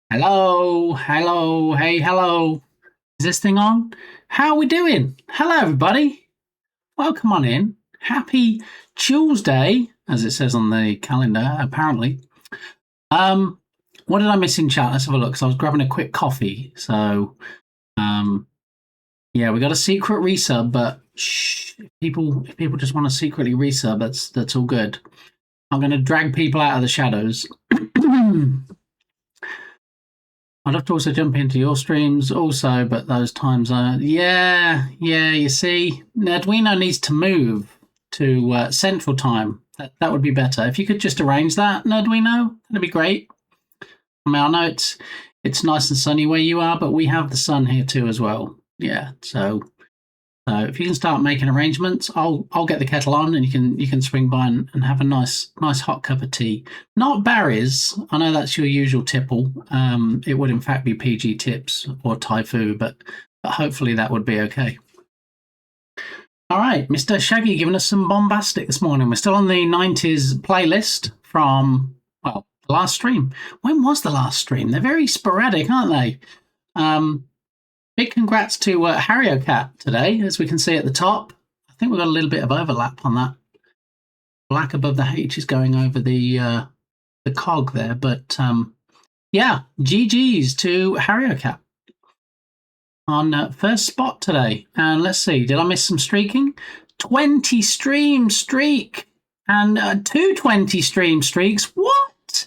Hello, hello, hey, hello. Is this thing on? How are we doing? Hello, everybody. Welcome on in. Happy Tuesday, as it says on the calendar, apparently. Um, what did I miss in chat? Let's have a look. So I was grabbing a quick coffee. So, um, yeah, we got a secret resub, but shh, if people just want to secretly resub, that's all good. I'm going to drag people out of the shadows. I'd love to also jump into your streams also, but those times are you see, Arduino needs to move to Central Time. That would be better. If you could just arrange that, Arduino, that'd be great. I mean, I know it's nice and sunny where you are, but we have the sun here too as well. Yeah, so if you can start making arrangements, I'll get the kettle on, and you can swing by and have a nice hot cup of tea. Not Barry's. I know that's your usual tipple. It would in fact be PG Tips or Taifu, but hopefully that would be okay. All right, Mr. Shaggy giving us some bombastic this morning. We're still on the 90s playlist from the last stream. When was the last stream? They're very sporadic, aren't they? Big congrats to HarrioCat today, as we can see at the top. I think we've got a little bit of overlap on that. Black above the H is going over the cog there, but yeah, GG's to HarrioCat on first spot today. And let's see, did I miss some streaking? 20 stream streak and 220 stream streaks. What?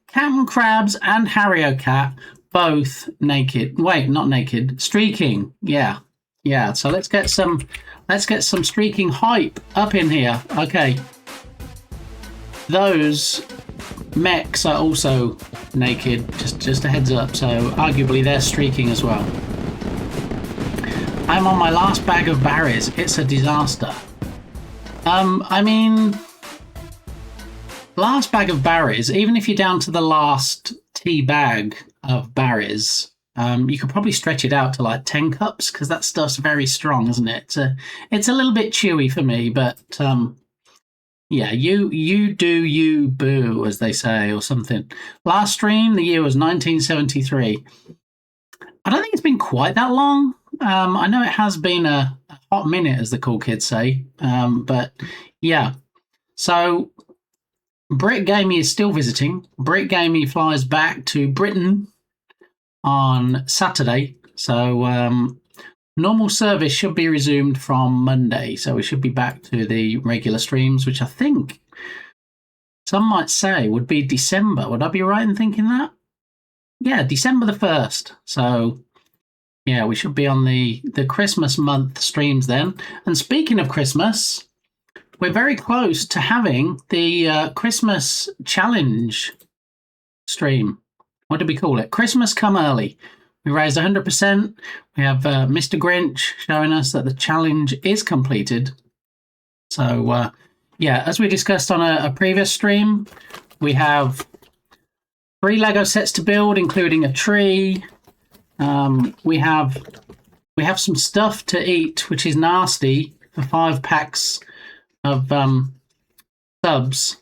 Captain Crabs and HarrioCat both naked. Wait, not naked. Streaking. Yeah. So let's get some streaking hype up in here. Okay. Those mechs are also naked. Just a heads up. So arguably they're streaking as well. I'm on my last bag of berries. It's a disaster. I mean, last bag of berries. Even if you're down to the last tea bag of berries, you could probably stretch it out to like 10 cups because that stuff's very strong, isn't it? It's a little bit chewy for me, but yeah, you do you, boo, as they say, or something. Last stream, the year was 1973. I don't think it's been quite that long. I know it has been a hot minute, as the cool kids say, but yeah. So Brit Gamey is still visiting. Brit Gamey flies back to Britain on Saturday. So normal service should be resumed from Monday. So we should be back to the regular streams, which I think some might say would be December. Would I be right in thinking that? Yeah, December the 1st. So yeah, we should be on the Christmas month streams then. And speaking of Christmas, we're very close to having the Christmas challenge stream. What did we call it? Christmas Come Early. We raised 100%. We have Mr. Grinch showing us that the challenge is completed. So, yeah, as we discussed on a previous stream, we have 3 Lego sets to build, including a tree. We have some stuff to eat, which is nasty, for 5 packs of subs.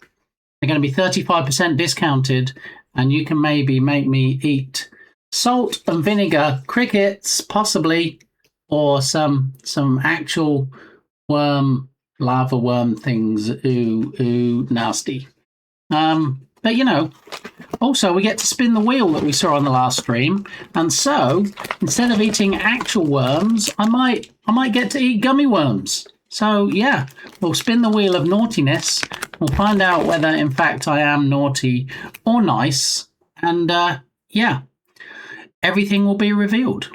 They're going to be 35% discounted, and you can maybe make me eat salt and vinegar crickets, possibly, or some actual lava worm things. Ooh, nasty. But you know, also we get to spin the wheel that we saw on the last stream, and so instead of eating actual worms, I might get to eat gummy worms. So yeah, we'll spin the wheel of naughtiness. We'll find out whether in fact I am naughty or nice, and yeah, everything will be revealed.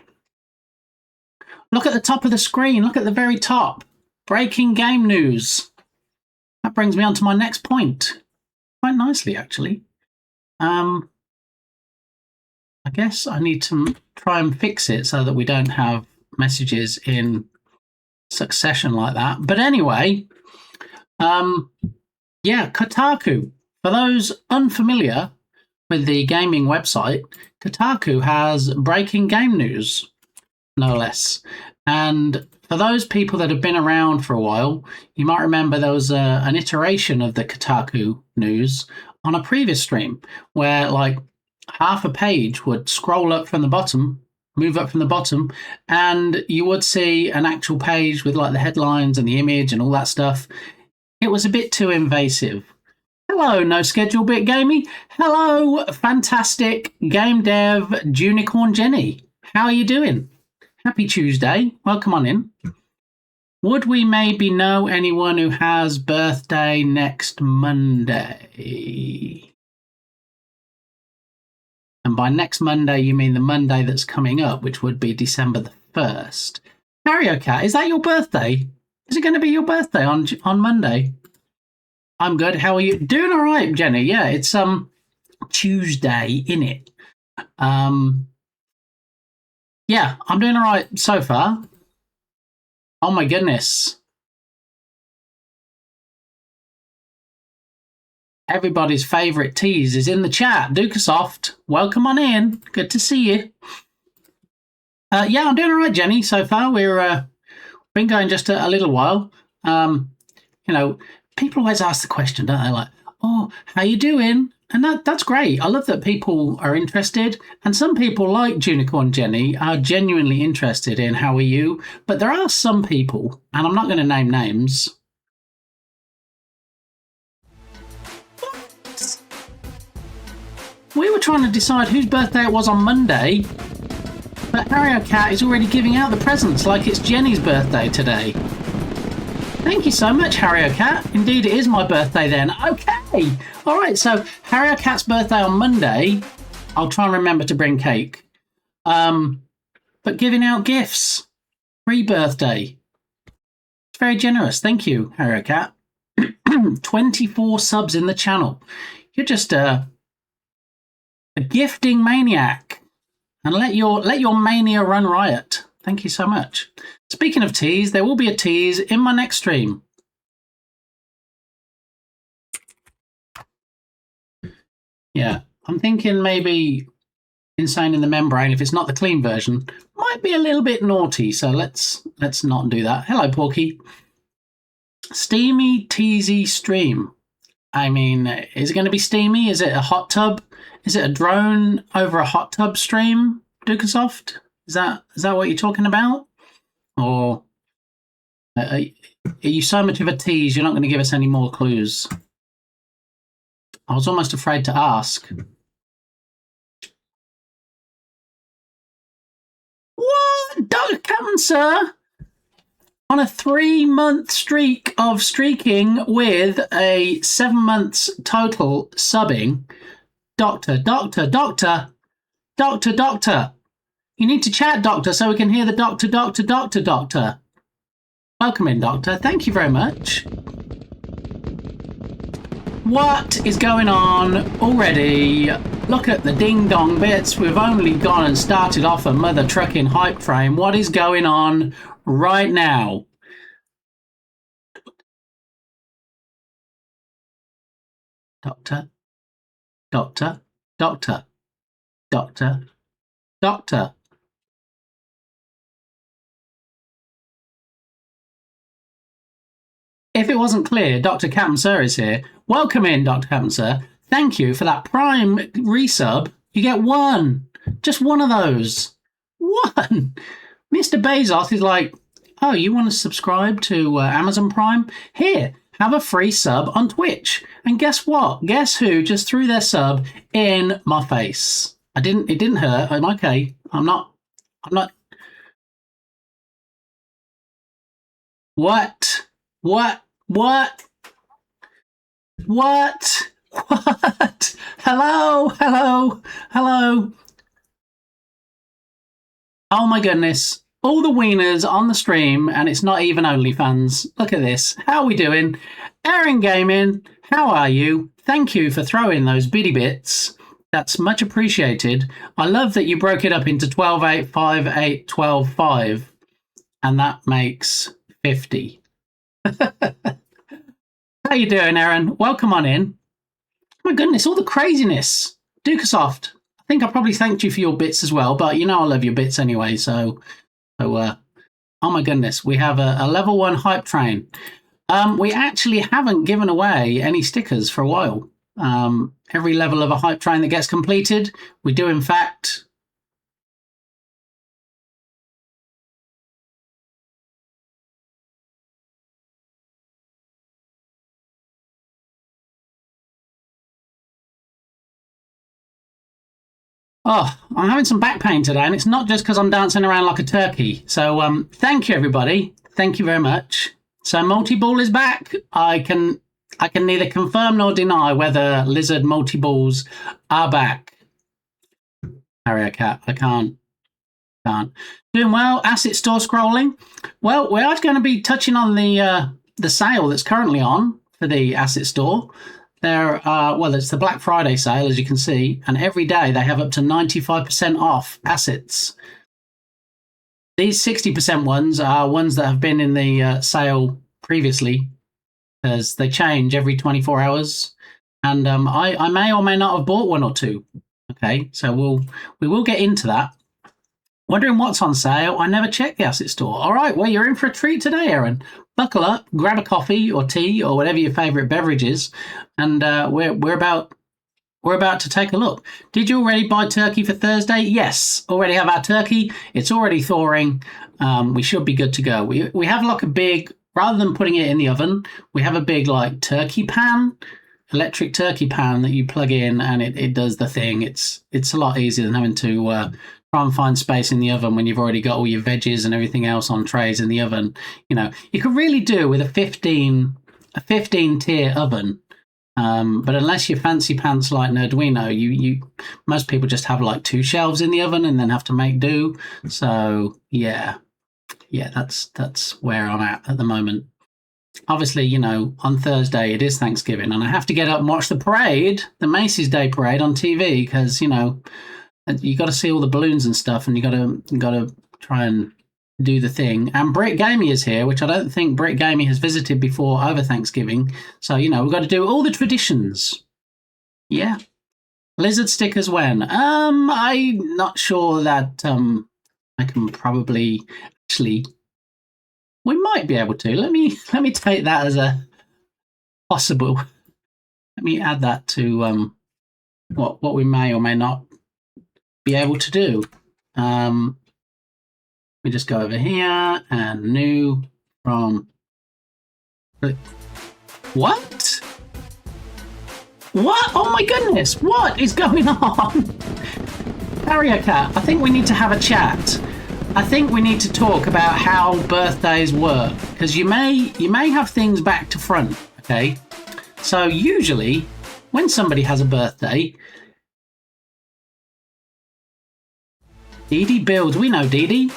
Look at the top of the screen. Look at the very top. Breaking game news. That brings me on to my next point. Quite nicely, actually. I guess I need to try and fix it so that we don't have messages in succession like that. But anyway, yeah, Kotaku. For those unfamiliar with the gaming website, Kotaku has breaking game news, no less. And for those people that have been around for a while, you might remember there was an iteration of the Kotaku news on a previous stream where, like, half a page would scroll up from the bottom, move up from the bottom, and you would see an actual page with like the headlines and the image and all that stuff. It was a bit too invasive. Hello, No Schedule Bit Gamey. Hello, fantastic game dev Junicorn Jenny. How are you doing? Happy Tuesday. Welcome on in. Would we maybe know anyone who has birthday next Monday? And by next Monday, you mean the Monday that's coming up, which would be December the 1st. Mario Cat, is that your birthday? Is it going to be your birthday on Monday? I'm good. How are you? Doing all right, Jenny. Yeah, it's Tuesday, innit? Yeah, I'm doing all right so far. Oh my goodness. Everybody's favourite tease is in the chat. Dukasoft, welcome on in. Good to see you. Yeah, I'm doing all right, Jenny, so far. We're been going just a little while. You know, people always ask the question, don't they? Like, oh, how you doing? And that's great. I love that people are interested. And some people like Junicorn Jenny are genuinely interested in how are you. But there are some people, and I'm not going to name names. What? We were trying to decide whose birthday it was on Monday. But Harry Cat is already giving out the presents like it's Jenny's birthday today. Thank you so much, Harry Cat. Indeed, it is my birthday then. Okay. All right, so Harry Cat's birthday on Monday. I'll try and remember to bring cake. But giving out gifts. Pre-birthday. It's very generous. Thank you, Harry Cat. 24 subs in the channel. You're just a gifting maniac. And let your mania run riot. Thank you so much. Speaking of tease, there will be a tease in my next stream. Yeah, I'm thinking maybe Insane in the Membrane, if it's not the clean version, might be a little bit naughty, so let's not do that. Hello, Porky. Steamy, teasy stream. I mean, is it going to be steamy? Is it a hot tub? Is it a drone over a hot tub stream, Dukasoft? Is that what you're talking about? Or are you so much of a tease you're not going to give us any more clues? I was almost afraid to ask. What? Dr. Captain, sir? On a 3-month streak of streaking with a 7 months total subbing, Doctor. You need to chat, Doctor, so we can hear the Doctor. Welcome in, Doctor. Thank you very much. What is going on already? Look at the ding-dong bits. We've only gone and started off a mother trucking hype frame. What is going on right now? Doctor. If it wasn't clear, Dr. Captain Sir is here. Welcome in, Dr. Captain Sir. Thank you for that Prime resub. You get one. Just one of those. One. Mr. Bezos is like, oh, you want to subscribe to Amazon Prime? Here, have a free sub on Twitch. And guess what? Guess who just threw their sub in my face? It didn't hurt. I'm okay. I'm not. What? Hello. Oh my goodness. All the wieners on the stream, and it's not even OnlyFans. Look at this. How are we doing? Aaron Gaming, how are you? Thank you for throwing those bitty bits. That's much appreciated. I love that you broke it up into 12, 8, 5, 8, 12, 5, and that makes 50. How you doing, Aaron? Welcome on in. Oh my goodness, all the craziness. Dukasoft, I think I probably thanked you for your bits as well, but you know I love your bits anyway, so oh my goodness, we have a level 1 hype train. We actually haven't given away any stickers for a while. Every level of a hype train that gets completed, we do in fact Oh, I'm having some back pain today, and it's not just because I'm dancing around like a turkey. So, thank you, everybody. Thank you very much. So, multi-ball is back. I can neither confirm nor deny whether lizard multi-balls are back. Harrier cat, I can't. Doing well. Asset store scrolling. Well, we are going to be touching on the sale that's currently on for the asset store. It's the Black Friday sale, as you can see, and every day they have up to 95% off assets. These 60% ones are ones that have been in the sale previously, as they change every 24 hours. And I may or may not have bought one or two. Okay, so we will get into that. Wondering what's on sale? I never check the asset store. All right, well, you're in for a treat today, Aaron. Buckle up, grab a coffee or tea or whatever your favourite beverage is, and we're about to take a look. Did you already buy turkey for Thursday? Yes, already have our turkey. It's already thawing. We should be good to go. We have like a big, rather than putting it in the oven, we have a big like turkey pan, electric turkey pan that you plug in, and it does the thing. It's a lot easier than having to try and find space in the oven when you've already got all your veggies and everything else on trays in the oven. You know, you could really do with a 15 tier oven. But unless you're fancy pants like Nerduino, most people just have like 2 shelves in the oven and then have to make do. So yeah, that's where I'm at the moment. Obviously, you know, on Thursday it is Thanksgiving, and I have to get up and watch the parade, the Macy's Day Parade on TV, because you know you got to see all the balloons and stuff, and you got to try and do the thing. And Brit Gamey is here, which I don't think Brit Gamey has visited before over Thanksgiving. So, you know, we've got to do all the traditions. Yeah. Lizard stickers when? I'm not sure that I can probably actually. We might be able to. Let me take that as a possible. Let me add that to what we may or may not be able to do. We just go over here and new from. What? What? Oh my goodness! What is going on? Harrier cat, I think we need to have a chat. I think we need to talk about how birthdays work, because you may have things back to front. Okay, so usually when somebody has a birthday, Dee Dee builds. We know Dee Dee.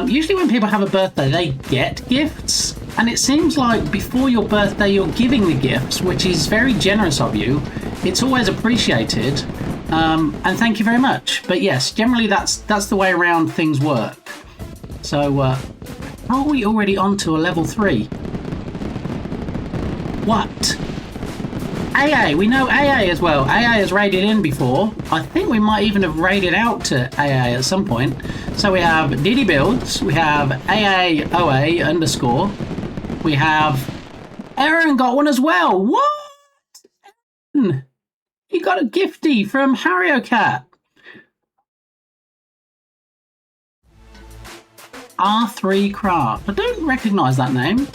Usually when people have a birthday, they get gifts. And it seems like before your birthday, you're giving the gifts, which is very generous of you. It's always appreciated. And thank you very much. But yes, generally that's the way around things work. So, are we already on to a level 3? What? AA, we know AA as well. AA has raided in before. I think we might even have raided out to AA at some point. So we have Diddy Builds, we have AAOA _ we have Aaron got one as well. What? You got a gifty from Harrier Cat. R3 Craft. I don't recognise that name.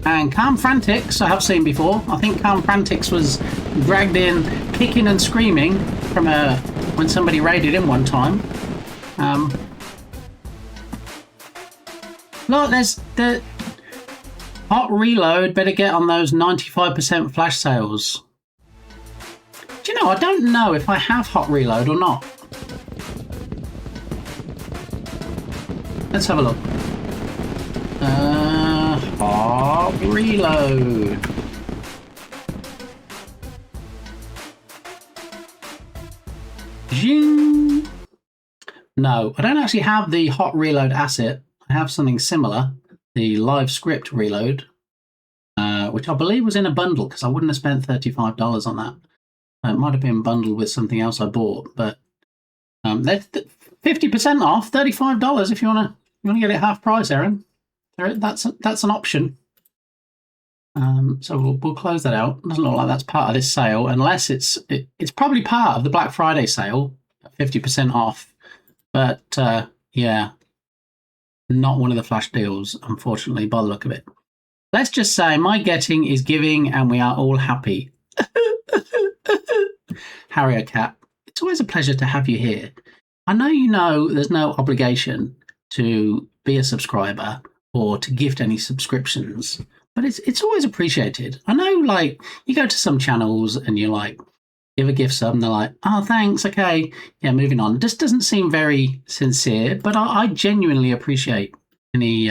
And Calm Frantics, I have seen before. I think Calm Frantics was dragged in kicking and screaming from when somebody raided him one time. Look, there's the hot reload. Better get on those 95% flash sales. Do you know, I don't know if I have hot reload or not. Let's have a look. Hot reload. Zing. No, I don't actually have the hot reload asset. I have something similar, the live script reload, which I believe was in a bundle because I wouldn't have spent $35 on that. It might have been bundled with something else I bought, but they're 50% off, $35 if you want to get it half price, Aaron. That's an option. So we'll close that out. Doesn't look like that's part of this sale, unless it's probably part of the Black Friday sale, 50% off. But yeah, not one of the flash deals, unfortunately, by the look of it. Let's just say my getting is giving, and we are all happy. Harrier Cat, it's always a pleasure to have you here. I know there's no obligation to be a subscriber or to gift any subscriptions, but it's always appreciated. I know, like, you go to some channels and you like give a gift sub and they're like, oh, thanks, okay, yeah, moving on. It just doesn't seem very sincere, but I genuinely appreciate any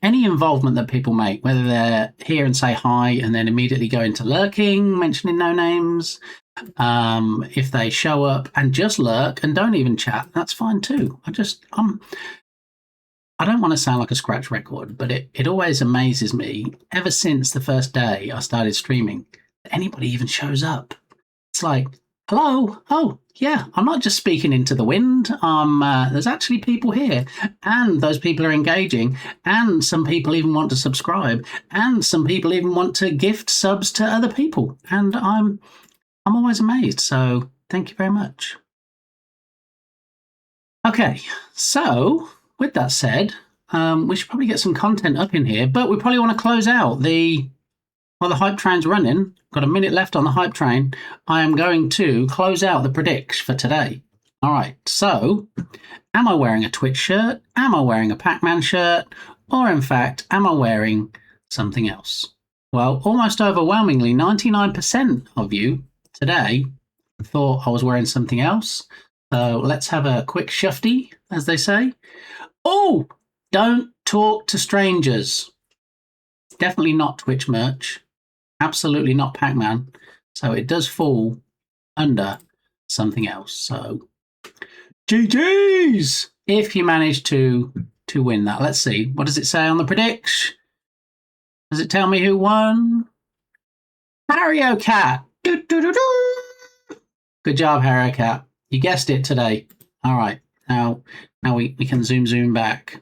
involvement that people make, whether they're here and say hi and then immediately go into lurking, mentioning no names. If they show up and just lurk and don't even chat, that's fine too. I don't want to sound like a scratch record, but it always amazes me, ever since the first day I started streaming, that anybody even shows up. It's like, hello, oh yeah, I'm not just speaking into the wind. There's actually people here, and those people are engaging, and some people even want to subscribe, and some people even want to gift subs to other people, and I'm always amazed. So thank you very much. Okay, so with that said, we should probably get some content up in here, but we probably want to close out while the hype train's running. Got a minute left on the hype train. I am going to close out the predicts for today. All right, so am I wearing a Twitch shirt? Am I wearing a Pac-Man shirt? Or in fact, am I wearing something else? Well, almost overwhelmingly, 99% of you today thought I was wearing something else. So let's have a quick shufty, as they say. Oh, don't talk to strangers. Definitely not Twitch merch. Absolutely not Pac-Man. So it does fall under something else. So GG's if you manage to win that. Let's see. What does it say on the predicts? Does it tell me who won? Harrier Cat. Good job, Harrier Cat. You guessed it today. All right. Now we can zoom back.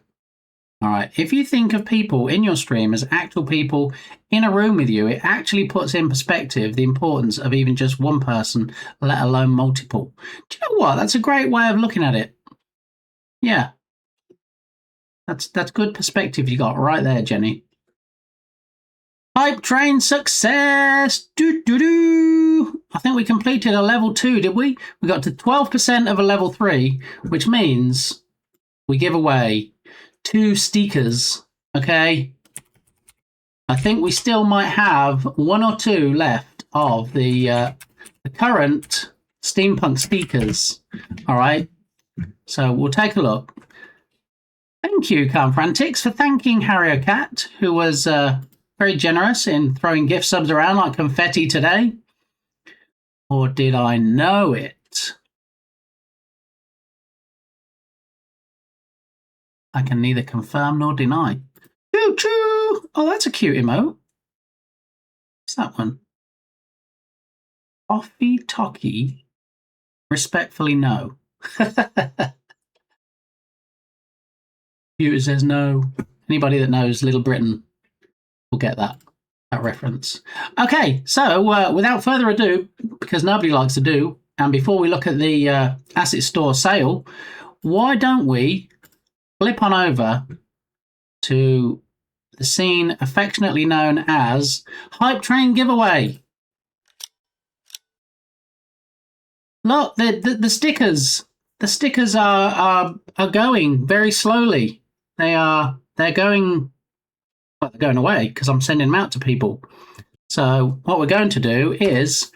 All right. If you think of people in your stream as actual people in a room with you, it actually puts in perspective the importance of even just one person, let alone multiple. Do you know what? That's a great way of looking at it. Yeah. That's good perspective you got right there, Jenny. Hype train success! I think we completed a level 2, did we? We got to 12% of a level 3, which means we give away 2 stickers, okay? I think we still might have 1 or 2 left of the current steampunk speakers, all right? So we'll take a look. Thank you, Calm Frantics, for thanking Harrier Cat, who was very generous in throwing gift subs around like confetti today. Or did I know it? I can neither confirm nor deny. Choo-choo! Oh, that's a cute emote. What's that one? Coffee Talkie. Respectfully, no. Computer says no. Anybody that knows Little Britain will get that reference. Okay, so without further ado, because nobody likes to do, and before we look at the asset store sale, why don't we flip on over to the scene affectionately known as Hype Train Giveaway. Look, the stickers. The stickers are going very slowly. They're going away because I'm sending them out to people. So what we're going to do is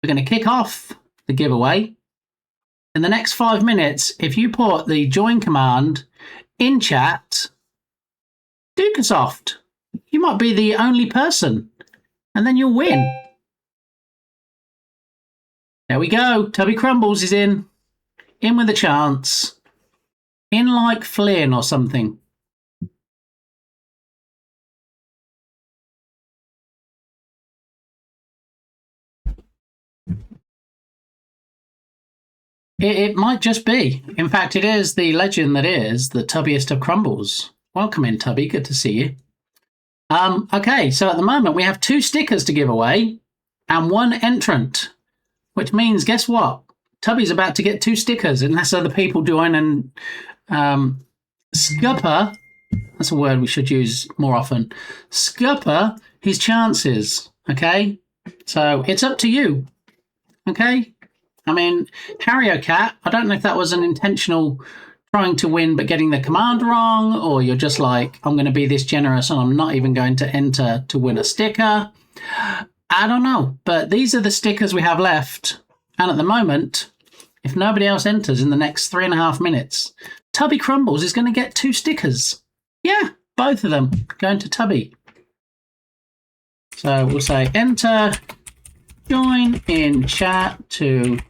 we're going to kick off the giveaway. In the next 5 minutes, if you put the join command in chat, Dukasoft, you might be the only person, and then you'll win. There we go. Tubby Crumbles is in with a chance. In like Flynn or something. It might just be. In fact, it is the legend that is the tubbiest of crumbles. Welcome in, Tubby. Good to see you. Okay, so at the moment we have 2 stickers to give away and 1 entrant, which means, guess what? Tubby's about to get 2 stickers unless other people join and scupper, that's a word we should use more often, scupper his chances, okay? So it's up to you, okay? I mean, Harry Cat, I don't know if that was an intentional trying to win but getting the command wrong, or you're just like, I'm going to be this generous and I'm not even going to enter to win a sticker. I don't know, but these are the stickers we have left. And at the moment, if nobody else enters in the next 3.5 minutes, Tubby Crumbles is going to get 2 stickers. Yeah, both of them going to Tubby. So we'll say enter, join in chat to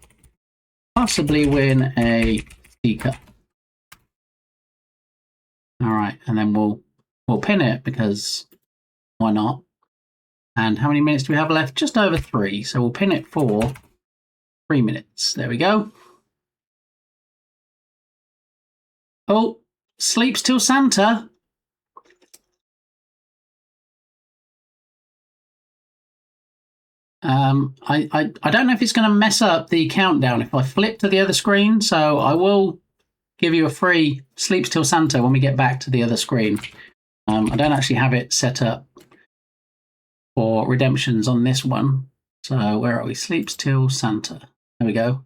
possibly win a sticker. All right, and then we'll pin it because why not? And how many minutes do we have left? Just over 3. So we'll pin it for 3 minutes. There we go. Oh, sleeps till Santa. I don't know if it's going to mess up the countdown if I flip to the other screen, so I will give you a free Sleeps Till Santa when we get back to the other screen. I don't actually have it set up for redemptions on this one. So where are we? Sleeps Till Santa. There we go.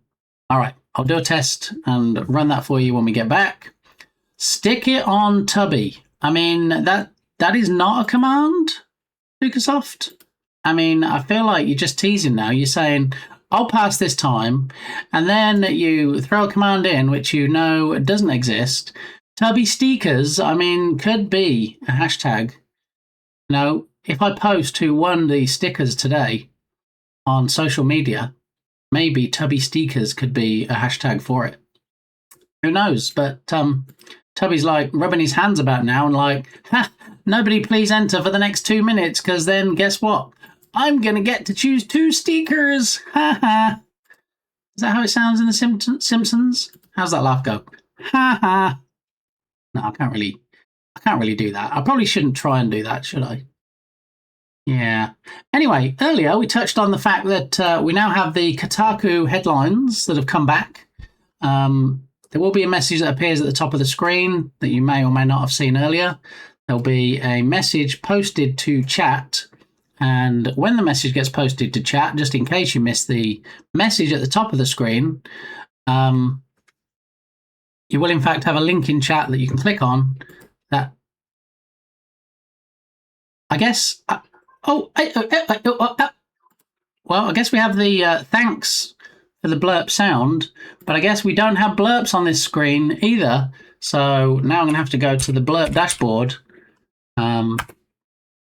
All right, I'll do a test and run that for you when we get back. Stick it on Tubby. I mean, that is not a command, Lucasoft. I mean, I feel like you're just teasing now. You're saying, I'll pass this time, and then you throw a command in which you know doesn't exist. Tubby Stickers, I mean, could be a hashtag. You know, if I post who won the stickers today on social media, maybe Tubby Stickers could be a hashtag for it. Who knows? But Tubby's like rubbing his hands about now and like, ha, nobody please enter for the next 2 minutes because then guess what? I'm going to get to choose 2 stickers. Ha ha. Is that how it sounds in The Simpsons? How's that laugh go? Ha ha. No, I can't really do that. I probably shouldn't try and do that, should I? Yeah. Anyway, earlier we touched on the fact that we now have the Kotaku headlines that have come back. There will be a message that appears at the top of the screen that you may or may not have seen earlier. There'll be a message posted to chat. And when the message gets posted to chat, just in case you missed the message at the top of the screen, you will in fact have a link in chat that you can click on that I guess... well, I guess we have the thanks for the blurp sound, but I guess we don't have blurps on this screen either. So now I'm going to have to go to the blurp dashboard so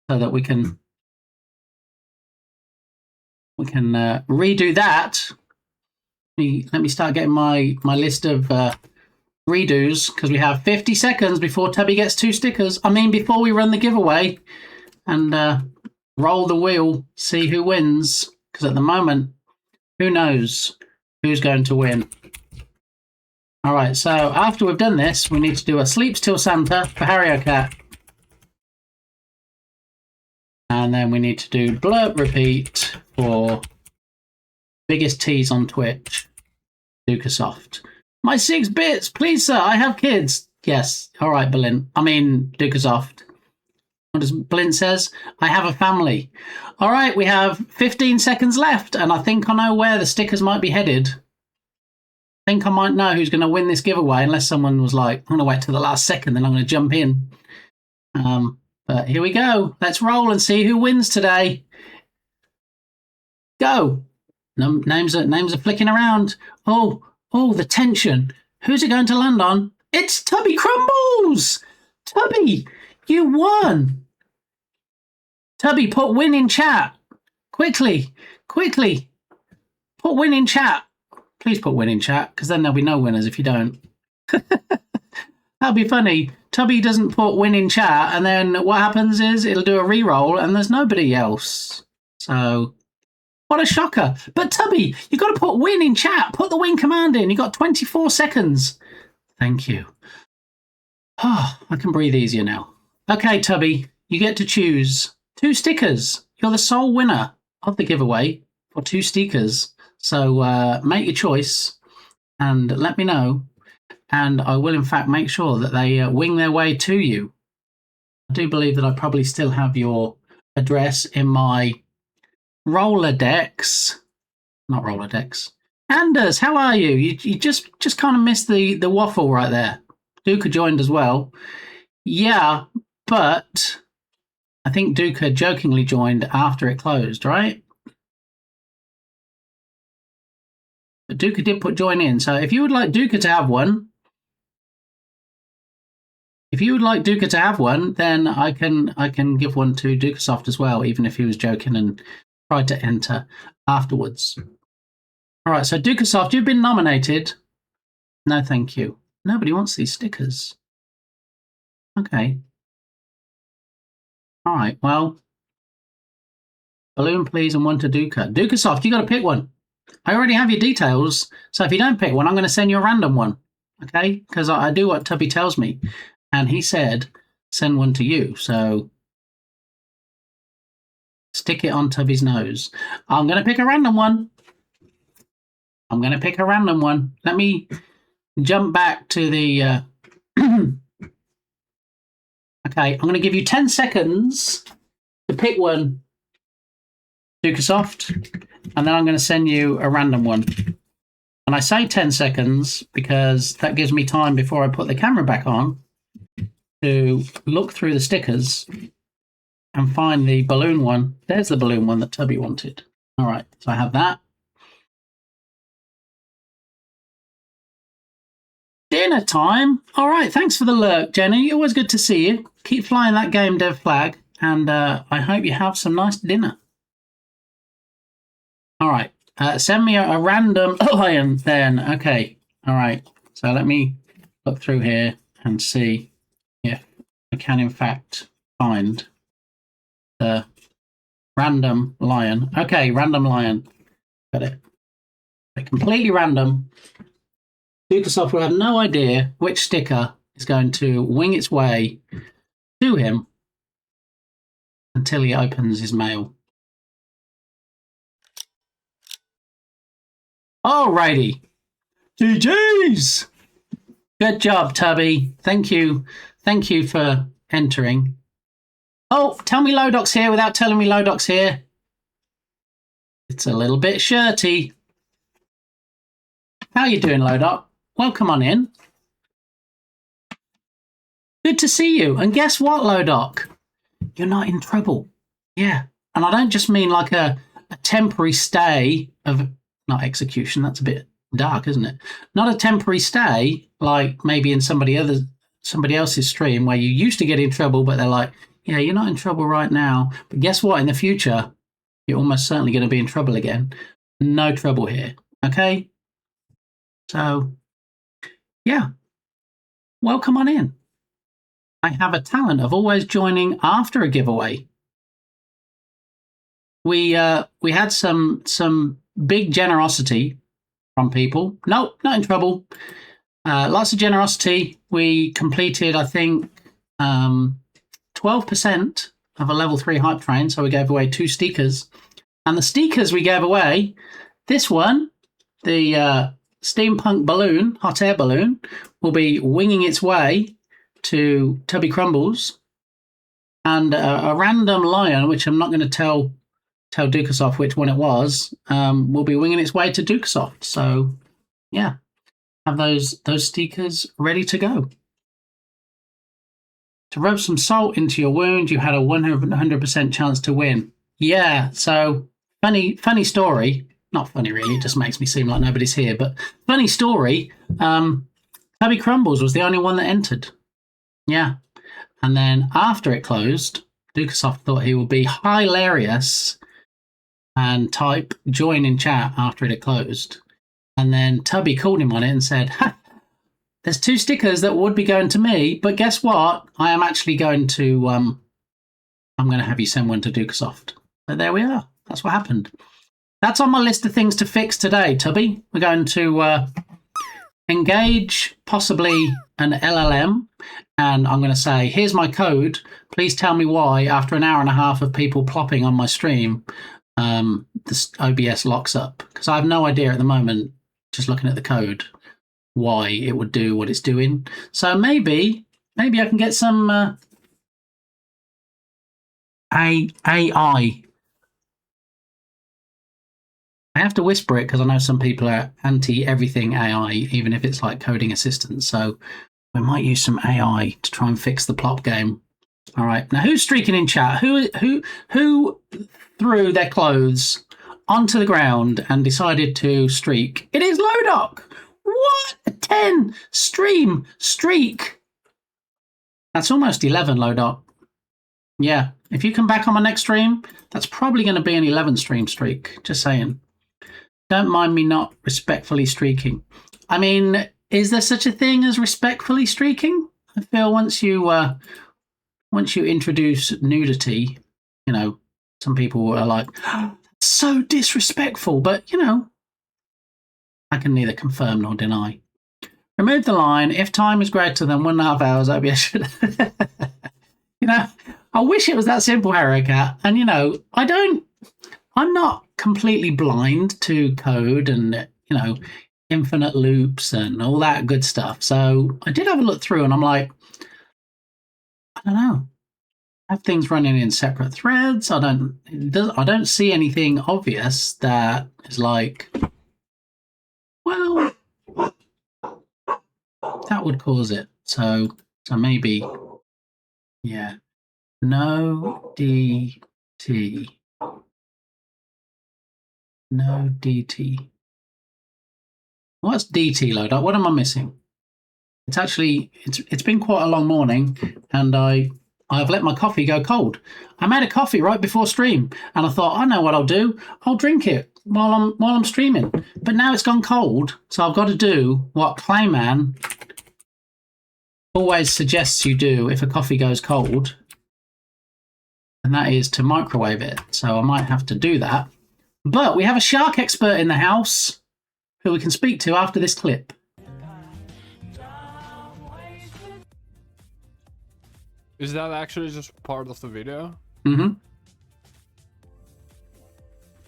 that we can redo that. Let me start getting my list of redos because we have 50 seconds before Tubby gets 2 stickers. I mean, before we run the giveaway and roll the wheel, see who wins. Because at the moment, who knows who's going to win. All right, so after we've done this, we need to do a Sleeps Till Santa for Harry Cat. And then we need to do blurb repeat for biggest tease on Twitch, Lucasoft. My 6 bits, please, sir. I have kids. Yes. All right, Lucasoft. What does Blint says? I have a family. All right, we have 15 seconds left, and I think I know where the stickers might be headed. I think I might know who's going to win this giveaway, unless someone was like, I'm going to wait till the last second, then I'm going to jump in. But here we go. Let's roll and see who wins today. Go. Names are flicking around. Oh, the tension. Who's it going to land on? It's Tubby Crumbles. Tubby, you won. Tubby, put win in chat. Quickly. Put win in chat. Please put win in chat, because then there'll be no winners if you don't. That'll be funny. Tubby doesn't put win in chat, and then what happens is it'll do a re-roll, and there's nobody else. So, what a shocker. But Tubby, you've got to put win in chat. Put the win command in. You've got 24 seconds. Thank you. Oh, I can breathe easier now. Okay, Tubby, you get to choose 2 stickers. You're the sole winner of the giveaway for 2 stickers. So make your choice and let me know. And I will, in fact, make sure that they wing their way to you. I do believe that I probably still have your address in my Rolodex. Not Rolodex. Anders, how are you? You just kind of missed the waffle right there. Duca joined as well. Yeah, but I think Duca jokingly joined after it closed, right? But Duca did put join in. So if you would like Duca to have one, then I can give one to Ducasoft as well, even if he was joking and tried to enter afterwards. All right, so Ducasoft, you've been nominated. No, thank you. Nobody wants these stickers. Okay. All right, well, balloon, please, and one to Duca. Ducasoft, you got to pick one. I already have your details, so if you don't pick one, I'm going to send you a random one, okay? Because I do what Tubby tells me, and he said send one to you, so stick it on Tubby's nose. I'm going to pick a random one. Let me jump back to the... Okay, I'm going to give you 10 seconds to pick one, Ducasoft, and then I'm going to send you a random one. And I say 10 seconds because that gives me time before I put the camera back on to look through the stickers and find the balloon one. There's the balloon one that Tubby wanted. All right, so I have that. Dinner time. All right, thanks for the lurk, Jenny. Always good to see you. Keep flying that game dev flag, and I hope you have some nice dinner. All right, send me a random lion then. Okay, all right. So let me look through here and see if I can, in fact, find the random lion. Okay, random lion. Got it. Completely random. Ducasoft will have no idea which sticker is going to wing its way to him until he opens his mail. Alrighty. GG's! Good job, Tubby. Thank you. Thank you for entering. Oh, tell me Lodoc's here without telling me Lodoc's here. It's a little bit shirty. How you doing, Lodoc? Welcome on in. Good to see you. And guess what, Lodoc? You're not in trouble. Yeah. And I don't just mean like a temporary stay of, not execution, that's a bit dark, isn't it? Not a temporary stay, like maybe in somebody else's stream where you used to get in trouble, but they're like, yeah, you're not in trouble right now. But guess what? In the future, you're almost certainly going to be in trouble again. No trouble here. Okay? So, yeah. Welcome on in. I have a talent of always joining after a giveaway. We had some big generosity from people. No, not in trouble. Lots of generosity. We completed, I think, 12% of a level 3 hype train. So we gave away 2 stickers. And the stickers we gave away, this one, the steampunk balloon, hot air balloon, will be winging its way to Tubby Crumbles. And a random lion, which I'm not going to tell Ducasoft which one it was, will be winging its way to Ducasoft. So, yeah, have those stickers ready to go. To rub some salt into your wound, you had a 100% chance to win. Yeah, so funny story. Not funny, really. It just makes me seem like nobody's here. But funny story, Tubby Crumbles was the only one that entered. Yeah. And then after it closed, Ducasoft thought he would be hilarious and type join in chat after it had closed. And then Tubby called him on it and said, ha, there's 2 stickers that would be going to me, but guess what? I am actually going to, I'm going to have you send one to Ducasoft. So there we are. That's what happened. That's on my list of things to fix today, Tubby. We're going to engage possibly an LLM, and I'm going to say, here's my code. Please tell me why, after an hour and a half of people plopping on my stream, this OBS locks up. Because I have no idea at the moment, just looking at the code, why it would do what it's doing. So maybe I can get some AI. I have to whisper it because I know some people are anti everything AI, even if it's like coding assistance. So we might use some AI to try and fix the plop game. All right. Now, who's streaking in chat? Who threw their clothes onto the ground and decided to streak? It is Lodoc. What? A 10 streak. That's almost 11, Lodoc. Yeah. If you come back on my next stream, that's probably going to be an 11 stream streak. Just saying. Don't mind me not respectfully streaking. I mean, is there such a thing as respectfully streaking? I feel once you introduce nudity, you know, some people are like, oh, so disrespectful. But, you know, I can neither confirm nor deny. Remove the line. If time is greater than 1.5 hours, OBS should... You know, I wish it was that simple, HarryCat. And, you know, I'm not completely blind to code and, you know, infinite loops and all that good stuff. So I did have a look through and I'm like, I don't know. I have things running in separate threads. I don't see anything obvious that is like, well, that would cause it. So maybe, yeah. No DT. No DT. What's DT, Loadout? What am I missing? It's actually, it's been quite a long morning and I've let my coffee go cold. I made a coffee right before stream and I thought, I know what I'll do. I'll drink it while I'm streaming. But now it's gone cold, so I've got to do what Clayman always suggests you do if a coffee goes cold, and that is to microwave it. So I might have to do that. But we have a shark expert in the house who we can speak to after this clip. Is that actually just part of the video? Mm-hmm.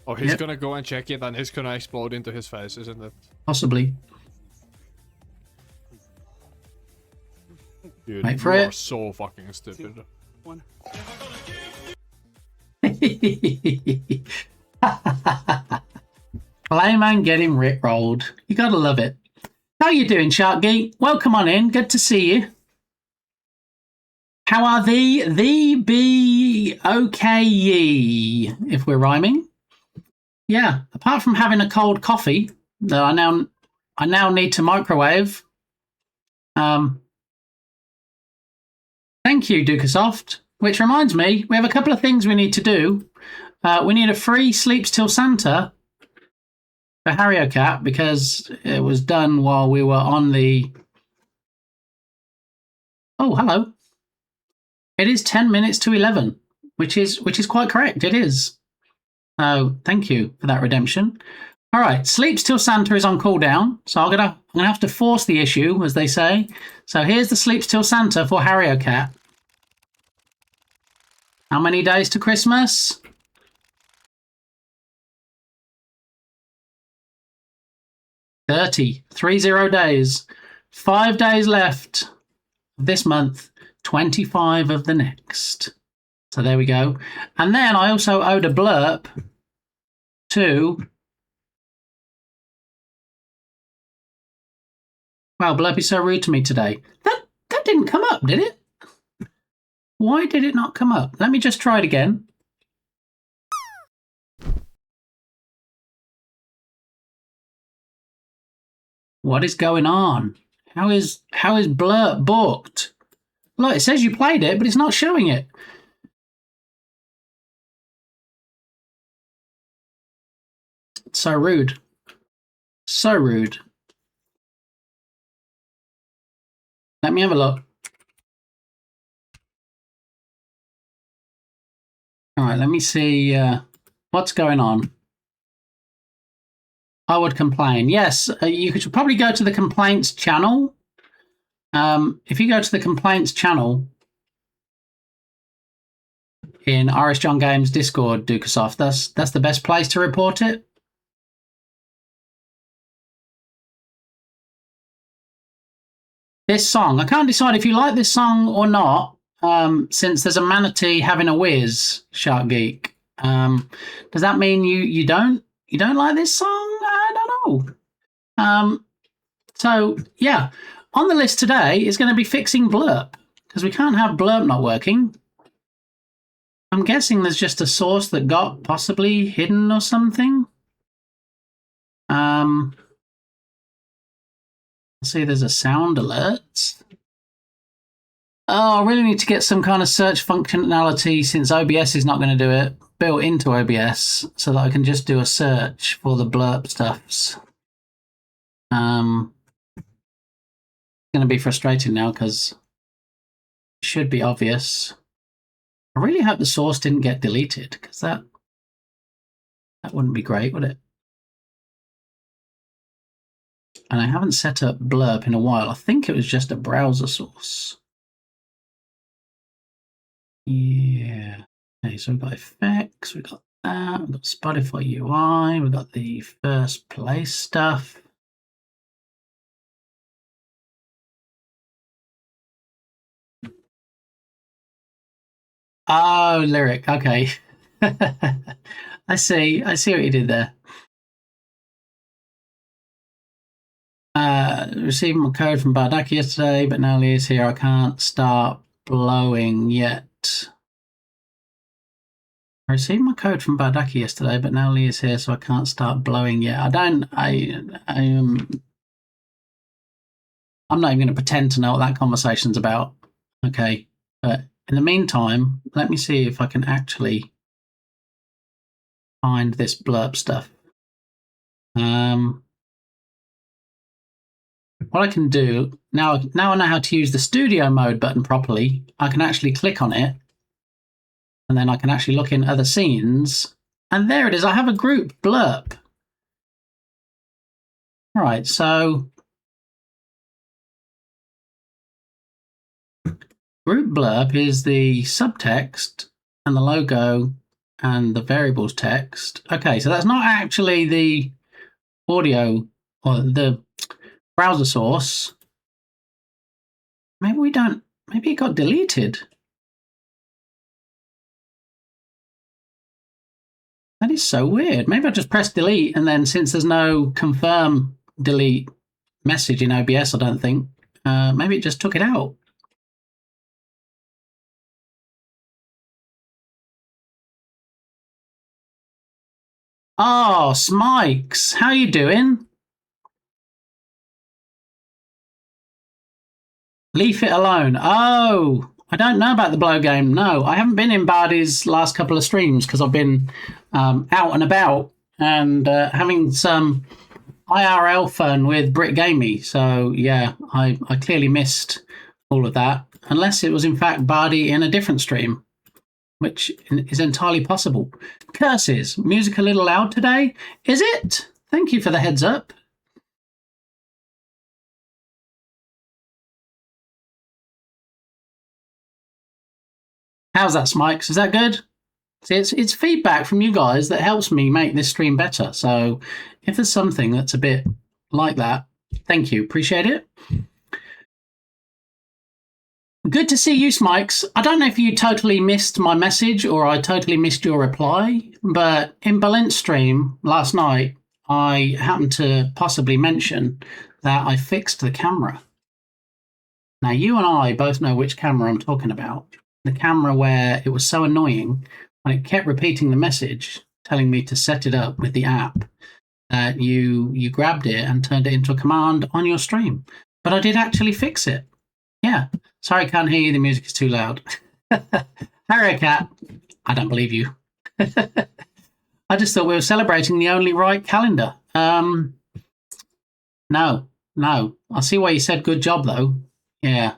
Oh, he's gonna go and check it and he's gonna explode into his face, isn't it? Possibly. Dude, Wait for you it. are so fucking stupid. 1. Playman getting rickrolled. You gotta love it. How you doing, Shark Geek? Welcome on in. Good to see you. How are thee be okay ye, if we're rhyming? Yeah, apart from having a cold coffee that I now need to microwave. Thank you, Dukasoft. Which reminds me, we have a couple of things we need to do. We need a free Sleeps Till Santa for HarryCat because it was done while we were on the... Oh, hello. It is 10 minutes to 11, which is quite correct. It is. So thank you for that redemption. All right, Sleeps Till Santa is on cooldown, so I'm gonna have to force the issue, as they say. So here's the Sleeps Till Santa for HarryCat. How many days to Christmas? 30 days. 5 days left this month. 25 of the next. So there we go. And then I also owed a blurb to... Wow, Blurp is so rude to me today. That didn't come up, did it? Why did it not come up? Let me just try it again. What is going on? How is Blurp booked? Look, it says you played it, but it's not showing it. So rude. So rude. Let me have a look. All right, let me see what's going on. I would complain. Yes, you could probably go to the complaints channel. If you go to the complaints channel in Irish John Games Discord, Dukasoft, that's the best place to report it. This song, I can't decide if you like this song or not, since there's a manatee having a whiz, Shark Geek. Does that mean you don't like this song? I don't know. So yeah, on the list today is going to be fixing blurb, because we can't have blurb not working. I'm guessing there's just a source that got possibly hidden or something. See, there's a sound alert. Oh, I really need to get some kind of search functionality, since OBS is not going to do it, built into OBS, so that I can just do a search for the blurb stuffs. It's going to be frustrating now because it should be obvious. I really hope the source didn't get deleted, because that wouldn't be great, would it? And I haven't set up blurb in a while. I think it was just a browser source. Yeah. Okay, so we've got effects, we've got that, we've got Spotify UI, we've got the first place stuff. Oh, lyric. Okay. I see what you did there. Received my code from Bardaki yesterday, but now Leah's here. I can't start blowing yet. I received my code from Bardaki yesterday, but now Leah's here, so I can't start blowing yet. I'm not even going to pretend to know what that conversation's about. Okay, but in the meantime, let me see if I can actually find this blurb stuff. What I can do, now I know how to use the studio mode button properly, I can actually click on it, and then I can actually look in other scenes, and there it is. I have a group blurb. All right, so group blurb is the subtext and the logo and the variables text. Okay, so that's not actually the audio or the browser source. Maybe it got deleted. That is so weird. Maybe I just pressed delete, and then since there's no confirm delete message in OBS, I don't think, maybe it just took it out. Oh, Smikes, how you doing? Leave it alone. Oh, I don't know about the blow game. No, I haven't been in Bardi's last couple of streams because I've been out and about and having some IRL fun with Brit Gamey. So yeah, I clearly missed all of that, unless it was in fact Bardi in a different stream, which is entirely possible. Curses, music a little loud today, is it? Thank you for the heads up. How's that, Smikes? Is that good? See, it's feedback from you guys that helps me make this stream better. So if there's something that's a bit like that, thank you. Appreciate it. Good to see you, Smikes. I don't know if you totally missed my message or I totally missed your reply, but in Balint's stream last night, I happened to possibly mention that I fixed the camera. Now, you and I both know which camera I'm talking about. The camera where it was so annoying when it kept repeating the message telling me to set it up with the app that you grabbed it and turned it into a command on your stream. But I did actually fix it. Yeah. Sorry, I can't hear you. The music is too loud. Harry Cat, I don't believe you. I just thought we were celebrating the only right calendar. No. I see why you said good job, though. Yeah.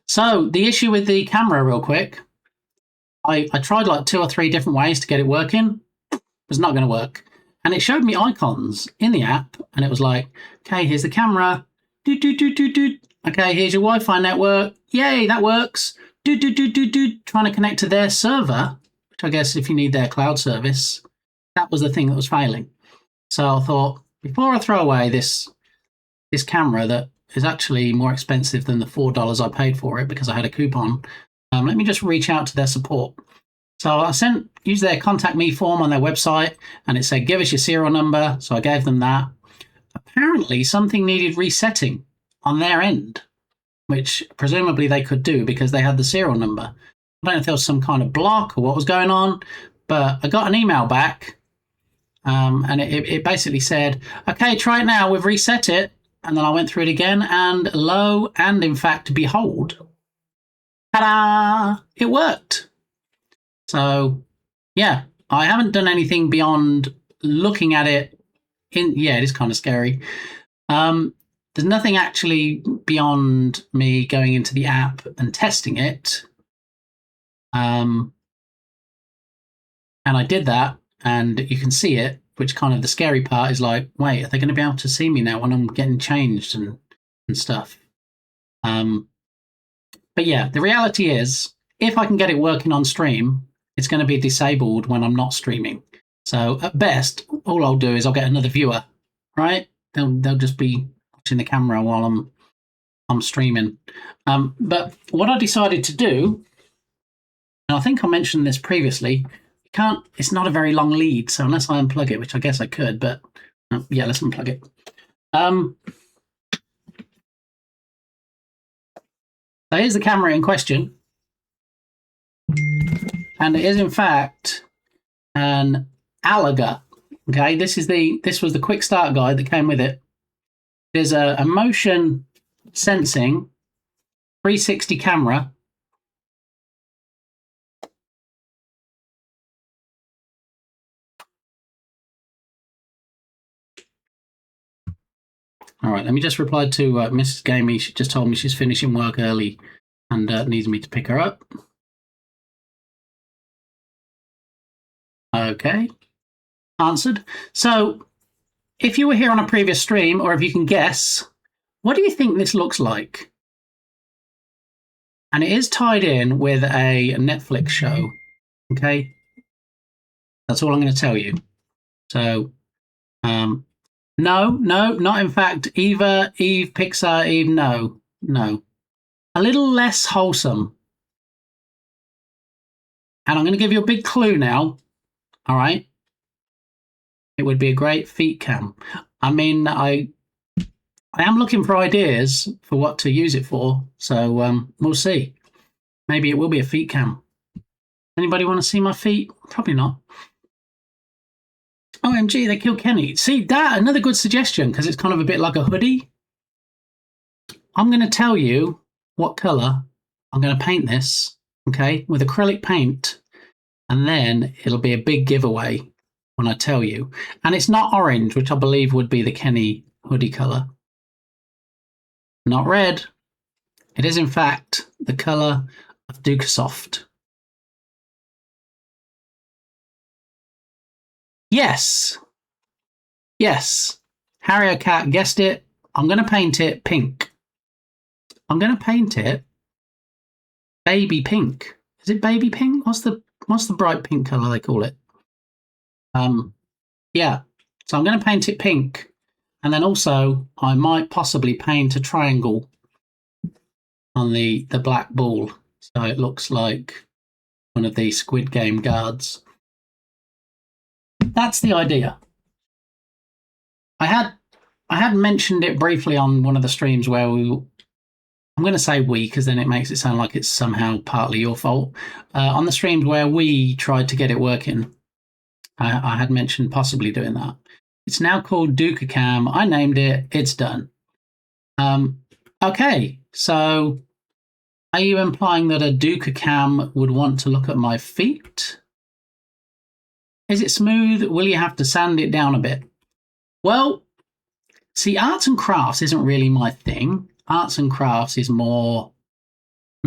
So the issue with the camera, real quick, I tried like 2 or 3 different ways to get it working. It's not going to work. And it showed me icons in the app, and it was like, okay, here's the camera. Doot, doot, doot, doot, doot. Okay, here's your Wi-Fi network. Yay, that works. Doot, doot, doot, doot, doot. Trying to connect to their server, which I guess if you need their cloud service, that was the thing that was failing. So I thought, before I throw away this camera that is actually more expensive than the $4 I paid for it because I had a coupon, let me just reach out to their support. So I used their contact me form on their website, and it said, give us your serial number. So I gave them that. Apparently something needed resetting on their end, which presumably they could do because they had the serial number. I don't know if there was some kind of block or what was going on, but I got an email back, and it basically said, okay, try it now. We've reset it. And then I went through it again, and lo and in fact, behold, ta-da! It worked. So, yeah, I haven't done anything beyond looking at it. It is kind of scary. There's nothing actually beyond me going into the app and testing it. And I did that, and you can see it, which kind of the scary part is like, wait, are they going to be able to see me now when I'm getting changed and stuff? But yeah, the reality is, if I can get it working on stream, it's going to be disabled when I'm not streaming. So at best, all I'll do is I'll get another viewer, right? They'll just be watching the camera while I'm streaming. But what I decided to do, and I think I mentioned this previously, it's not a very long lead, so unless I unplug it, which I guess I could, but yeah, let's unplug it. So here's the camera in question. And it is in fact an Alaga. Okay, this was the quick start guide that came with it. There's a motion sensing 360 camera. All right, let me just reply to Mrs. Gamey. She just told me she's finishing work early and needs me to pick her up. Okay, answered. So if you were here on a previous stream, or if you can guess, what do you think this looks like? And it is tied in with a Netflix show. Okay, that's all I'm going to tell you. So, no, not in fact. Eve, Pixar, Eve, no. A little less wholesome. And I'm going to give you a big clue now. All right. It would be a great feet cam. I mean, I am looking for ideas for what to use it for. So we'll see. Maybe it will be a feet cam. Anybody want to see my feet? Probably not. OMG, they killed Kenny. See, that, another good suggestion, because it's kind of a bit like a hoodie. I'm going to tell you what colour I'm going to paint this, okay, with acrylic paint, and then it'll be a big giveaway when I tell you. And it's not orange, which I believe would be the Kenny hoodie colour. Not red. It is, in fact, the colour of Ducasoft. Yes. Harry Cat guessed it. I'm going to paint it pink. I'm going to paint it baby pink. Is it baby pink? What's the bright pink color they call it? Yeah. So I'm going to paint it pink, and then also I might possibly paint a triangle on the black ball, so it looks like one of the Squid Game guards. That's the idea. I had mentioned it briefly on one of the streams where I'm going to say we, because then it makes it sound like it's somehow partly your fault. On the streams where we tried to get it working, I had mentioned possibly doing that. It's now called DucaCam. I named it. It's done. Okay, so are you implying that a DucaCam would want to look at my feet? Is it smooth? Will you have to sand it down a bit? Well, see, arts and crafts isn't really my thing. Arts and crafts is more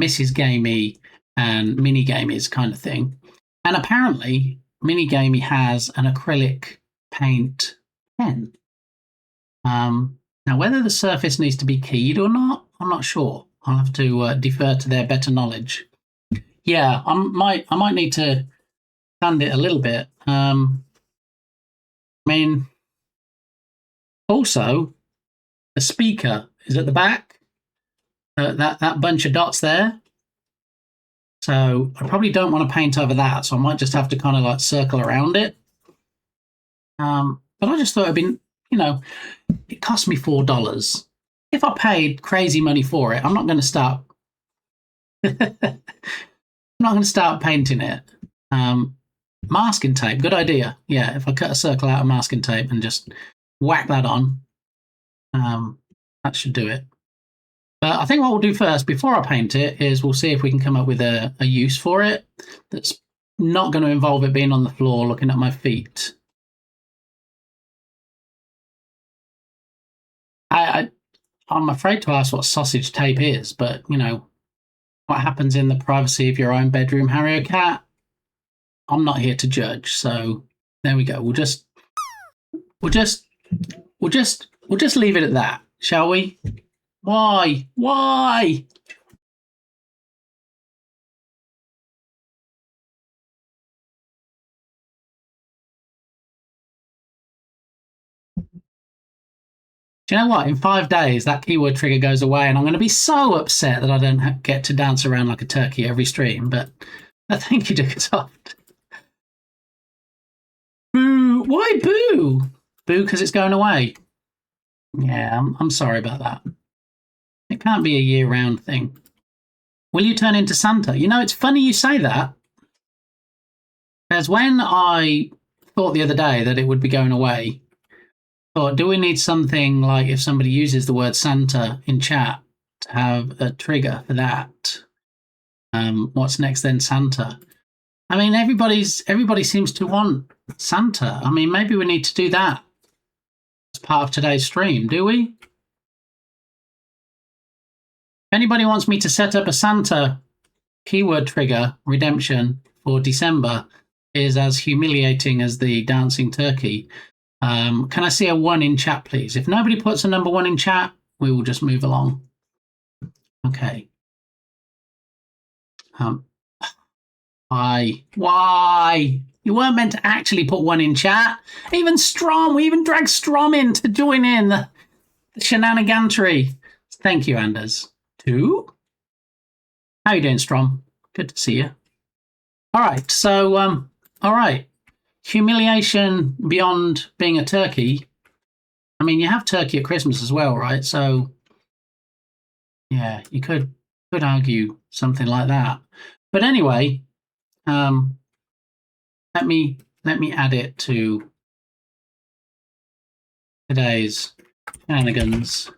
Mrs. Gamey and Mini Gamey's kind of thing. And apparently, Mini Gamey has an acrylic paint pen. Now, whether the surface needs to be keyed or not, I'm not sure. I'll have to defer to their better knowledge. Yeah, I might need to sand it a little bit. I mean, also, the speaker is at the back. That bunch of dots there. So I probably don't want to paint over that. So I might just have to kind of like circle around it. But I just thought it'd been, it cost me $4. If I paid crazy money for it, I'm not going to start. I'm not going to start painting it. Masking tape, good idea. Yeah, if I cut a circle out of masking tape and just whack that on, that should do it. But I think what we'll do first, before I paint it, is we'll see if we can come up with a use for it that's not going to involve it being on the floor looking at my feet. I'm afraid to ask what sausage tape is, but, what happens in the privacy of your own bedroom, Harry Cat? I'm not here to judge, so there we go. We'll just leave it at that, shall we? Why? Do you know what? In 5 days, that keyword trigger goes away, and I'm going to be so upset that I don't get to dance around like a turkey every stream. But thank you, Ducatoft. Boo! Why boo? Boo because it's going away. Yeah, I'm sorry about that. It can't be a year-round thing. Will you turn into Santa? It's funny you say that. Because when I thought the other day that it would be going away, I thought, do we need something like if somebody uses the word Santa in chat to have a trigger for that? What's next then, Santa? I mean, everybody seems to want Santa. I mean, maybe we need to do that as part of today's stream, do we? If anybody wants me to set up a Santa keyword trigger redemption for December is as humiliating as the dancing turkey, can I see a 1 in chat, please? If nobody puts a number 1 in chat, we will just move along. Okay. Why? You weren't meant to actually put 1 in chat. Even Strom, we even dragged Strom in to join in the shenanigantery. Thank you, Anders. 2? How you doing, Strom? Good to see you. All right, so, all right. Humiliation beyond being a turkey. I mean, you have turkey at Christmas as well, right? So, yeah, you could argue something like that. But anyway, let me add it to today's shenanigans.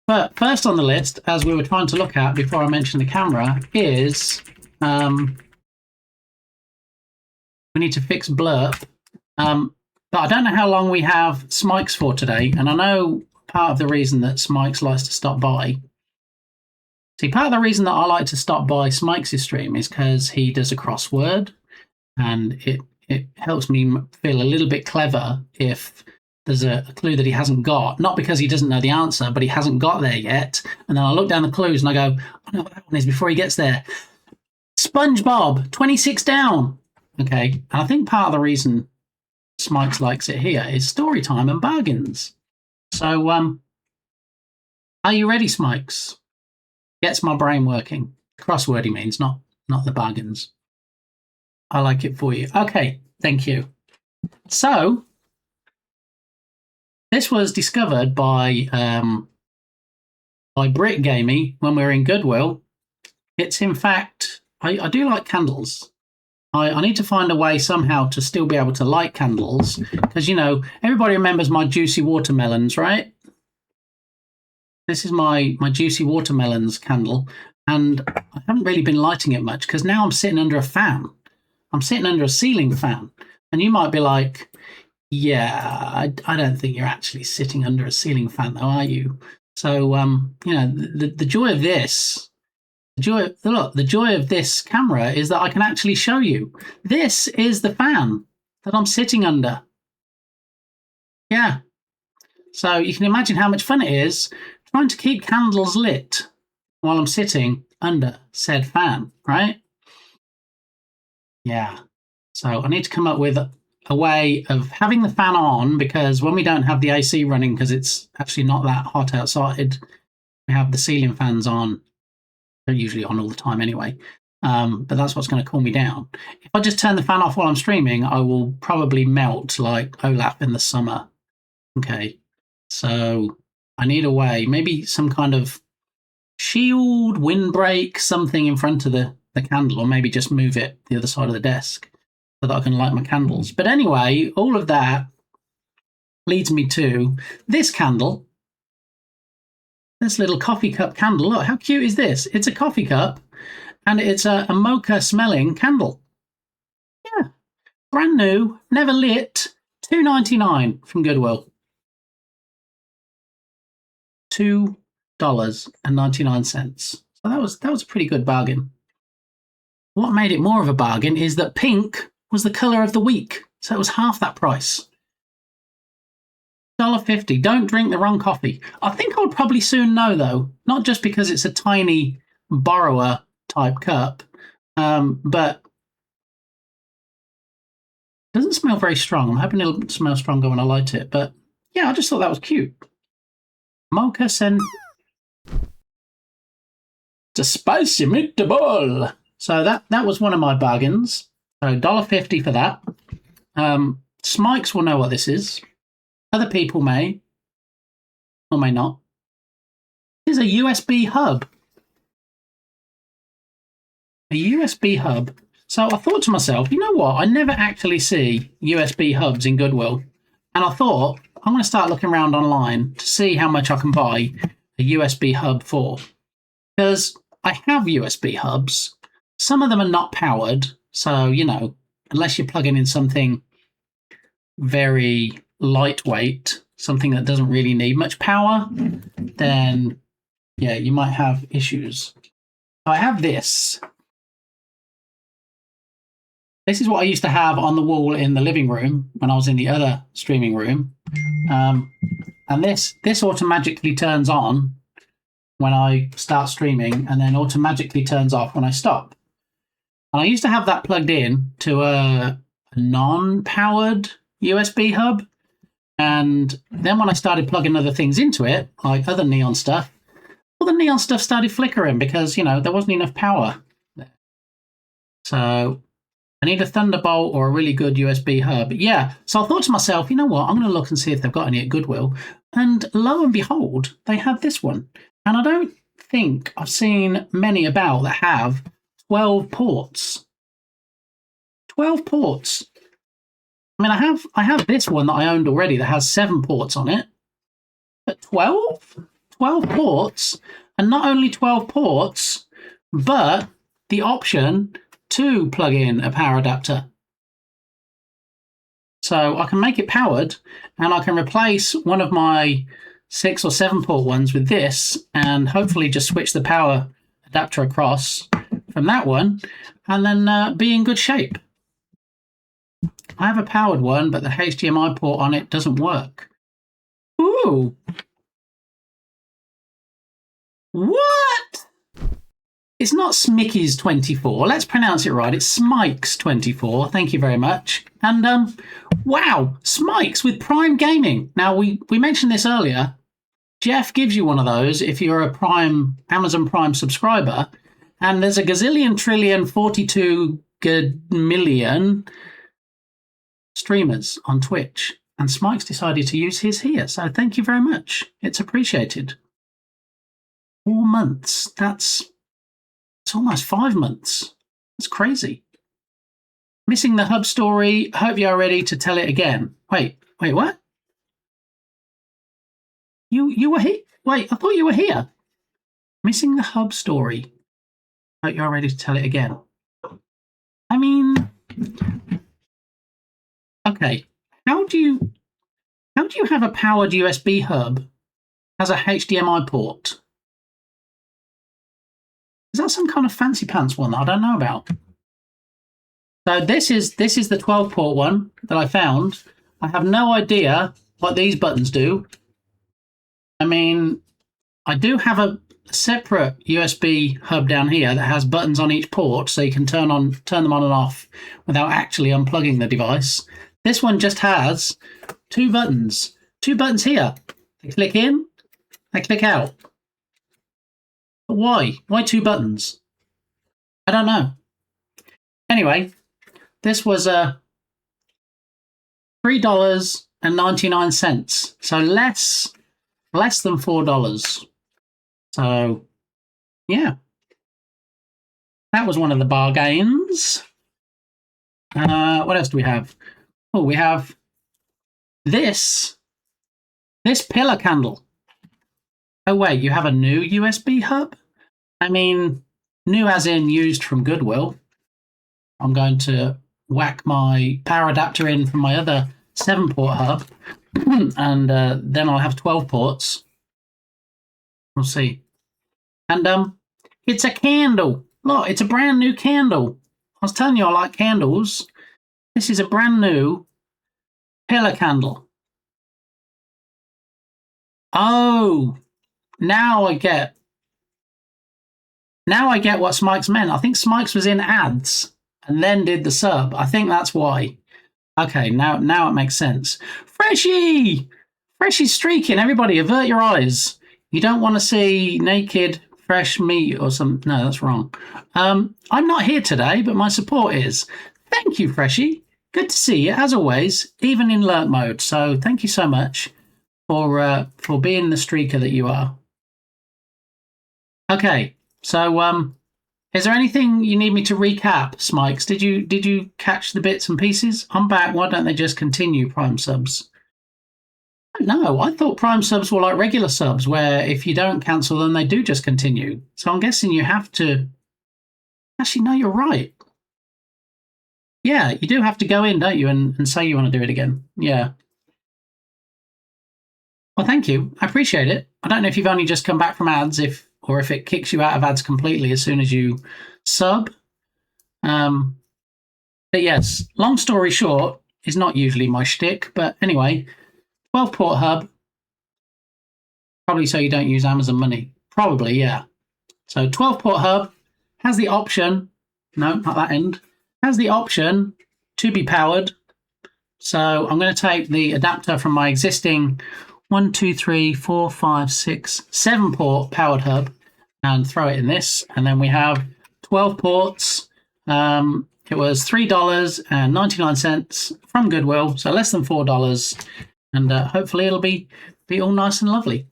But first on the list, as we were trying to look at before I mentioned the camera, is we need to fix blurb. But I don't know how long we have Smikes for today, and I know part of the reason that Smikes likes to stop by. See, part of the reason that I like to stop by Smikes' stream is because he does a crossword, and it helps me feel a little bit clever if there's a clue that he hasn't got. Not because he doesn't know the answer, but he hasn't got there yet. And then I look down the clues and I go, I know what that one is before he gets there. SpongeBob, 26 down. Okay, and I think part of the reason Smikes likes it here is story time and bargains. So, are you ready, Smikes? Gets my brain working. Crossword, he means, not the bargains. I like it for you. Okay, thank you. So, this was discovered by Brit Gamey when we were in Goodwill. It's in fact, I do like candles. I need to find a way somehow to still be able to light candles because, everybody remembers my juicy watermelons, right? This is my juicy watermelons candle, and I haven't really been lighting it much because now I'm sitting under a fan. I'm sitting under a ceiling fan, and you might be like, yeah, I don't think you're actually sitting under a ceiling fan, though, are you? So, the joy of this. The joy of this camera is that I can actually show you. This is the fan. that I'm sitting under. Yeah. So you can imagine how much fun it is trying to keep candles lit while I'm sitting under said fan, right? Yeah. So I need to come up with a way of having the fan on, because when we don't have the AC running, because it's actually not that hot outside, we have the ceiling fans on. They're usually on all the time anyway. But that's what's going to cool me down. If I just turn the fan off while I'm streaming, I will probably melt like Olaf in the summer. Okay. So I need a way, maybe some kind of shield, windbreak, something in front of the candle, or maybe just move it the other side of the desk so that I can light my candles. But anyway, all of that leads me to this candle. This little coffee cup candle. Look, how cute is this? It's a coffee cup, and it's a mocha smelling candle. Yeah. Brand new, never lit, $2.99 from Goodwill. $2.99. So that was a pretty good bargain. What made it more of a bargain is that pink was the colour of the week, so it was half that price. $1.50. Don't drink the wrong coffee. I think I would probably soon know, though, not just because it's a tiny borrower type cup, but it doesn't smell very strong. I'm hoping it'll smell stronger when I light it, but yeah, I just thought that was cute. Mocha sen. It's a spicy meatball. So that was one of my bargains. So $1.50 for that. Smikes will know what this is. Other people may or may not. Here's a USB hub. A USB hub. So I thought to myself, you know what? I never actually see USB hubs in Goodwill. And I thought, I'm going to start looking around online to see how much I can buy a USB hub for. Because I have USB hubs. Some of them are not powered. So, you know, unless you're plugging in something very lightweight, something that doesn't really need much power, then, yeah, you might have issues. I have this. This is what I used to have on the wall in the living room when I was in the other streaming room. And this automatically turns on when I start streaming, and then automatically turns off when I stop. And I used to have that plugged in to a non-powered USB hub. And then when I started plugging other things into it, like other neon stuff, all the neon stuff started flickering because, you know, there wasn't enough power there. So I need a Thunderbolt or a really good USB hub. Yeah, so I thought to myself, you know what, I'm going to look and see if they've got any at Goodwill. And lo and behold, they had this one. And I don't think I've seen many about that have 12 ports. 12 ports. I mean, I have this one that I owned already that has 7 ports on it. But 12? 12 ports. And not only 12 ports, but the option to plug in a power adapter. So I can make it powered, and I can replace one of my 6 or 7 port ones with this, and hopefully just switch the power adapter across from that one, and then be in good shape. I have a powered one, but the HDMI port on it doesn't work. Ooh. What? It's not Smickey's 24. Let's pronounce it right. It's Smike's 24. Thank you very much. And wow, Smike's with Prime Gaming. Now we mentioned this earlier. Jeff gives you one of those if you're a Prime Amazon Prime subscriber, and there's a gazillion trillion 42 million streamers on Twitch, and Smike's decided to use his here. So thank you very much. It's appreciated. 4 months. It's almost 5 months. That's crazy. Missing the hub story. Hope you're ready to tell it again. Wait, what? You were here? Wait, I thought you were here. Missing the hub story. Hope you're ready to tell it again. I mean, okay. How do you have a powered USB hub as a HDMI port? Is that some kind of fancy pants one that I don't know about? So this is the 12-port one that I found. I have no idea what these buttons do. I mean, I do have a separate USB hub down here that has buttons on each port, so you can turn them on and off without actually unplugging the device. This one just has two buttons here. They click in, they click out. But why? Why two buttons? I don't know. Anyway, this was $3.99, so less than $4. So, yeah, that was one of the bargains. What else do we have? Oh, we have this pillar candle. Oh, wait, you have a new USB hub? I mean, new as in used from Goodwill. I'm going to whack my power adapter in from my other 7-port hub, and then I'll have 12 ports. We'll see. And it's a candle. Look, it's a brand new candle. I was telling you I like candles. This is a brand new pillar candle. Oh, now I get what Smikes meant. I think Smikes was in ads and then did the sub. I think that's why. Okay, now it makes sense. Freshie! Freshie's streaking. Everybody, avert your eyes. You don't want to see naked, fresh meat or something. No, that's wrong. I'm not here today, but my support is. Thank you, Freshie. Good to see you, as always, even in lurk mode. So thank you so much for being the streaker that you are. Okay, so is there anything you need me to recap, Smikes? Did you catch the bits and pieces? I'm back. Why don't they just continue Prime subs? No, I thought Prime subs were like regular subs, where if you don't cancel them, they do just continue. So I'm guessing you have to. Actually, no, you're right. Yeah, you do have to go in, don't you, and say you want to do it again. Yeah. Well, thank you. I appreciate it. I don't know if you've only just come back from ads, or if it kicks you out of ads completely as soon as you sub. But yes, long story short, is not usually my shtick. But anyway, 12-port hub. Probably so you don't use Amazon money. Probably, yeah. So 12-port hub has the option. No, not that end. Has the option to be powered. So I'm going to take the adapter from my existing 1, 2, 3, 4, 5, 6, 7-port powered hub and throw it in this. And then we have 12 ports. It was $3.99 from Goodwill, so less than $4. And hopefully it'll be all nice and lovely.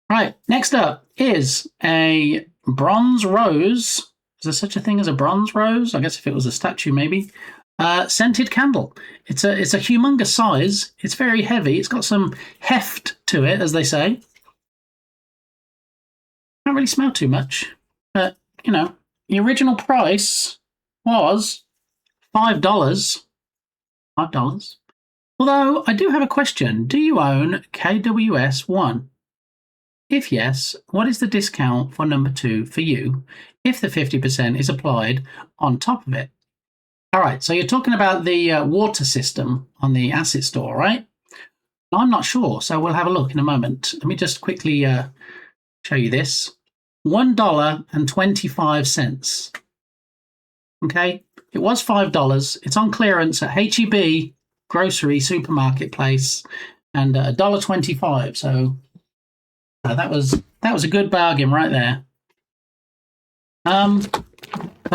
Right, next up is a bronze rose. Is there such a thing as a bronze rose? I guess if it was a statue, maybe. Scented candle. It's a humongous size. It's very heavy. It's got some heft to it, as they say. Can't really smell too much. But, you know, the original price was $5. $5. Although, I do have a question. Do you own KWS 1? If yes, what is the discount for number 2 for you if the 50% is applied on top of it? All right, so you're talking about the water system on the Asset Store, right? I'm not sure, so we'll have a look in a moment. Let me just quickly show you this. $1.25. Okay, it was $5. It's on clearance at H-E-B grocery supermarket place, and $1.25. So that was a good bargain right there. Well,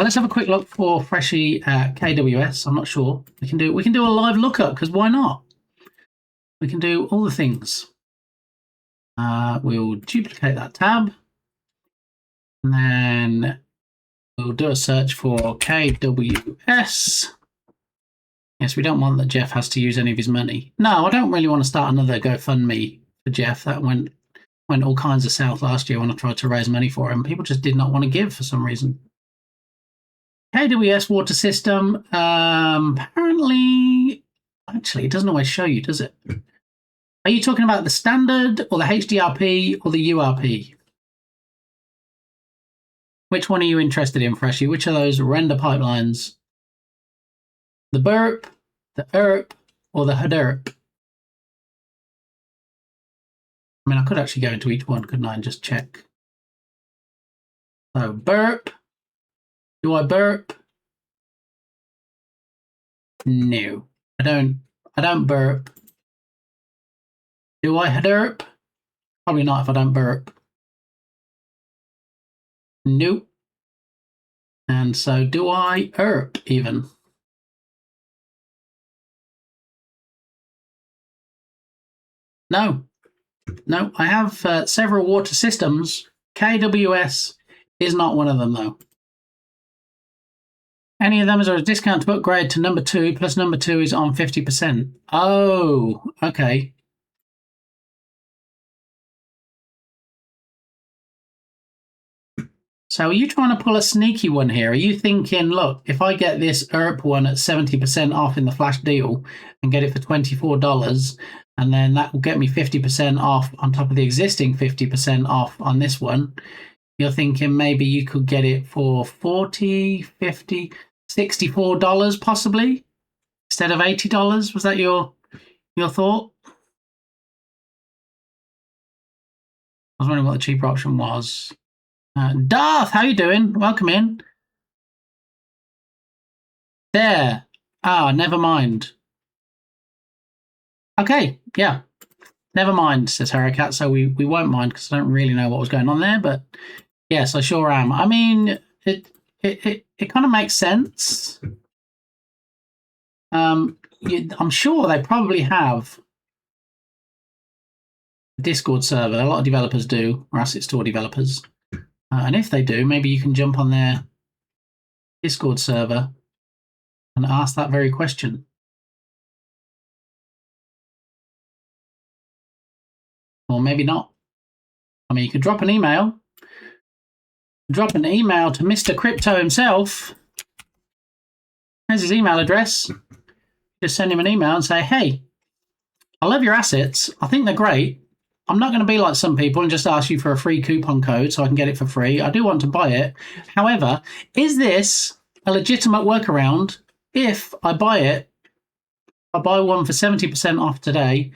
let's have a quick look for Freshie at KWS. I'm not sure. We can do a live lookup, because why not? We can do all the things. We'll duplicate that tab, and then we'll do a search for KWS. Yes, we don't want that Jeff has to use any of his money. No, I don't really want to start another GoFundMe for Jeff. That went all kinds of south last year when I tried to raise money for him. People just did not want to give for some reason. KWS water system. Apparently, actually, it doesn't always show you, does it? Are you talking about the standard or the HDRP or the URP? Which one are you interested in, Freshie? Which of those render pipelines? The burp, the erp, or the haderp? I mean, I could actually go into each one, couldn't I, and just check. So burp. Do I burp? No, I don't. I don't burp. Do I haderp? Probably not if I don't burp. Nope. And so do I erp even? No. No, I have several water systems. KWS is not one of them, though. Any of them is a discount to upgrade to number 2, plus number 2 is on 50%. Oh, okay. So are you trying to pull a sneaky one here? Are you thinking, look, if I get this ERP one at 70% off in the flash deal and get it for $24, and then that will get me 50% off on top of the existing 50% off on this one, you're thinking maybe you could get it for $40, $50, $64 possibly instead of $80? Was that your thought? I was wondering what the cheaper option was. Darth, how you doing? Welcome in. There. Ah, never mind. Okay, yeah. Never mind, says Harakat, so we won't mind because I don't really know what was going on there, but yes, I sure am. I mean, it kind of makes sense. I'm sure they probably have a Discord server. A lot of developers do, or asset store developers. And if they do, maybe you can jump on their Discord server and ask that very question. Or maybe not. I mean, you could drop an email. Drop an email to Mr. Crypto himself. There's his email address. Just send him an email and say, hey, I love your assets. I think they're great. I'm not going to be like some people and just ask you for a free coupon code so I can get it for free. I do want to buy it. However, is this a legitimate workaround? If I buy it, I buy one for 70% off today,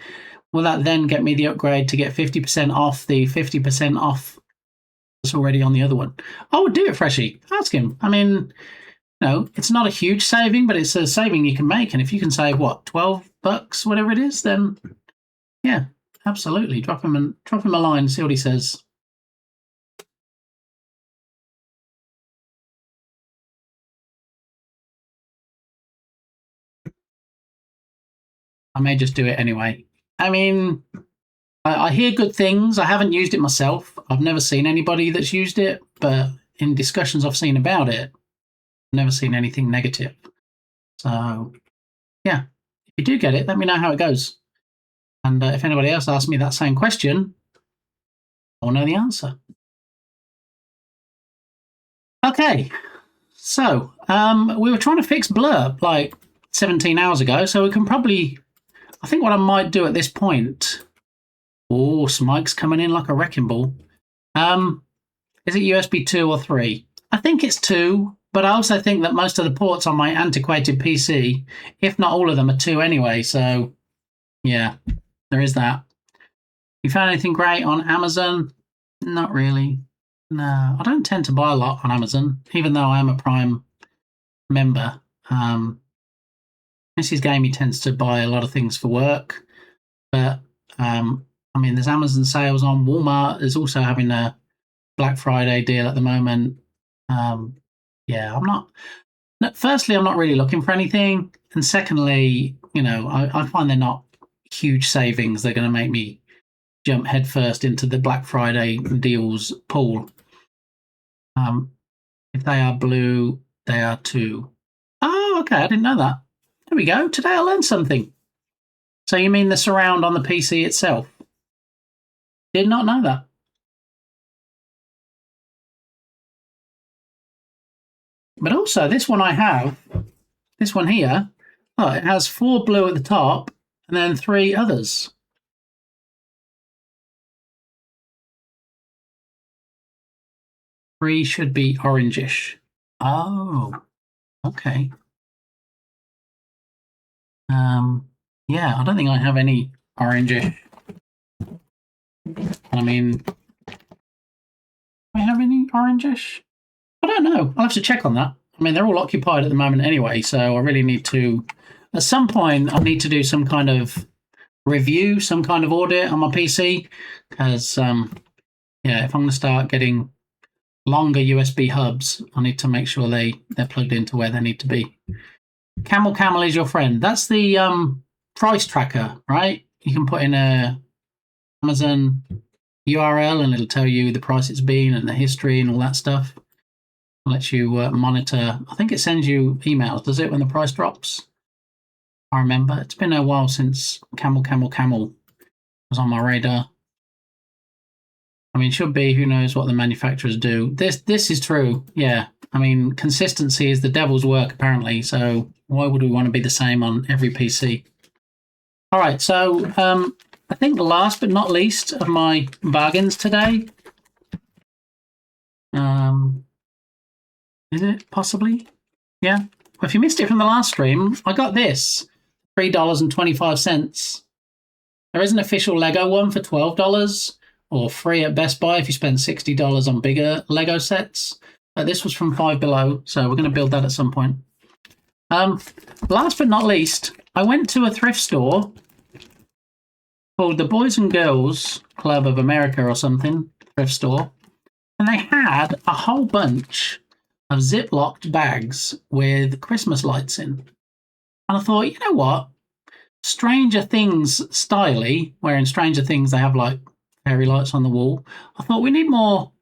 will that then get me the upgrade to get 50% off the 50% off that's already on the other one? I would do it, Freshy. Ask him. I mean, it's not a huge saving, but it's a saving you can make. And if you can save, what, $12, whatever it is, then yeah. Absolutely. Drop him a line, see what he says. I may just do it anyway. I mean, I hear good things. I haven't used it myself. I've never seen anybody that's used it, but in discussions I've seen about it, I've never seen anything negative. So, yeah, if you do get it, let me know how it goes. And if anybody else asks me that same question, I'll know the answer. Okay, so we were trying to fix Blurb like 17 hours ago, so we can probably, I think what I might do at this point, oh, Smike's coming in like a wrecking ball. Is it USB 2 or 3? I think it's 2, but I also think that most of the ports on my antiquated PC, if not all of them, are 2 anyway, so yeah, there is that. You found anything great on Amazon? Not really. No, I don't tend to buy a lot on Amazon, even though I am a Prime member. Mrs. Gamey tends to buy a lot of things for work, but I mean, there's Amazon sales on. Walmart is also having a Black Friday deal at the moment. Yeah, I'm not. Firstly, I'm not really looking for anything, and secondly, I find they're not huge savings. They're going to make me jump headfirst into the Black Friday deals pool. If they are blue, they are 2. Oh, okay, I didn't know that. There we go. Today I learned something. So you mean the surround on the PC itself? Did not know that. But also, this one I have, this one here, it has 4 blue at the top and then 3 others. 3 should be orangish. Oh, okay. Yeah, I don't think I have any orangish. I mean, do I have any orangish? I don't know. I'll have to check on that. I mean, they're all occupied at the moment anyway, so I really need to. At some point, I need to do some kind of review, some kind of audit on my PC, because yeah, if I'm going to start getting longer USB hubs, I need to make sure they're plugged into where they need to be. Camel is your friend. That's the price tracker, right? You can put in a Amazon URL and it'll tell you the price it's been and the history and all that stuff. It lets you monitor. I think it sends you emails, does it, when the price drops? I remember. It's been a while since Camel was on my radar. I mean, should be. Who knows what the manufacturers do? This is true. Yeah. I mean, consistency is the devil's work, apparently. So why would we want to be the same on every PC? All right. So I think last but not least of my bargains today. Is it possibly? Yeah. Well, if you missed it from the last stream, I got this $3.25. There is an official Lego one for $12 or free at Best Buy if you spend $60 on bigger Lego sets. This was from Five Below, so we're going to build that at some point. Last but not least, I went to a thrift store called the Boys and Girls Club of America or something, thrift store, and they had a whole bunch of Ziplocked bags with Christmas lights in. And I thought, you know what? Stranger Things styly, where in Stranger Things they have like fairy lights on the wall. I thought we need more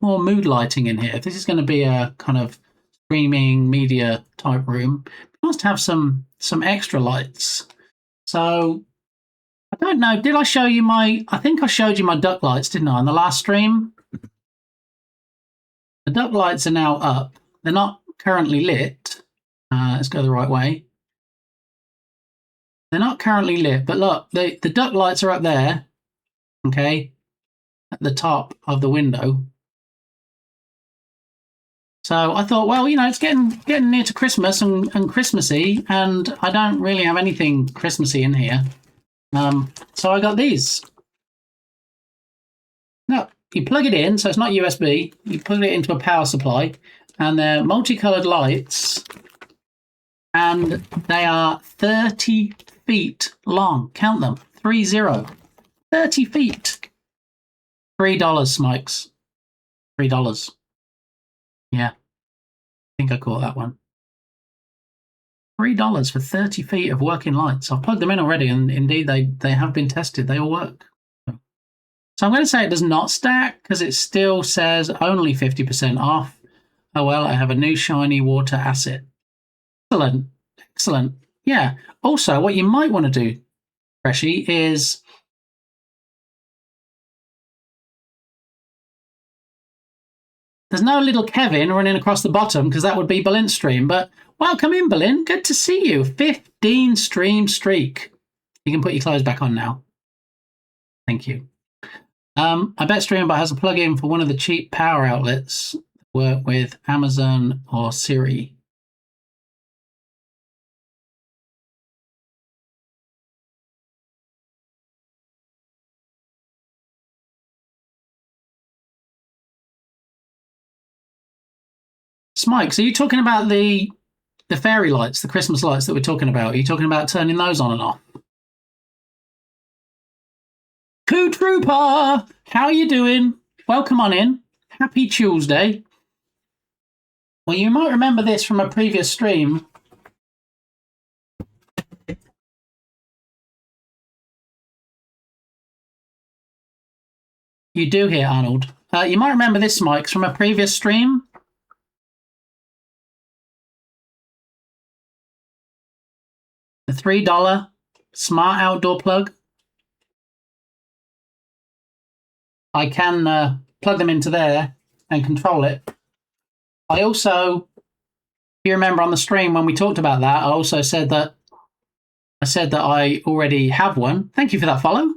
mood lighting in here. If this is going to be a kind of streaming media type room, it must have some extra lights. So I don't know. Did I show you I think I showed you my duck lights, didn't I, on the last stream? The duck lights are now up. They're not currently lit. Let's go the right way. They're not currently lit, but look, the duck lights are up there, okay, at the top of the window. So I thought, well, you know, it's getting near to Christmas and Christmassy, and I don't really have anything Christmassy in here. So I got these. No, you plug it in, so it's not USB. You plug it into a power supply, and they're multicolored lights, and they are 30 feet long. Count them. 30. 30 feet. $3, Smikes. $3. Yeah. I think I caught that one. $3 for 30 feet of working lights. I've plugged them in already, and indeed they have been tested. They all work. So I'm going to say it does not stack because it still says only 50% off. Oh, well, I have a new shiny water asset. Excellent. Excellent. Yeah. Also, what you might want to do, Freshy, is there's no little Kevin running across the bottom because that would be Belin's stream. But welcome in, Belin. Good to see you. 15 stream streak. You can put your clothes back on now. Thank you. I bet Streamabot has a plug-in for one of the cheap power outlets that work with Amazon or Siri. Smikes, are you talking about the fairy lights, the Christmas lights that we're talking about? Are you talking about turning those on and off? Coup Trooper, how are you doing? Welcome on in. Happy Tuesday. Well, you might remember this from a previous stream. You do hear Arnold. You might remember this, Mike, from a previous stream. The $3 smart outdoor plug. I can plug them into there and control it. I also, if you remember on the stream when we talked about that, I also said that I already have one. Thank you for that follow.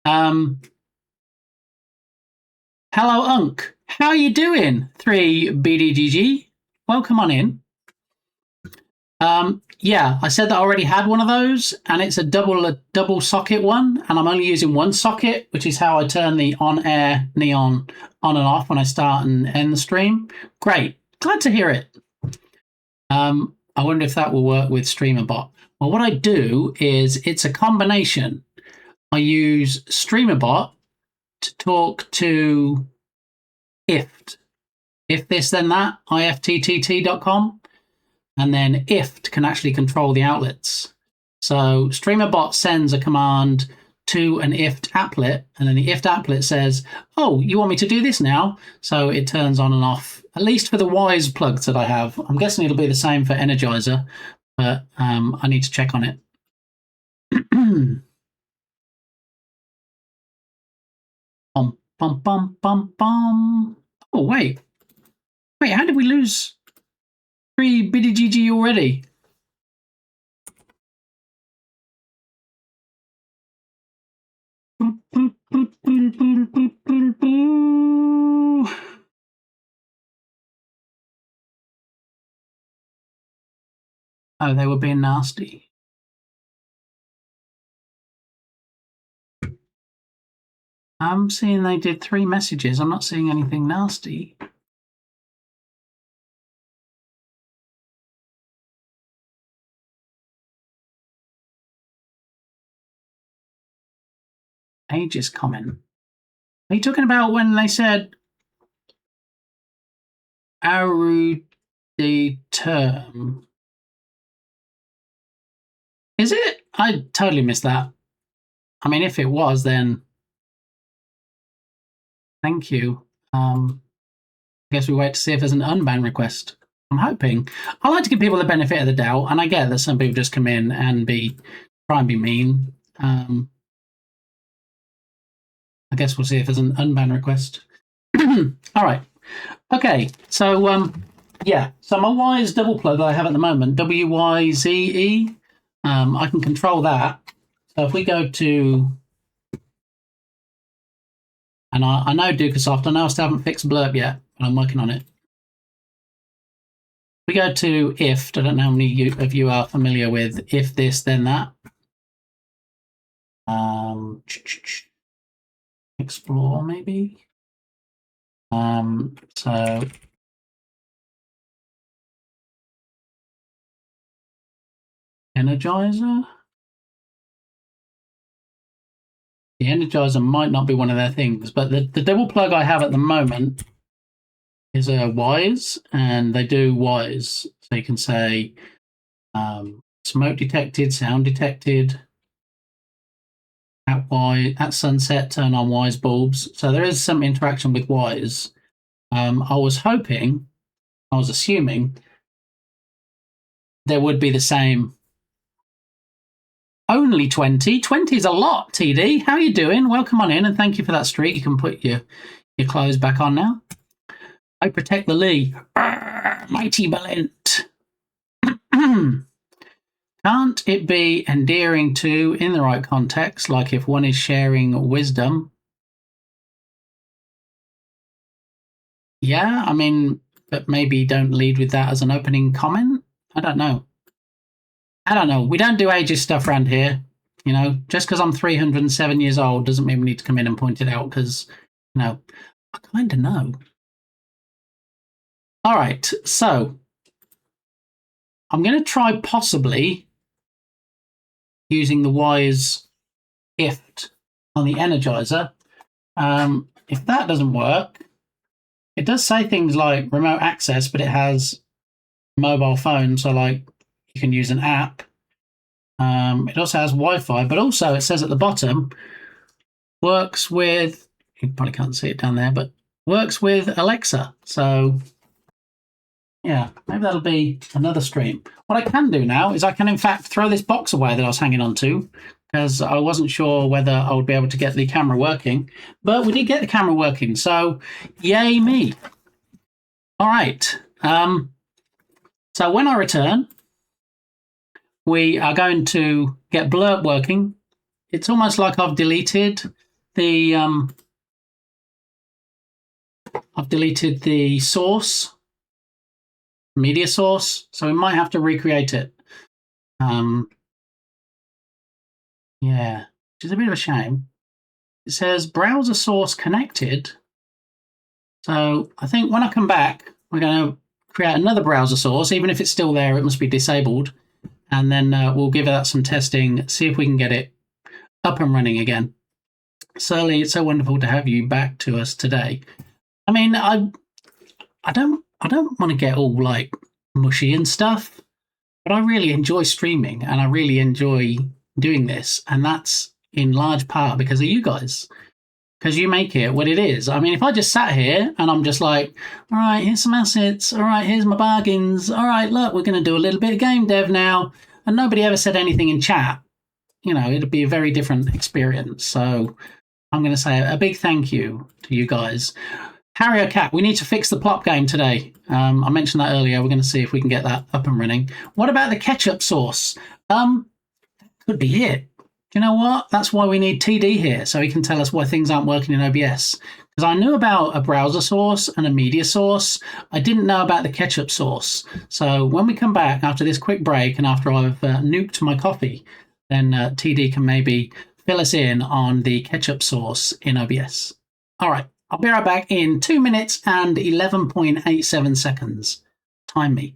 Hello, Unk. How are you doing? 3BDGG. Welcome on in. Yeah, I said that I already had one of those, and it's a double socket one, and I'm only using one socket, which is how I turn the on-air neon on and off when I start and end the stream. Great, glad to hear it. I wonder if that will work with StreamerBot. Well, what I do is it's a combination. I use StreamerBot to talk to IFT. If this, then that, ifttt.com. And then IFT can actually control the outlets. So StreamerBot sends a command to an IFT applet, and then the IFT applet says, oh, you want me to do this now? So it turns on and off, at least for the Wise plugs that I have. I'm guessing it'll be the same for Energizer, but I need to check on it. Bum, bum, bum, bum, bum. Oh, wait. Wait, how did we lose 3 Biddy GG already? Oh, they were being nasty. I'm seeing they did 3 messages. I'm not seeing anything nasty. Aegis comment. Are you talking about when they said Aru the term? Is it? I totally missed that. I mean, if it was, then thank you. I guess we wait to see if there's an unban request. I'm hoping. I like to give people the benefit of the doubt, and I get that some people just come in and try and be mean. I guess we'll see if there's an unban request. All right. Okay. So yeah. So my Wise double plug that I have at the moment, WYZE. I can control that. So if we go to, and I know Ducasoft, I know I still haven't fixed Blurb yet, but I'm working on it. We go to IFT. I don't know how many of you are familiar with if this, then that. Explore maybe. So Energizer. The Energizer might not be one of their things, but the double plug I have at the moment is a Wise, and they do Wise. So you can say smoke detected, sound detected. At sunset, turn on Wise bulbs. So there is some interaction with Wise. I was assuming there would be the same. Only 20. 20 is a lot, TD. How are you doing? Welcome on in, and thank you for that streak. You can put your clothes back on now. I protect the Lee. Mighty Valent. Can't it be endearing too in the right context, like if one is sharing wisdom? Yeah, I mean, but maybe don't lead with that as an opening comment? I don't know. We don't do ages stuff around here. You know, just because I'm 307 years old doesn't mean we need to come in and point it out because, you know, I kind of know. All right, so I'm going to try possibly using the Wise IFT on the Energizer. If that doesn't work, it does say things like remote access, but it has a mobile phone, so like you can use an app. It also has Wi-Fi, but also it says at the bottom, works with, you probably can't see it down there, but works with Alexa. So yeah, maybe that'll be another stream. What I can do now is I can, in fact, throw this box away that I was hanging on to because I wasn't sure whether I would be able to get the camera working. But we did get the camera working, so yay me. All right. So when I return, we are going to get Blurb working. It's almost like I've deleted the source media source, so we might have to recreate it. Yeah, which is a bit of a shame. It says browser source connected. So I think when I come back, we're going to create another browser source. Even if it's still there, it must be disabled. And then we'll give that some testing, see if we can get it up and running again. Surly, it's so wonderful to have you back to us today. I mean, I don't want to get all like mushy and stuff, but I really enjoy streaming and I really enjoy doing this, and that's in large part because of you guys. Because you make it what it is. I mean, if I just sat here and I'm just like, all right, here's some assets. All right, here's my bargains. All right, look, we're going to do a little bit of game dev now. And nobody ever said anything in chat. You know, it'd be a very different experience. So I'm going to say a big thank you to you guys. Harrier Cat, we need to fix the plop game today. I mentioned that earlier. We're going to see if we can get that up and running. What about the ketchup sauce? Could be it. Do you know what? That's why we need TD here, so he can tell us why things aren't working in OBS. Because I knew about a browser source and a media source. I didn't know about the ketchup source. So when we come back after this quick break and after I've nuked my coffee, then TD can maybe fill us in on the ketchup source in OBS. All right, I'll be right back in 2 minutes and 11.87 seconds. Time me.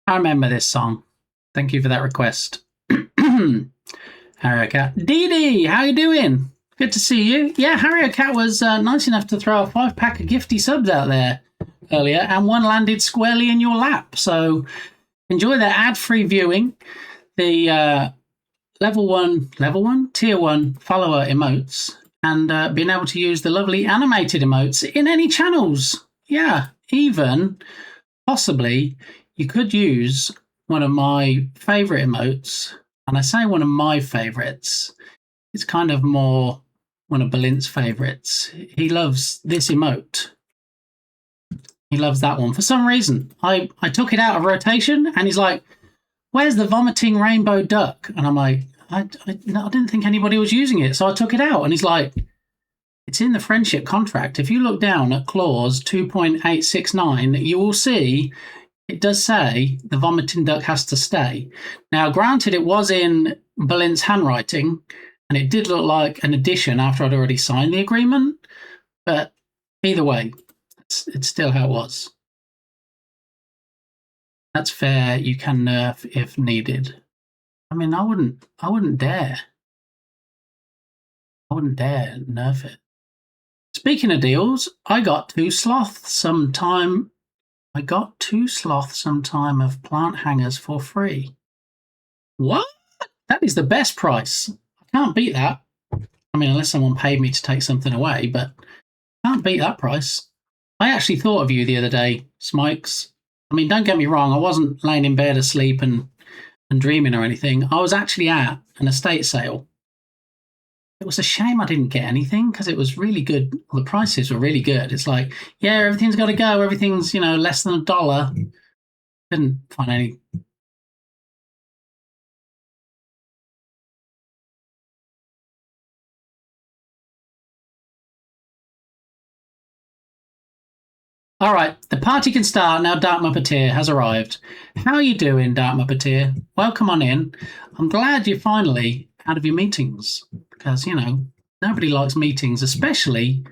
I remember this song. Thank you for that request. Harrier Cat. Dee Dee, how you doing? Good to see you. Yeah, Harrier Cat was nice enough to throw a 5-pack of gifty subs out there earlier, and one landed squarely in your lap. So enjoy that ad-free viewing. The tier 1 follower emotes, and being able to use the lovely animated emotes in any channels. Yeah, even possibly you could use one of my favorite emotes. And I say one of my favorites, it's kind of more one of Balint's favorites. He loves this emote. He loves that one. For some reason, I took it out of rotation and he's like, where's the vomiting rainbow duck? And I'm like, I didn't think anybody was using it. So I took it out and he's like, It's in the friendship contract. If you look down at clause 2.869, you will see it does say the vomiting duck has to stay. Now, granted, it was in Balint's handwriting, and it did look like an addition after I'd already signed the agreement, but either way, it's still how it was. That's fair. You can nerf if needed. I mean, I wouldn't dare. I wouldn't dare nerf it. Speaking of deals, I got two sloth sometime of plant hangers for free. What? That is the best price. I can't beat that. I mean, unless someone paid me to take something away, but I can't beat that price. I actually thought of you the other day, Smikes. I mean, don't get me wrong, I wasn't laying in bed asleep and dreaming or anything. I was actually at an estate sale. It was a shame I didn't get anything because it was really good. Well, the prices were really good. It's like, yeah, everything's got to go. Everything's, less than $1. Didn't find any. All right, the party can start now. Dark Muppeteer has arrived. How are you doing, Dark Muppeteer? Welcome on in. I'm glad you're finally out of your meetings because, nobody likes meetings, especially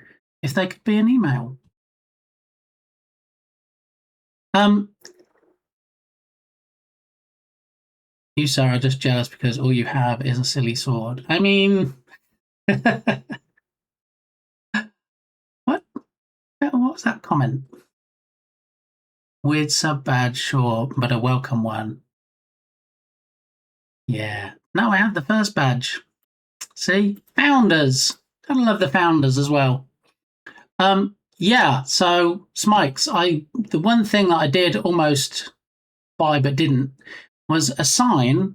if they could be an email. You, sir, are just jealous because all you have is a silly sword. I mean, what was that comment? Weird sub badge, sure, but a welcome one. Yeah. No, I have the first badge. See? Founders. Gotta love the founders as well. Yeah, so Smikes, the one thing that I did almost buy but didn't was a sign,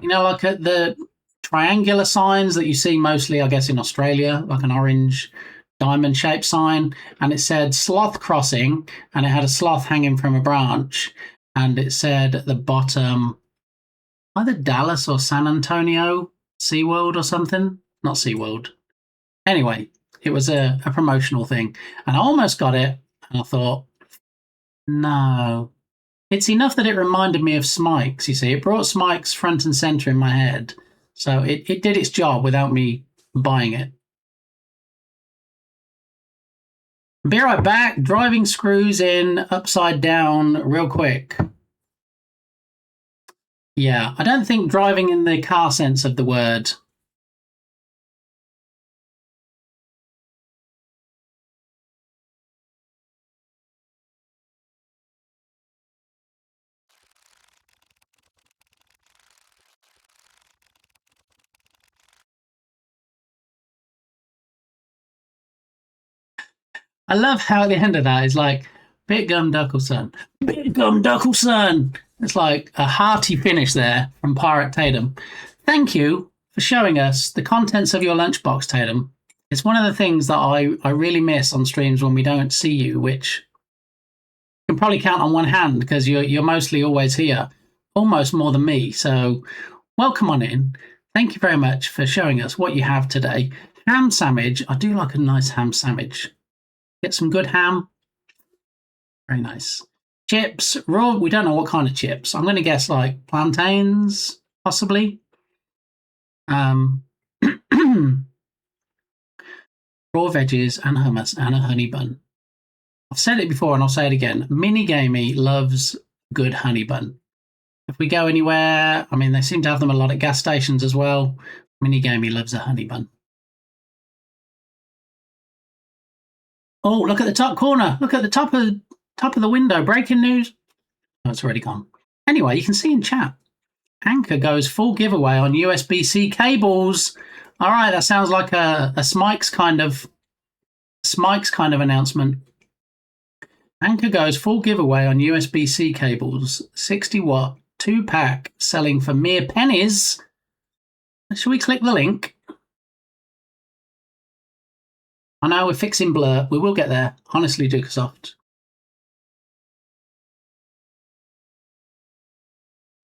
like the triangular signs that you see mostly, I guess, in Australia, like an orange diamond-shaped sign, and it said Sloth Crossing, and it had a sloth hanging from a branch, and it said at the bottom, either Dallas or San Antonio, SeaWorld or something. Not SeaWorld. Anyway, it was a promotional thing, and I almost got it, and I thought, no. It's enough that it reminded me of Smikes, you see. It brought Smikes front and centre in my head, so it did its job without me buying it. Be right back. Driving screws in upside down real quick. Yeah, I don't think driving in the car sense of the word. I love how at the end of that is like, Bitgum Duckleson. Bitgum Duckleson! It's like a hearty finish there from Pirate Tatum. Thank you for showing us the contents of your lunchbox, Tatum. It's one of the things that I really miss on streams when we don't see you, which you can probably count on one hand because you're mostly always here, almost more than me. So welcome on in. Thank you very much for showing us what you have today. Ham sandwich. I do like a nice ham sandwich. Get some good ham. Very nice. Chips, raw. We don't know what kind of chips. I'm going to guess like plantains, possibly. Raw veggies and hummus and a honey bun. I've said it before and I'll say it again. Minigamey loves good honey bun. If we go anywhere, I mean, they seem to have them a lot at gas stations as well. Minigamey loves a honey bun. Oh, look at the top corner. Look at the top of the window. Breaking news. Oh, it's already gone. Anyway, you can see in chat. Anchor goes full giveaway on USB-C cables. All right, that sounds like a Smikes kind of announcement. Anchor goes full giveaway on USB-C cables. 60-watt, 2-pack, selling for mere pennies. Shall we click the link? I know we're fixing blur. We will get there. Honestly, Dukesoft.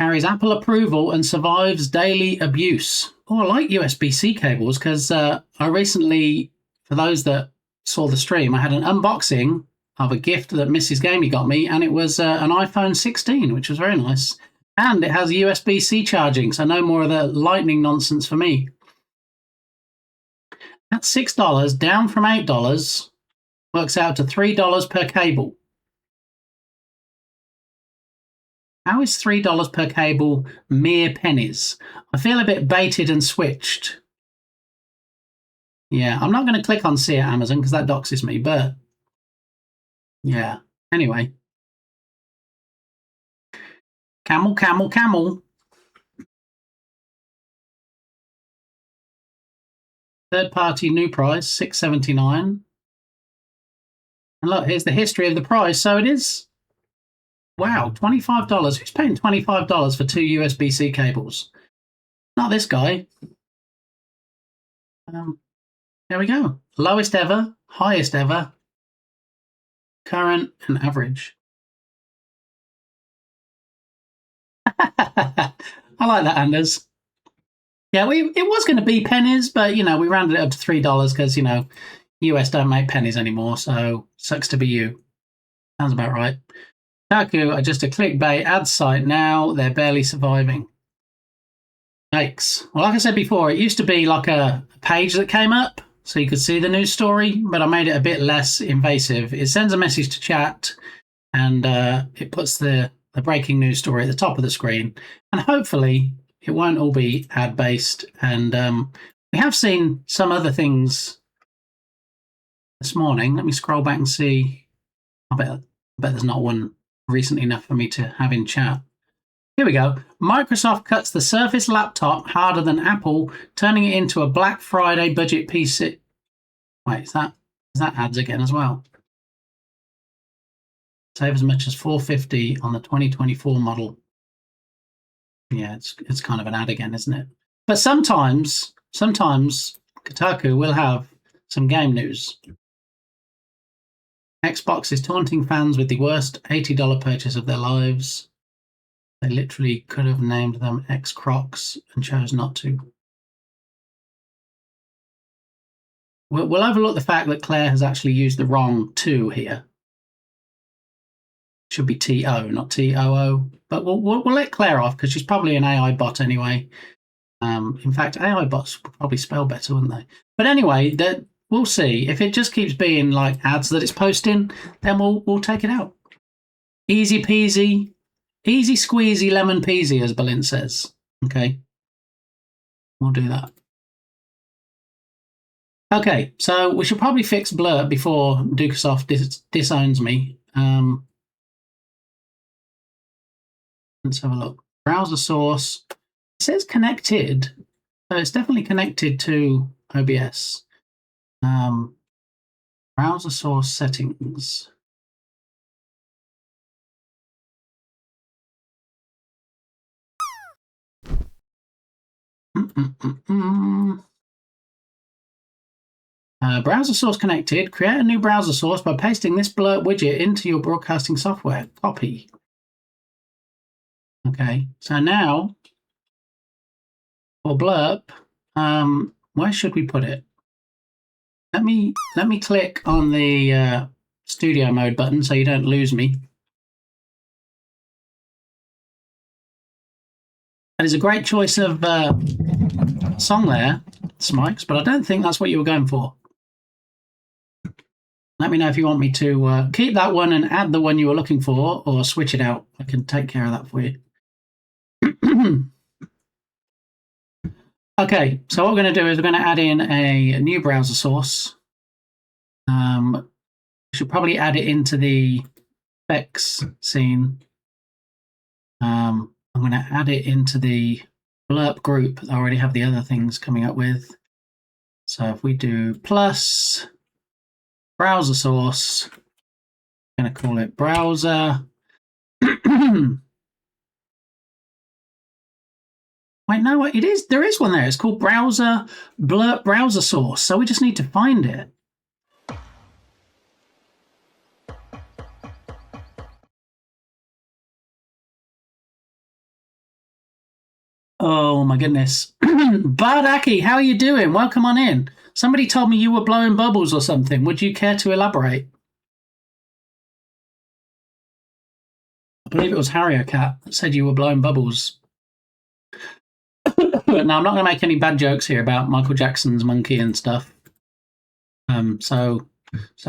Carries Apple approval and survives daily abuse. Oh, I like USB-C cables because I recently for those that saw the stream, I had an unboxing of a gift that Mrs. Gamey got me, and it was an iPhone 16, which was very nice. And it has USB-C charging, so no more of the lightning nonsense for me. That's $6, down from $8, works out to $3 per cable. How is $3 per cable mere pennies? I feel a bit baited and switched. Yeah, I'm not going to click on see at Amazon because that doxes me, but yeah. Anyway. Camel, camel, camel. Third party new price, $6.79. And look, here's the history of the price. So it is, wow, $25. Who's paying $25 for 2 USB-C cables? Not this guy. There we go. Lowest ever, highest ever, current and average. I like that, Anders. Yeah, it was going to be pennies, but, you know, we rounded it up to $3 because, you know, US don't make pennies anymore, so sucks to be you. Sounds about right. Kotaku are just a clickbait ad site now. They're barely surviving. Yikes. Well, like I said before, it used to be like a page that came up so you could see the news story, but I made it a bit less invasive. It sends a message to chat and it puts the breaking news story at the top of the screen. And hopefully it won't all be ad-based. And we have seen some other things this morning. Let me scroll back and see. I bet there's not one recent enough for me to have in chat. Here we go. Microsoft cuts the Surface laptop harder than Apple, turning it into a Black Friday budget PC. Wait, is that ads again as well? Save as much as $450 on the 2024 model. Yeah, it's kind of an ad again, isn't it? But sometimes Kotaku will have some game news. Xbox is taunting fans with the worst $80 purchase of their lives. They literally could have named them X-Crocs and chose not to. We'll overlook the fact that Claire has actually used the wrong "to" here. Should be T-O, not T-O-O. But we'll let Claire off because she's probably an AI bot anyway. In fact, AI bots would probably spell better, wouldn't they? But anyway, we'll see. If it just keeps being like ads that it's posting, then we'll take it out. Easy peasy. Easy squeezy lemon peasy, as Berlin says. Okay. We'll do that. Okay, so we should probably fix Blur before Dukesoft disowns me. Let's have a look. Browser source. It says connected. So it's definitely connected to OBS. Browser source settings. Browser source connected. Create a new browser source by pasting this blurb widget into your broadcasting software. Copy. Okay, so now for blurb, where should we put it? Let me click on the studio mode button so you don't lose me. That is a great choice of song there, Smikes, but I don't think that's what you were going for. Let me know if you want me to keep that one and add the one you were looking for, or switch it out. I can take care of that for you. Okay, so what we're going to do is we're going to add in a new browser source. We should probably add it into the specs scene. I'm going to add it into the blurb group. I already have the other things coming up with. So if we do plus browser source, I'm going to call it browser. Wait, no, it is. There is one there. It's called browser blurb browser source. So we just need to find it. Oh my goodness. Bardaki, how are you doing? Welcome on in. Somebody told me you were blowing bubbles or something. Would you care to elaborate? I believe it was Harrier Cat that said you were blowing bubbles. Now, I'm not going to make any bad jokes here about Michael Jackson's monkey and stuff. So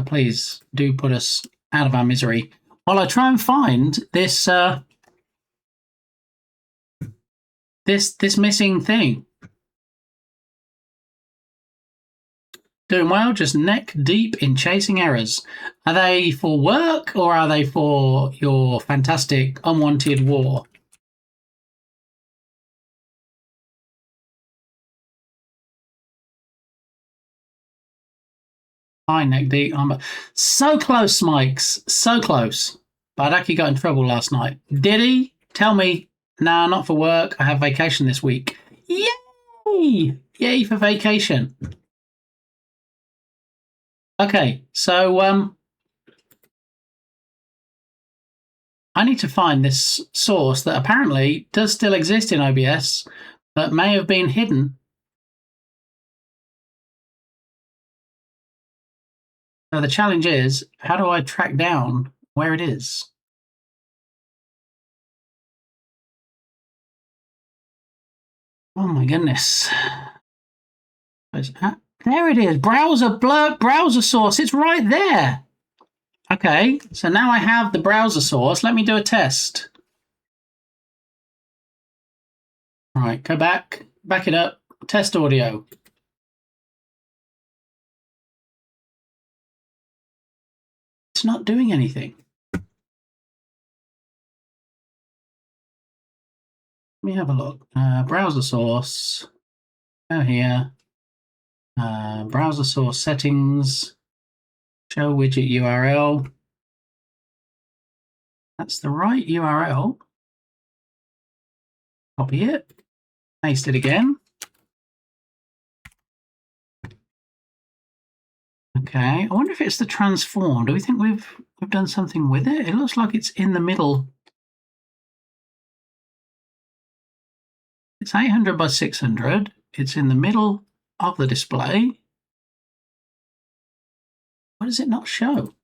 please do put us out of our misery while I try and find this this missing thing. Doing well, just neck deep in chasing errors. Are they for work or are they for your fantastic unwanted war? Hi, neck deep. I'm so close, Smikes. So close. Bardaki got in trouble last night. Did he? Tell me. Nah, not for work. I have vacation this week. Yay! Yay for vacation. Okay, so I need to find this source that apparently does still exist in OBS, but may have been hidden. So the challenge is, how do I track down where it is? Oh my goodness. There it is. Browser source. It's right there. Okay, so now I have the browser source. Let me do a test. All right, go back. Back it up. Test audio. It's not doing anything. Let me have a look. Browser source. Go here. Browser source settings. Show widget URL. That's the right URL. Copy it. Paste it again. Okay, I wonder if it's the transform. Do we think we've done something with it? It looks like it's in the middle. It's 800 by 600. It's in the middle of the display. Why does it not show?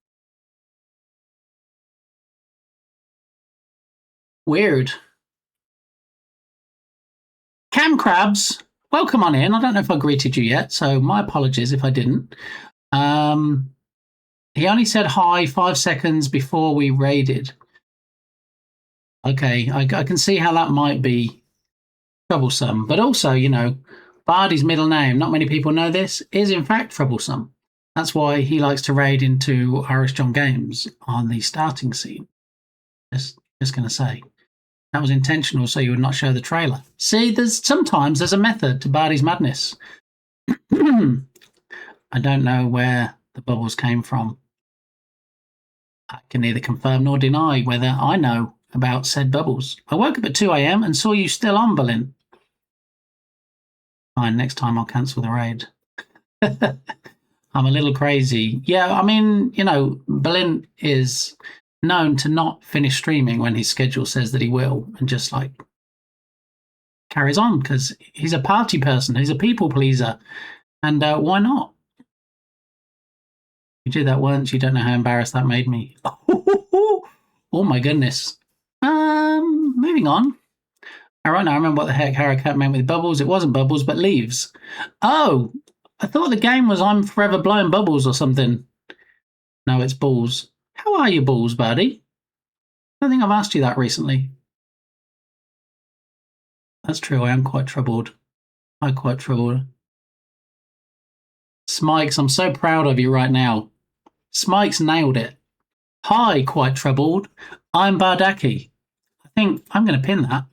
Weird. Cam Crabs, welcome on in. I don't know if I greeted you yet, so my apologies if I didn't. He only said hi 5 seconds before we raided. Okay, I can see how that might be troublesome. But also, you know, Bardi's middle name, not many people know this, is in fact troublesome. That's why he likes to raid into Irish John Games on the starting scene. Just going to say. That was intentional so you would not show the trailer. See, sometimes there's a method to Bardi's madness. I don't know where the bubbles came from. I can neither confirm nor deny whether I know about said bubbles. I woke up at 2 a.m. and saw you still on, Berlin. Fine, next time I'll cancel the raid. I'm a little crazy. Yeah, I mean, you know, Berlin is known to not finish streaming when his schedule says that he will and just like carries on because he's a party person. He's a people pleaser. And why not? You did that once. You don't know how embarrassed that made me. Oh my goodness. Moving on. All right, now I remember what the heck Harakat meant with bubbles. It wasn't bubbles, but leaves. Oh, I thought the game was I'm forever blowing bubbles or something. No, it's balls. How are you, balls, buddy? I don't think I've asked you that recently. That's true. I am quite troubled. I'm quite troubled. Smikes, I'm so proud of you right now. Smikes nailed it. Hi, quite troubled. I'm Bardaki. I think I'm going to pin that.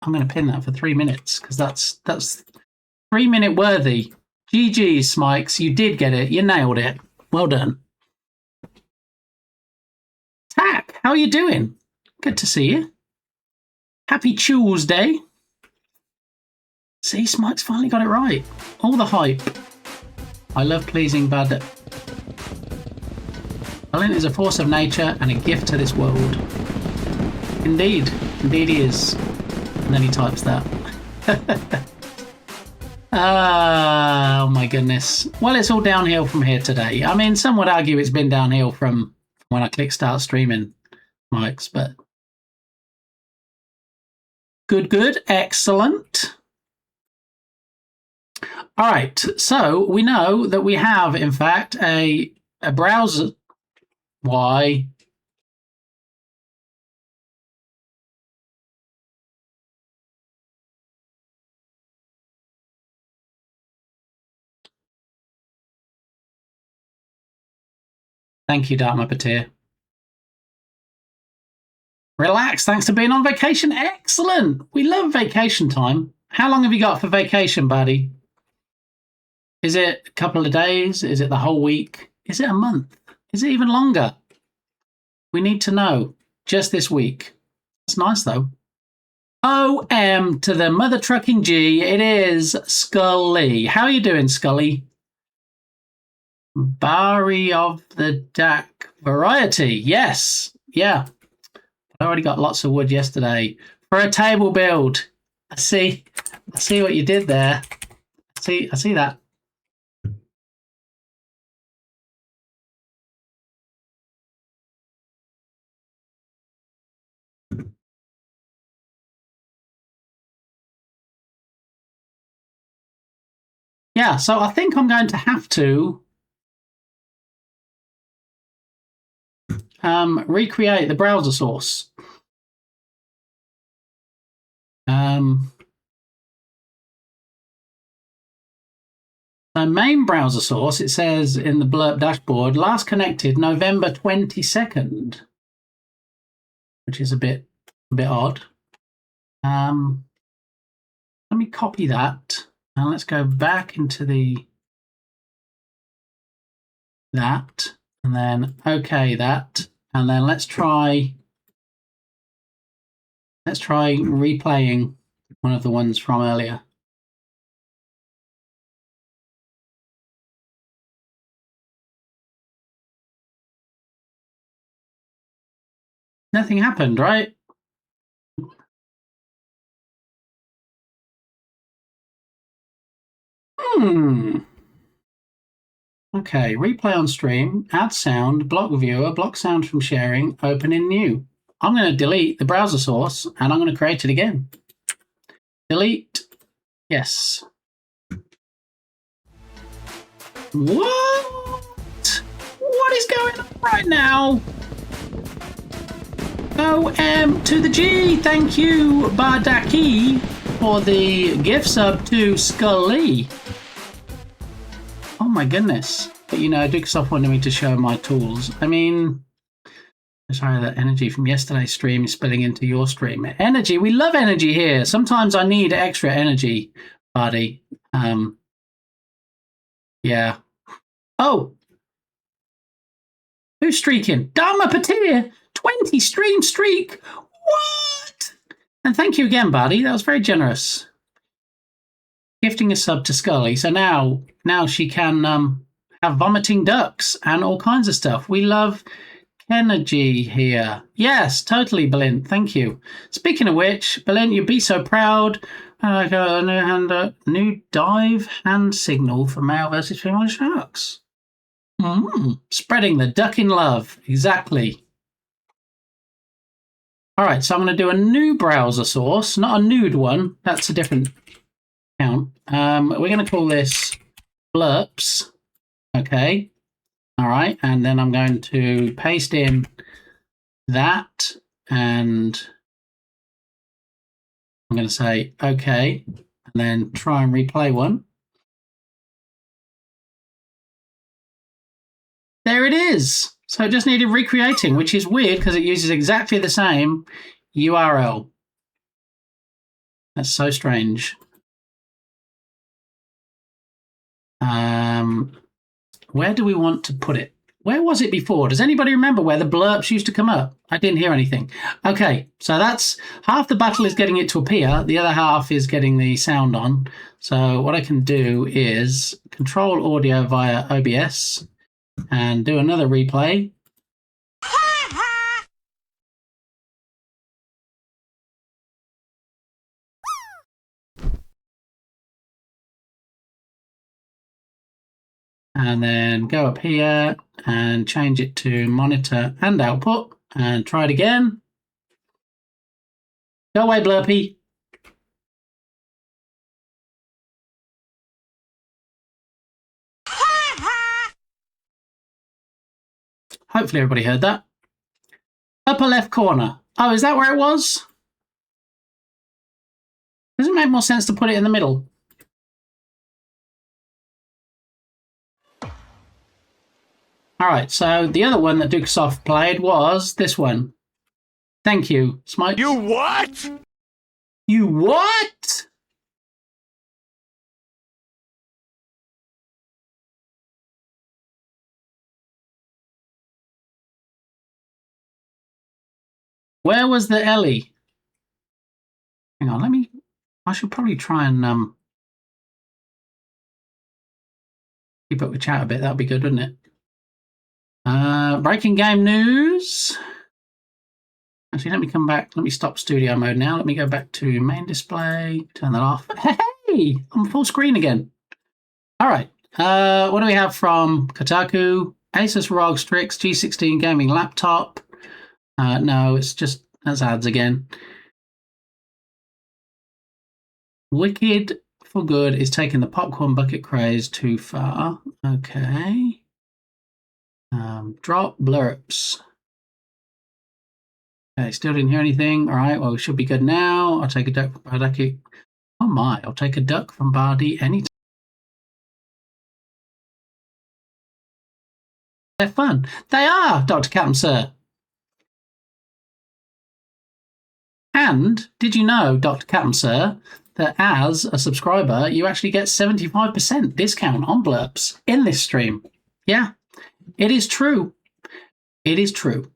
I'm going to pin that for 3 minutes because that's 3 minute worthy. GG, Smikes. You did get it. You nailed it. Well done. Tack, how are you doing? Good to see you. Happy Tuesday. See, Smike's finally got it right. All the hype. I love pleasing Bad. Berlin is a force of nature and a gift to this world. Indeed. Indeed he is. And then he types that. Oh my goodness. Well, it's all downhill from here today. I mean, some would argue it's been downhill from when I click start streaming, Mike's, but good, excellent. All right, so we know that we have, in fact, a browser. Why? Thank you, Dharma Patir. Relax, thanks for being on vacation. Excellent. We love vacation time. How long have you got for vacation, buddy? Is it a couple of days? Is it the whole week? Is it a month? Is it even longer? We need to know just this week. It's nice though. OM to the mother trucking G. It is Scully. How are you doing, Scully? Barry of the Dak variety. Yes. Yeah. I already got lots of wood yesterday for a table build. I see what you did there. I see that. Yeah, so I think I'm going to have to recreate the browser source. So main browser source, it says in the blurb dashboard, last connected November 22nd, which is a bit odd. Let me copy that and let's go back into that and then okay that, and then let's try replaying one of the ones from earlier. Nothing happened, right? Okay, replay on stream, add sound, block viewer, block sound from sharing, open in new. I'm going to delete the browser source and I'm going to create it again. Delete. Yes. What? What is going on right now? OM to the G. Thank you, Bardaki, for the gift sub to Scully. Oh my goodness. But you know, Duksoft wanted me to show my tools. I mean, sorry, that energy from yesterday's stream is spilling into your stream. Energy, we love energy here. Sometimes I need extra energy, buddy. Yeah. Oh, who's streaking? Dharma Patir, 20 stream streak. What? And thank you again, buddy. That was very generous. Gifting a sub to Scully. So now she can have vomiting ducks and all kinds of stuff. We love energy here. Yes, totally, Belin. Thank you. Speaking of which, Belin, you'd be so proud. A new dive hand signal for male versus female sharks. Spreading the duck in love. Exactly. All right, so I'm going to do a new browser source, not a nude one. That's a different account. We're going to call this blurps. Okay. All right, and then I'm going to paste in that, and I'm going to say okay, and then try and replay one. There it is. So it just needed recreating, which is weird because it uses exactly the same URL. That's so strange. Where do we want to put it? Where was it before? Does anybody remember where the blurps used to come up? I didn't hear anything. Okay, so that's half the battle is getting it to appear. The other half is getting the sound on. So what I can do is control audio via OBS and do another replay. And then go up here and change it to monitor and output and try it again. Go away, Blurpy. Hopefully everybody heard that. Upper left corner. Oh, is that where it was? Does it make more sense to put it in the middle? All right, so the other one that Dukesoft played was this one. Thank you, Smite. You what? You what? Where was the Ellie? Hang on, I should probably try and keep up with chat a bit. That'd be good, wouldn't it? Breaking game news. Actually, let me come back. Let me stop studio mode now. Let me go back to main display. Turn that off. Hey, I'm full screen again. All right. What do we have from Kotaku? Asus ROG Strix G16 gaming laptop. No, it's just that's ads again. Wicked for Good is taking the popcorn bucket craze too far. Okay. Drop blurps. Okay, still didn't hear anything. All right, well, we should be good now. I'll take a duck from Bardaki. Oh my, I'll take a duck from Bardi anytime. They're fun. They are, Dr. Captain Sir. And did you know, Dr. Captain Sir, that as a subscriber, you actually get 75% discount on blurps in this stream? Yeah, it is true. It is true.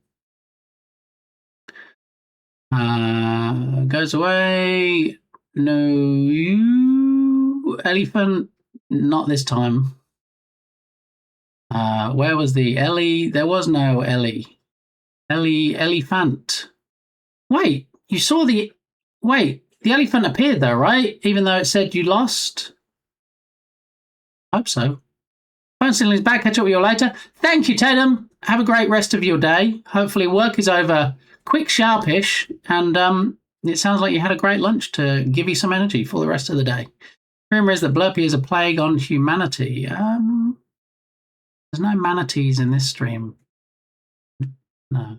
Goes away. No, you elephant. Not this time. Where was the Ellie? There was no Ellie. Elephant. Wait, you saw the. Wait, the elephant appeared though, right? Even though it said you lost. Hope so. Phone signal is back. Catch up with you later. Thank you, Tatum. Have a great rest of your day. Hopefully, work is over quick, sharpish, and it sounds like you had a great lunch to give you some energy for the rest of the day. Rumor is that Blurpy is a plague on humanity. There's no manatees in this stream. No.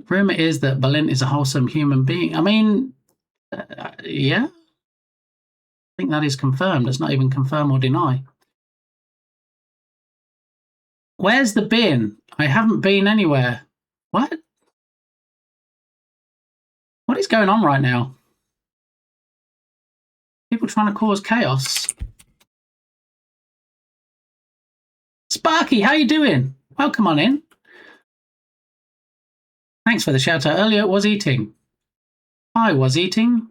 Rumor is that Balint is a wholesome human being. I mean, yeah. I think that is confirmed. It's not even confirm or deny. Where's the bin? I haven't been anywhere. What? What is going on right now? People trying to cause chaos. Sparky, how you doing? Welcome on in. Thanks for the shout out earlier. Was eating. I was eating.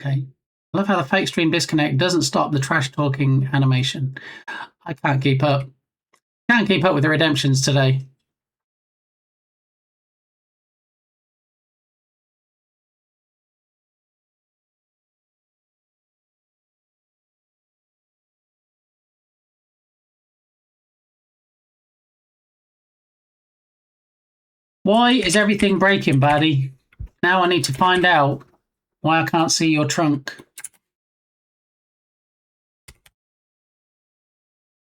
Okay. I love how the fake stream disconnect doesn't stop the trash talking animation. I can't keep up. Can't keep up with the redemptions today. Why is everything breaking, baddie? Now I need to find out why I can't see your trunk.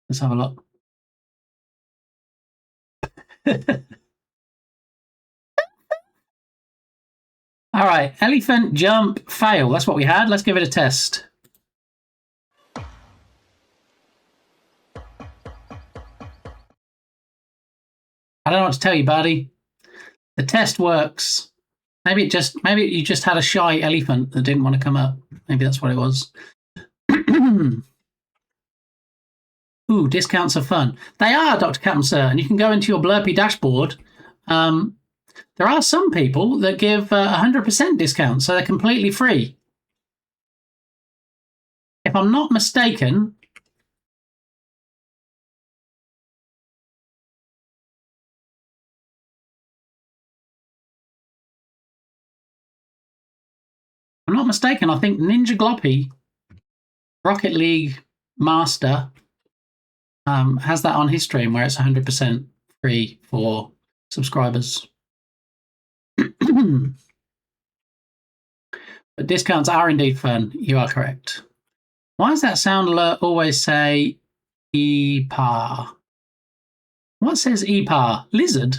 Let's have a look. All right, elephant jump fail. That's what we had. Let's give it a test. I don't know what to tell you, buddy. The test works. Maybe you just had a shy elephant that didn't want to come up. Maybe that's what it was. Ooh, discounts are fun. They are, Dr. Captain Sir, and you can go into your Blurpy dashboard. There are some people that give 100% discount, so they're completely free. If I'm not mistaken, I think Ninja Gloppy, Rocket League Master has that on his stream where it's 100% free for subscribers. But discounts are indeed fun. You are correct. Why does that sound alert always say EPA? What says EPA? Lizard?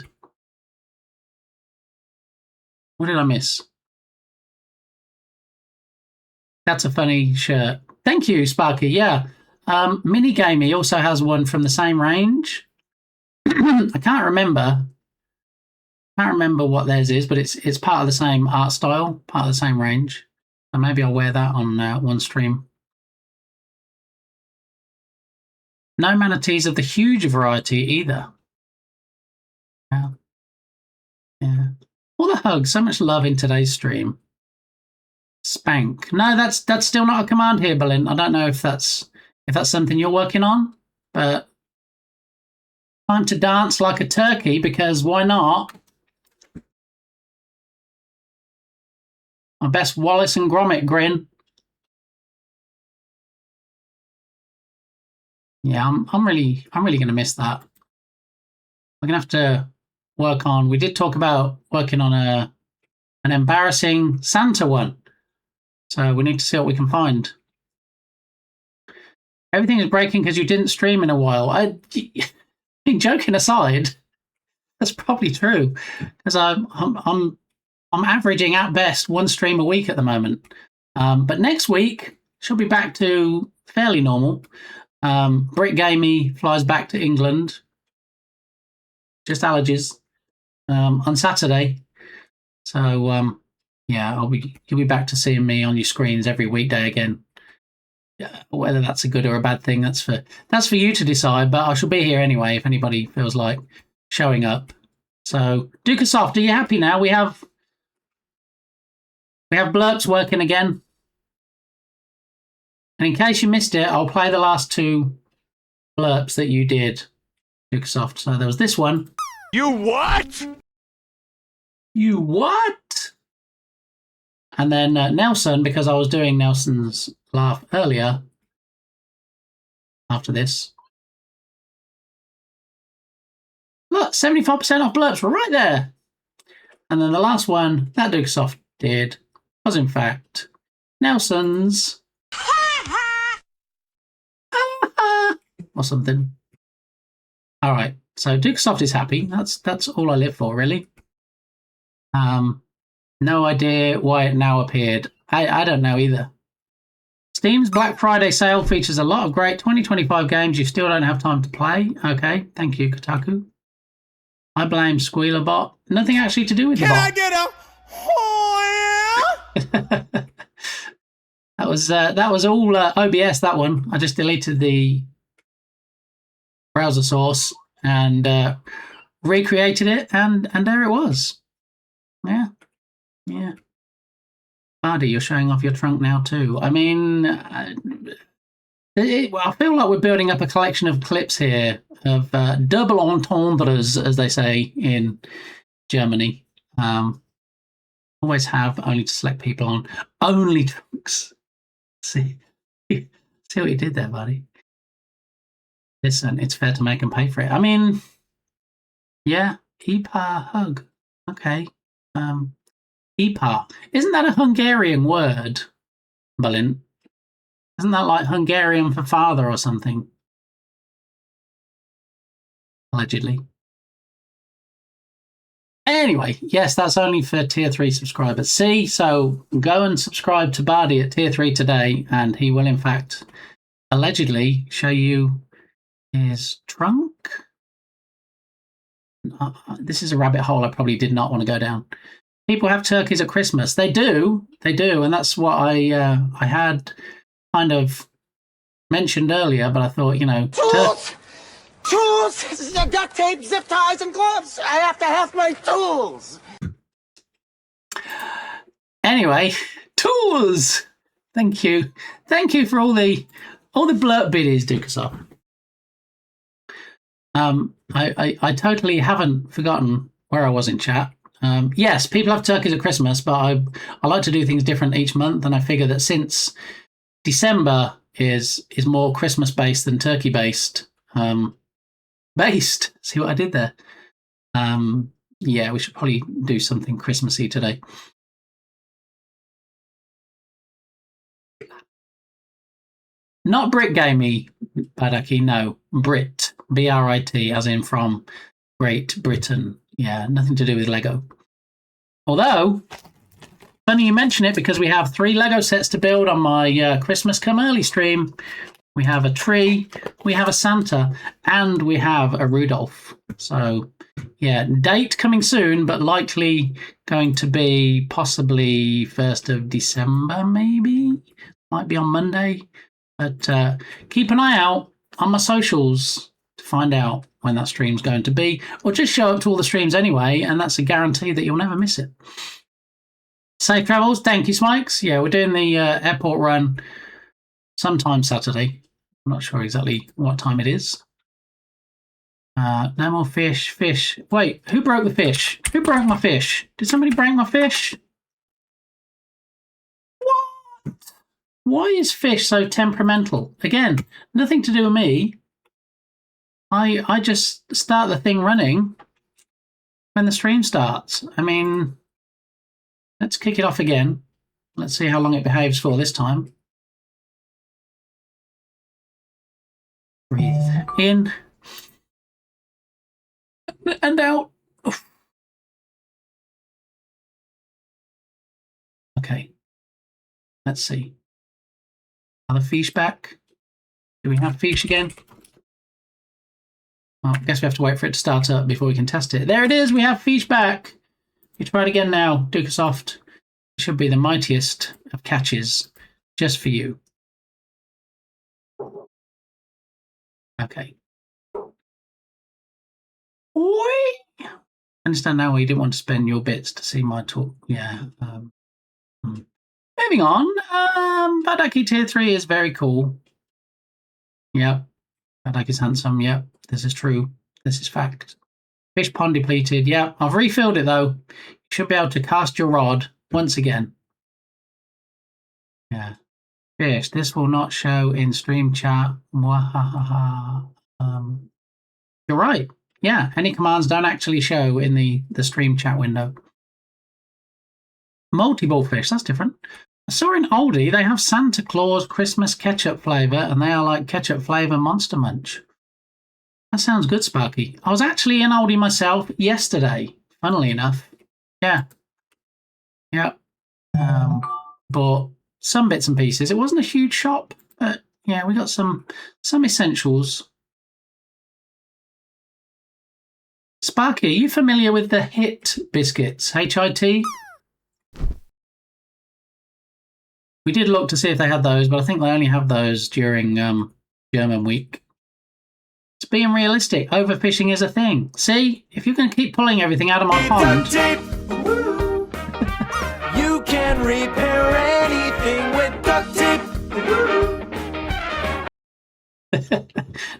What did I miss? That's a funny shirt. Thank you, Sparky. Yeah. Minigamey also has one from the same range. I can't remember. What theirs is, but it's part of the same art style, part of the same range. So maybe I'll wear that on one stream. No manatees of the huge variety either. Yeah. All the hugs. So much love in today's stream. Spank. No, that's still not a command here, Berlin. I don't know if that's something you're working on, but time to dance like a turkey, because why not? My best Wallace and Gromit grin. Yeah, I'm really going to miss that. We're going to have to work on. We did talk about working on an embarrassing Santa one, so we need to see what we can find. Everything is breaking because you didn't stream in a while. Joking aside, that's probably true, because I'm averaging at best one stream a week at the moment. But next week she'll be back to fairly normal. Brit Gamey flies back to England. Just allergies on Saturday. So yeah, you'll be back to seeing me on your screens every weekday again. Whether that's a good or a bad thing, that's for you to decide. But I shall be here anyway if anybody feels like showing up. So Duke of Soft, are you happy now? We have blurps working again. And in case you missed it, I'll play the last two blurps that you did, Duke of Soft. So there was this one. You what? You what? And then Nelson, because I was doing Nelson's laugh earlier after this. Look, 75% off blurps were right there. And then the last one that Duke of Soft did was, in fact, Nelson's or something. All right, so Duke of Soft is happy. That's all I live for, really. No idea why it now appeared. I don't know either. Steam's Black Friday sale features a lot of great 2025 games you still don't have time to play. Okay, thank you, Kotaku. I blame Squealerbot. Nothing actually to do with the bot. I get a That was all OBS, that one. I just deleted the browser source and recreated it, and there it was. Yeah. Buddy, you're showing off your trunk now too. I mean, I feel like we're building up a collection of clips here of double entendres, as they say in Germany. Always have, only to select people on only trunks. See what you did there, buddy. Listen, it's fair to make them pay for it. I mean, yeah, EPA hug. Okay. EPA. Isn't that a Hungarian word, Berlin? Isn't that like Hungarian for father or something? Allegedly. Anyway, yes, that's only for tier 3 subscribers. See, so go and subscribe to Bardi at tier 3 today, and he will, in fact, allegedly show you his trunk. This is a rabbit hole I probably did not want to go down. People have turkeys at Christmas. They do, and that's what I had kind of mentioned earlier, but I thought, Tools! Tools! Duct tape, zip ties, and gloves! I have to have my tools! Anyway, tools! Thank you. Thank you for all the blurb biddies, Dukasoff. I totally haven't forgotten where I was in chat. Yes, people have turkeys at Christmas, but I like to do things different each month, and I figure that since December is more Christmas based than turkey based. See what I did there? Yeah, we should probably do something Christmassy today. Not Brit gamey, Badaki, no. Brit. B-R-I-T, as in from Great Britain. Yeah, nothing to do with Lego. Although, funny you mention it, because we have 3 Lego sets to build on my Christmas Come Early stream. We have a tree, we have a Santa, and we have a Rudolph. So, yeah, date coming soon, but likely going to be possibly 1st of December, maybe? Might be on Monday. But keep an eye out on my socials to find out when that stream's going to be, or just show up to all the streams anyway, and that's a guarantee that you'll never miss it. Safe travels. Thank you, Smikes. Yeah, we're doing the airport run sometime Saturday. I'm not sure exactly what time it is. No more fish. Fish. Wait, who broke the fish? Who broke my fish? Did somebody break my fish? What? Why is fish so temperamental? Again, nothing to do with me. I just start the thing running when the stream starts. I mean, let's kick it off again. Let's see how long it behaves for this time. Breathe in and out. Oof. Okay. Let's see. Are the fish back? Do we have fish again? Well, I guess we have to wait for it to start up before we can test it. There it is. We have fish back. You try it again now, Dukasoft. It should be the mightiest of catches just for you. Okay. Oi! I understand now why you didn't want to spend your bits to see my talk. Yeah. Moving on. Badaki Tier 3 is very cool. Yep. Badaki's handsome. Yep. This is true. This is fact. Fish pond depleted. Yep. I've refilled it though. You should be able to cast your rod once again. Yeah. Fish. This will not show in stream chat. Mwahaha. You're right. Yeah. Any commands don't actually show in the stream chat window. Multi-ball fish. That's different. I saw in Aldi they have Santa Claus Christmas ketchup flavour, and they are like ketchup flavour Monster Munch. That sounds good, Sparky. I was actually in Aldi myself yesterday, funnily enough. Yeah. Yep. Bought some bits and pieces. It wasn't a huge shop, but yeah, we got some essentials. Sparky, are you familiar with the HIT biscuits? HIT? We did look to see if they had those, but I think they only have those during German week. It's being realistic. Overfishing is a thing. See, if you're going to keep pulling everything out of my pond. Duct tape. You can repair anything with duct tape.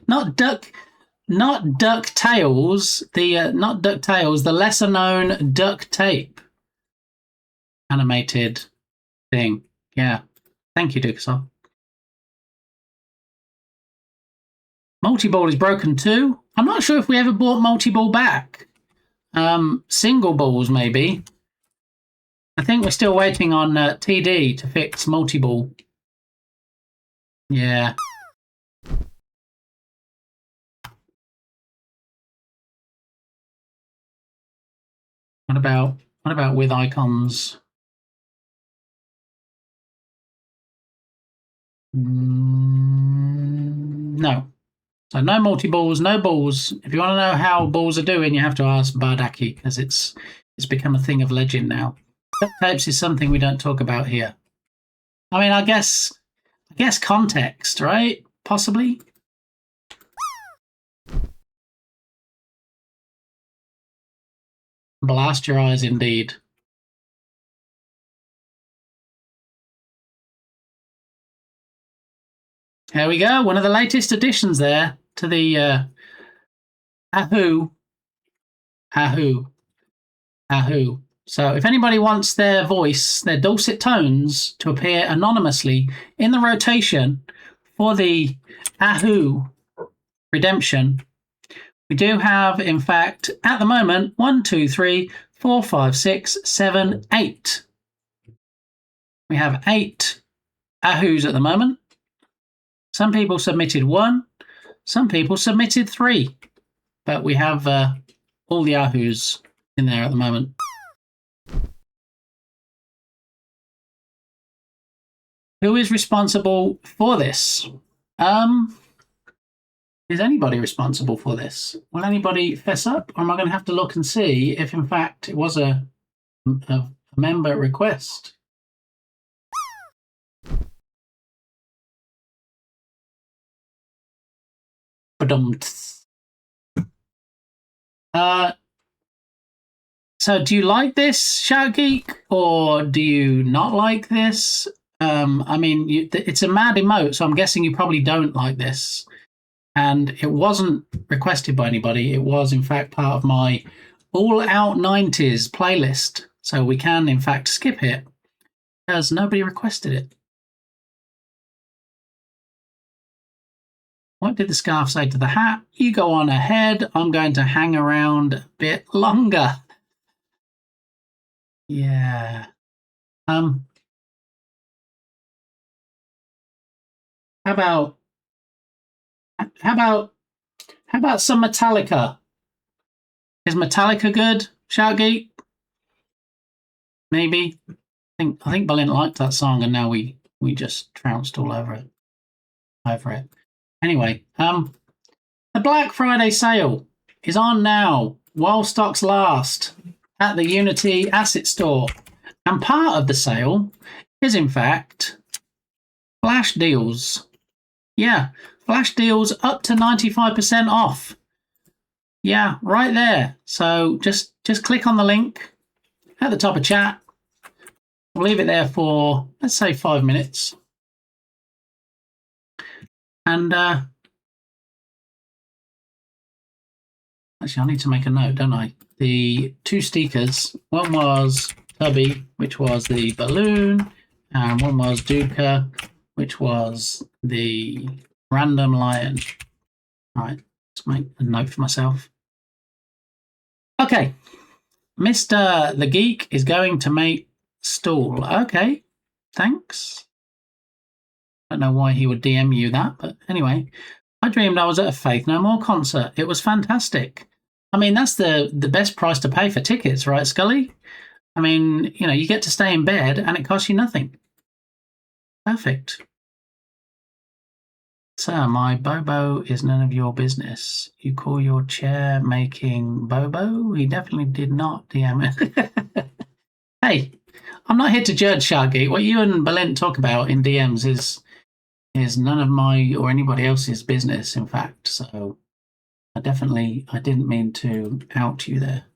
Not DuckTales. Not DuckTales. The lesser known duct tape animated thing. Yeah. Thank you, Dukasoft. Multi-ball is broken too. I'm not sure if we ever bought multi-ball back. Single balls, maybe. I think we're still waiting on TD to fix multi-ball. Yeah. What about with icons? No. So no multi-balls, no balls. If you want to know how balls are doing, you have to ask Bardaki, because it's become a thing of legend now. Duct tapes is something we don't talk about here. I mean, I guess context, right? Possibly. Blast your eyes, indeed. There we go. One of the latest additions there to the Ahoo. So if anybody wants their voice, their dulcet tones to appear anonymously in the rotation for the Ahoo redemption, we do have, in fact, at the moment, 1, 2, 3, 4, 5, 6, 7, 8. We have 8 Ahoos at the moment. Some people submitted 1. Some people submitted 3. But we have all the Ahoos in there at the moment. Who is responsible for this? Is anybody responsible for this? Will anybody fess up? Or am I going to have to look and see if, in fact, it was a member request? So do you like this, Shout Geek, or do you not like this? I mean, it's a mad emote, so I'm guessing you probably don't like this. And it wasn't requested by anybody. It was, in fact, part of my all-out 90s playlist. So we can, in fact, skip it because nobody requested it. What did the scarf say to the hat? You go on ahead. I'm going to hang around a bit longer. Yeah. How about some Metallica? Is Metallica good, Shout Geek? Maybe. I think Berlin liked that song, and now we just trounced all over it. Anyway, the Black Friday sale is on now while stocks last at the Unity Asset Store. And part of the sale is, in fact, flash deals. Yeah, flash deals up to 95% off. Yeah, right there. So just click on the link at the top of chat. We'll leave it there for, let's say, 5 minutes. And actually, I need to make a note, don't I? The 2 stickers, one was Tubby, which was the balloon, and one was Duca, which was the random lion. All right, let's make a note for myself. Okay, Mr. The Geek is going to make stool. Okay, thanks. I don't know why he would DM you that, but anyway, I dreamed I was at a Faith No More concert. It was fantastic. I mean, that's the best price to pay for tickets, right, Scully? I mean, you know, you get to stay in bed and it costs you nothing. Perfect. Sir, my Bobo is none of your business. You call your chair making Bobo? He definitely did not DM it. Hey, I'm not here to judge, Sharky. What you and Berlin talk about in DMs is none of my or anybody else's business, in fact. So I didn't mean to out you there.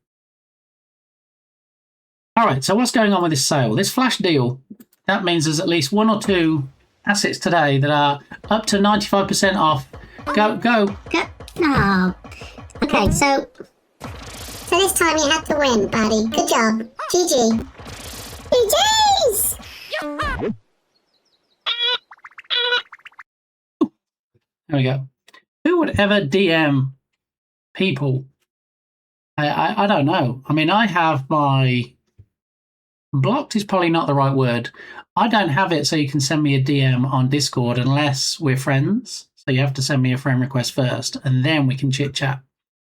All right, so what's going on with this sale? This flash deal, that means there's at least 1 or 2 assets today that are up to 95% off. Go. Oh. Okay, so this time you had to win, buddy. Good job. GG. GG's! There we go. Who would ever DM people? I don't know. I mean, I have my... Blocked is probably not the right word. I don't have it so you can send me a DM on Discord unless we're friends. So you have to send me a friend request first, and then we can chit-chat.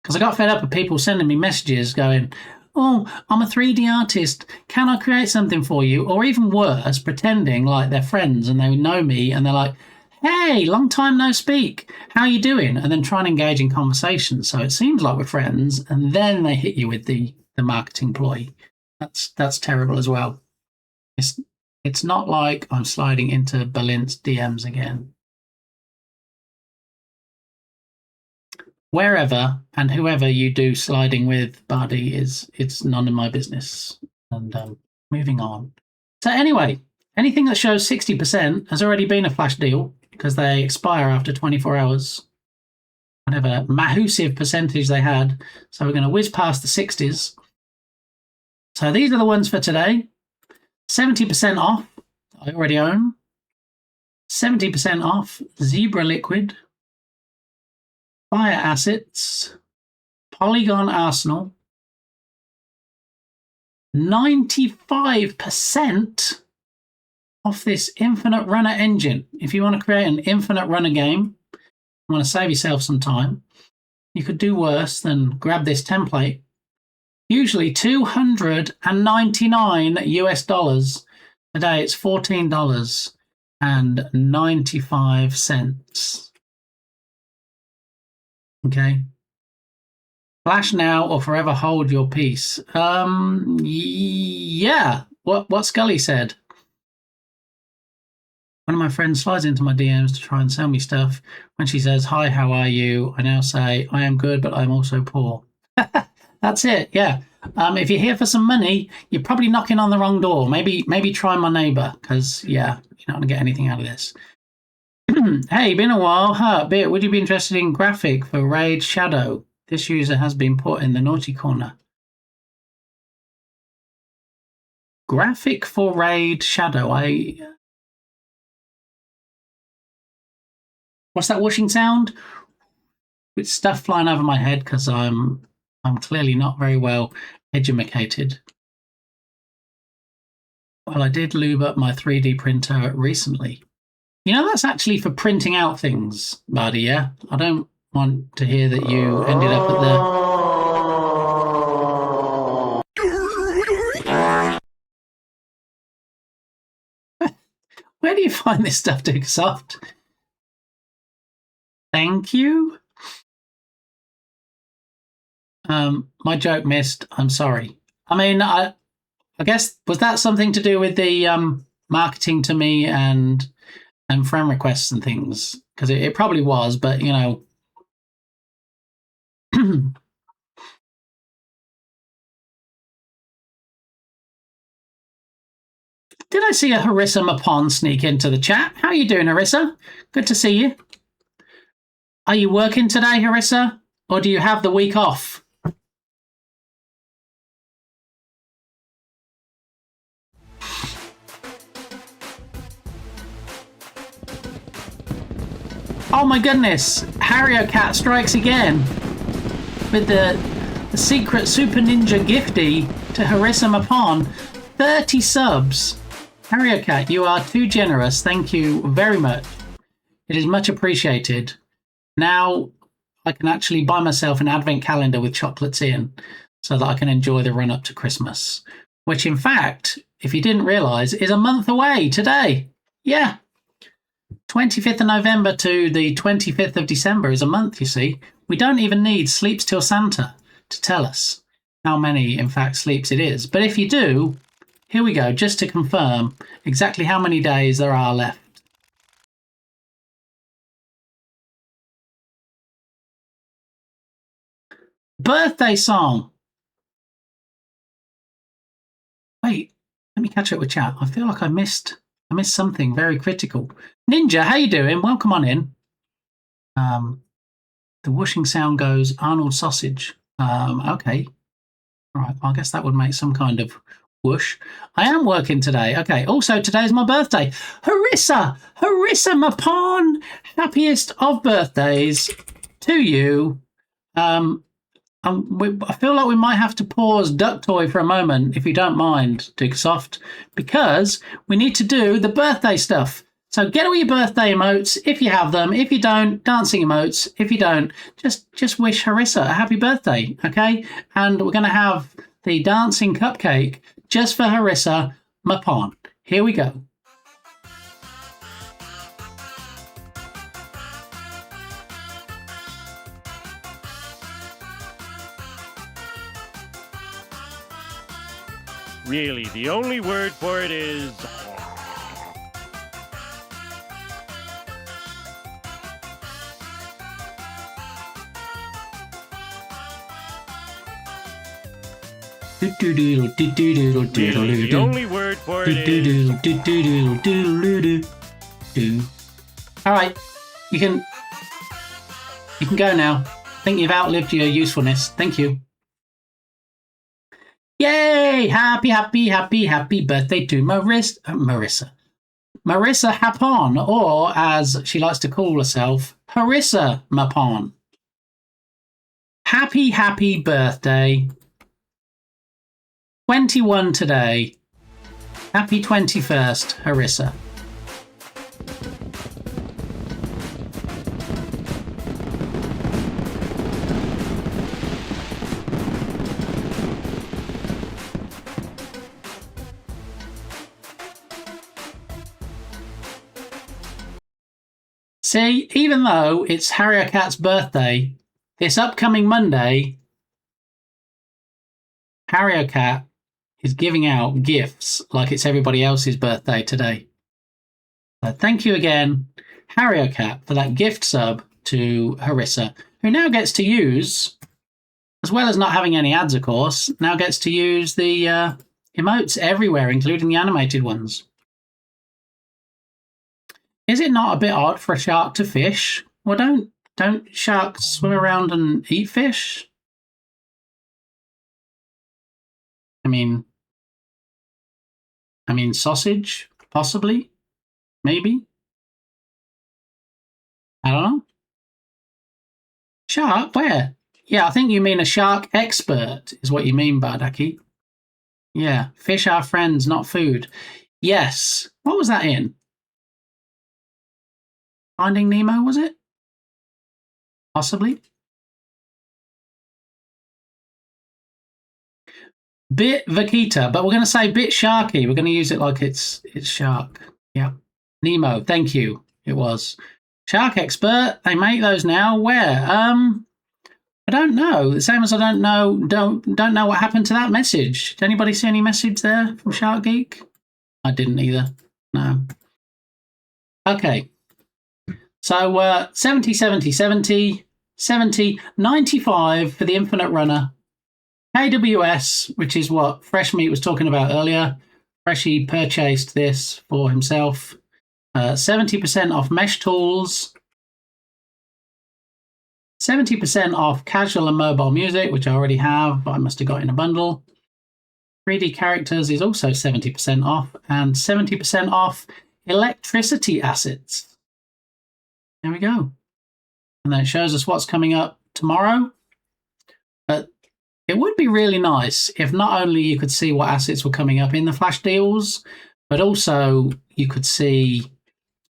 Because I got fed up with people sending me messages going, oh, I'm a 3D artist. Can I create something for you? Or even worse, pretending like they're friends and they know me and they're like, hey, long time no speak. How you doing? And then try and engage in conversation. So it seems like we're friends, and then they hit you with the marketing ploy. That's terrible as well. It's not like I'm sliding into Berlin's DMs again. Wherever and whoever you do sliding with, Bardi, it's none of my business. And moving on. So anyway, anything that shows 60% has already been a flash deal because they expire after 24 hours. Whatever massive percentage they had. So we're going to whiz past the 60s. So these are the ones for today. 70% off, I already own. 70% off Zebra Liquid, Fire Assets, Polygon Arsenal, 95% off this Infinite Runner engine. If you want to create an Infinite Runner game, you want to save yourself some time, you could do worse than grab this template. Usually $299 US dollars. Today it's $14.95. Okay. Flash now or forever hold your peace. Yeah. What Scully said. One of my friends slides into my DMs to try and sell me stuff. When she says, "Hi, how are you?" I now say, "I am good, but I'm also poor." That's it. Yeah. If you're here for some money, you're probably knocking on the wrong door. Maybe try my neighbor, because yeah, you're not gonna get anything out of this. Hey, been a while. Bit. Would you be interested in graphic for Raid Shadow? This user has been put in the naughty corner. Graphic for Raid Shadow. What's that whooshing sound? It's stuff flying over my head because I'm clearly not very well educated. Well, I did lube up my 3D printer recently. You know, that's actually for printing out things, buddy, yeah? I don't want to hear that you ended up at the... Where do you find this stuff, Digsoft? Thank you. My joke missed. I'm sorry. I mean, I guess, was that something to do with the marketing to me and friend requests and things? Because it probably was, but you know. Did I see a Harissa Mapon sneak into the chat? How are you doing, Harissa? Good to see you. Are you working today, Harissa? Or do you have the week off? Oh my goodness! Harrier Cat strikes again with the secret Super Ninja gifty to Harissa Mapon. 30 subs. Harrier Cat, you are too generous. Thank you very much. It is much appreciated. Now I can actually buy myself an advent calendar with chocolates in so that I can enjoy the run up to Christmas, which in fact, if you didn't realise, is a month away today. Yeah. 25th of November to the 25th of December is a month, you see. We don't even need Sleeps Till Santa to tell us how many, in fact, sleeps it is. But if you do, here we go, just to confirm exactly how many days there are left. Birthday song. Wait, let me catch up with chat. I feel like I missed something very critical. Ninja, how you doing? Welcome on in. The whooshing sound goes Arnold sausage. Okay. All right, I guess that would make some kind of whoosh. I am working today. Okay, also today's my birthday. Harissa Mapon, happiest of birthdays to you. I feel like we might have to pause Duck Toy for a moment, if you don't mind, Digsoft, because we need to do the birthday stuff. So get all your birthday emotes if you have them. If you don't, dancing emotes. If you don't, just wish Harissa a happy birthday, okay? And we're going to have the dancing cupcake just for Harissa Mapon. Here we go. Really, the only word for it is... Really, the only word for it is... All right, you can go now. I think you've outlived your usefulness. Thank you. Yay! Happy birthday to Marissa. Marissa Hapon, or as she likes to call herself, Harissa Mapon. Happy birthday. 21 today. Happy 21st, Harissa. See, even though it's Harrier Cat's birthday, this upcoming Monday, Harrier Cat is giving out gifts like it's everybody else's birthday today. So thank you again, Harrier Cat, for that gift sub to Harissa, who now gets to use, as well as not having any ads, of course, now gets to use the emotes everywhere, including the animated ones. Is it not a bit odd for a shark to fish? Well, don't sharks swim around and eat fish? I mean, sausage, possibly, maybe. I don't know. Shark, where? Yeah, I think you mean a shark expert is what you mean, Bardaki. Yeah, fish are friends, not food. Yes. What was that in? Finding Nemo, was it? Possibly. Bit Vaquita, but we're going to say bit sharky. We're going to use it like it's shark. Yeah. Nemo, thank you. It was. Shark expert, they make those now. Where? I don't know. The same as I don't know what happened to that message. Did anybody see any message there from Shark Geek? I didn't either. No. Okay. So 70, 70, 70, 70, 95 for the Infinite Runner. KWS, which is what Fresh Meat was talking about earlier. Freshy purchased this for himself. 70% off mesh tools. 70% off casual and mobile music, which I already have, but I must have got in a bundle. 3D characters is also 70% off. And 70% off electricity assets. There we go. And then it shows us what's coming up tomorrow. But it would be really nice if not only you could see what assets were coming up in the flash deals, but also you could see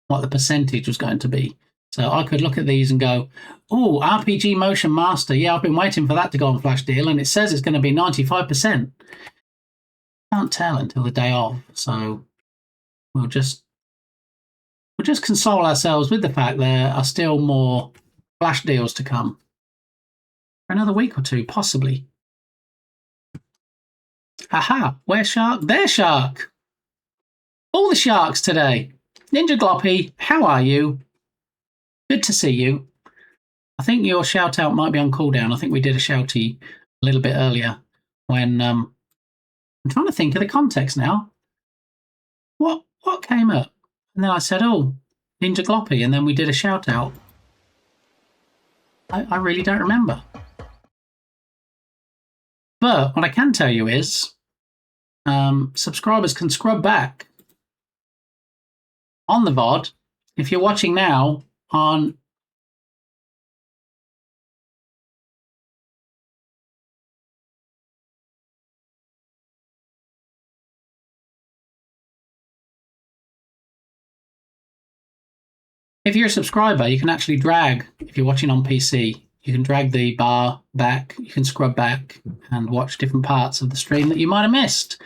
what the percentage was going to be. So I could look at these and go, oh, RPG Motion Master. Yeah, I've been waiting for that to go on flash deal, and it says it's going to be 95%. Can't tell until the day of. So we'll just console ourselves with the fact there are still more flash deals to come. For another week or two, possibly. Aha, where's Shark? There's Shark! All the sharks today. Ninja Gloppy, how are you? Good to see you. I think your shout out might be on cooldown. I think we did a shouty a little bit earlier when I'm trying to think of the context now. What came up? And then I said, oh, Ninja Gloppy, and then we did a shout out. I really don't remember. But what I can tell you is subscribers can scrub back on the VOD. If you're watching now on if you're a subscriber, you can actually drag, if you're watching on PC, you can drag the bar back, you can scrub back and watch different parts of the stream that you might have missed,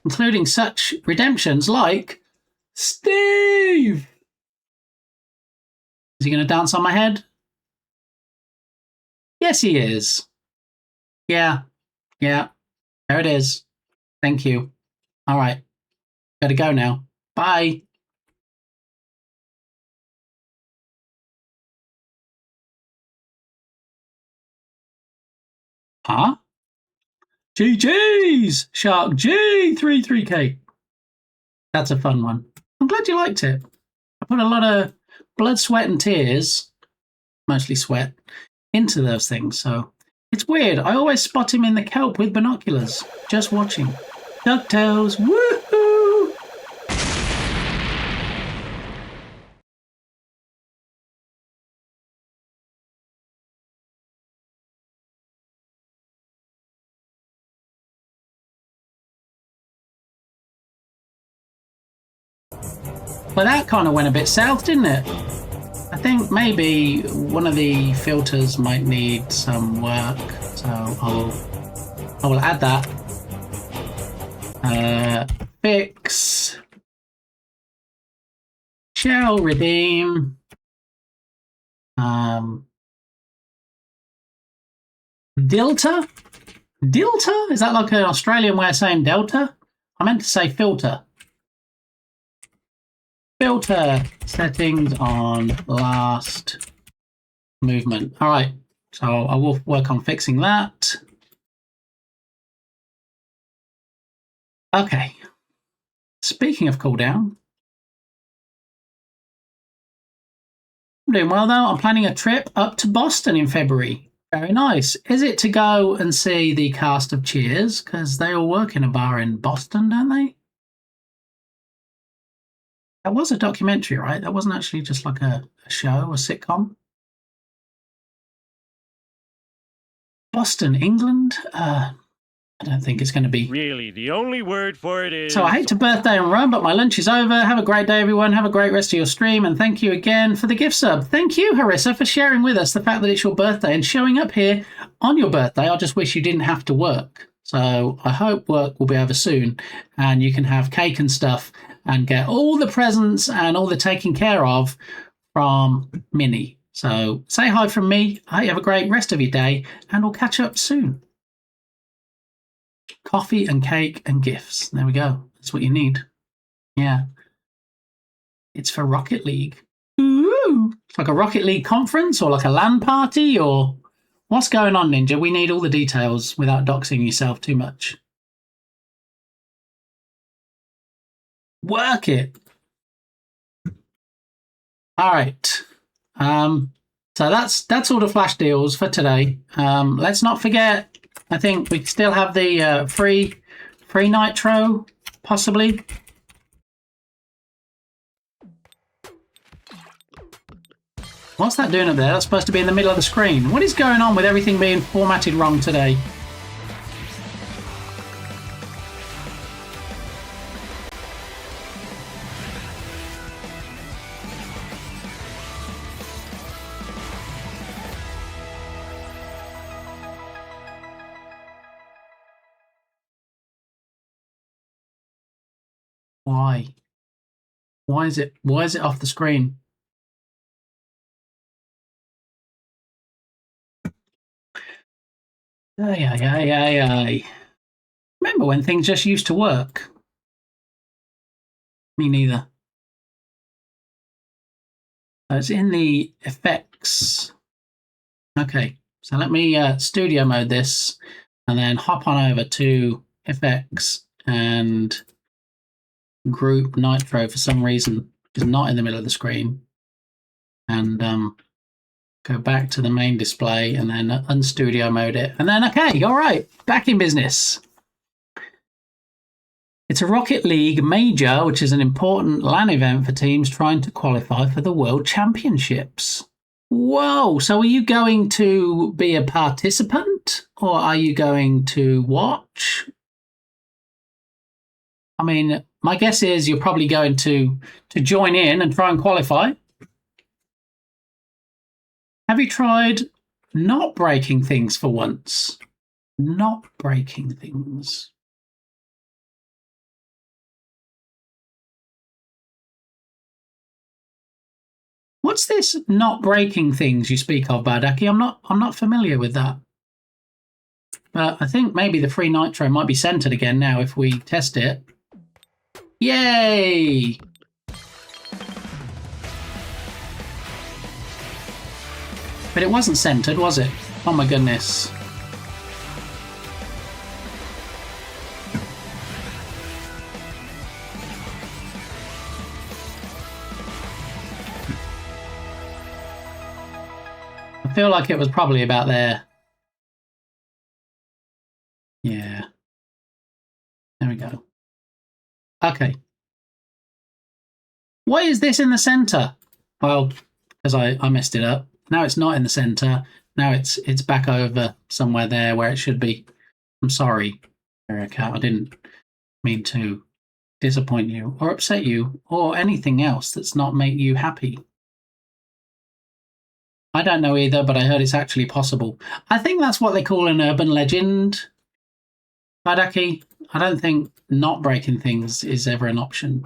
including such redemptions like Steve! Is he going to dance on my head? Yes, he is. Yeah. There it is. Thank you. All right. Gotta go now. Bye. Huh? GG's! Shark G33K. That's a fun one. I'm glad you liked it. I put a lot of blood, sweat, and tears, mostly sweat, into those things. So it's weird. I always spot him in the kelp with binoculars, just watching. DuckTales, woohoo! But that kind of went a bit south, didn't it? I think maybe one of the filters might need some work, so I will add that. Fix. Shall redeem. Delta? Delta? Is that like an Australian way of saying Delta? I meant to say filter. Filter settings on last movement. All right, so I will work on fixing that. Okay. Speaking of cooldown, I'm doing well though. I'm planning a trip up to Boston in February. Very nice. Is it to go and see the cast of Cheers? Because they all work in a bar in Boston, don't they? That was a documentary, right? That wasn't actually just like a show, a sitcom. Boston, England? I don't think it's going to be. Really, the only word for it is... So I hate to birthday and run, but my lunch is over. Have a great day, everyone. Have a great rest of your stream. And thank you again for the gift sub. Thank you, Harissa, for sharing with us the fact that it's your birthday and showing up here on your birthday. I just wish you didn't have to work. So I hope work will be over soon and you can have cake and stuff and get all the presents and all the taking care of from Minnie. So say hi from me. I have a great rest of your day and we'll catch up soon. Coffee and cake and gifts. There we go. That's what you need. Yeah. It's for Rocket League. Ooh. It's like a Rocket League conference or like a LAN party or what's going on, Ninja? We need all the details without doxing yourself too much. Work it. All right. So that's all the flash deals for today. Let's not forget, I think we still have the free nitro, possibly. What's that doing up there? That's supposed to be in the middle of the screen. What is going on with everything being formatted wrong today? Why? Why is it off the screen? Ay. Remember when things just used to work? Me neither. So it's in the effects. Okay, so let me studio mode this and then hop on over to effects and group nitro for some reason is not in the middle of the screen. And go back to the main display and then unstudio mode it. And then, okay, all right, back in business. It's a Rocket League Major, which is an important LAN event for teams trying to qualify for the World Championships. Whoa, so are you going to be a participant or are you going to watch? I mean, my guess is you're probably going to join in and try and qualify. Have you tried not breaking things for once? Not breaking things. What's this not breaking things you speak of, Badaki? I'm not familiar with that. But I think maybe the free nitro might be centered again now if we test it. Yay! But it wasn't centered, was it? Oh my goodness. I feel like it was probably about there. Yeah. There we go. Okay. Why is this in the center? Well, because I messed it up. Now it's not in the center. Now it's back over somewhere there where it should be. I'm sorry, Erica. I didn't mean to disappoint you or upset you or anything else that's not make you happy? I don't know either, but I heard it's actually possible. I think that's what they call an urban legend, Badaki. I don't think not breaking things is ever an option.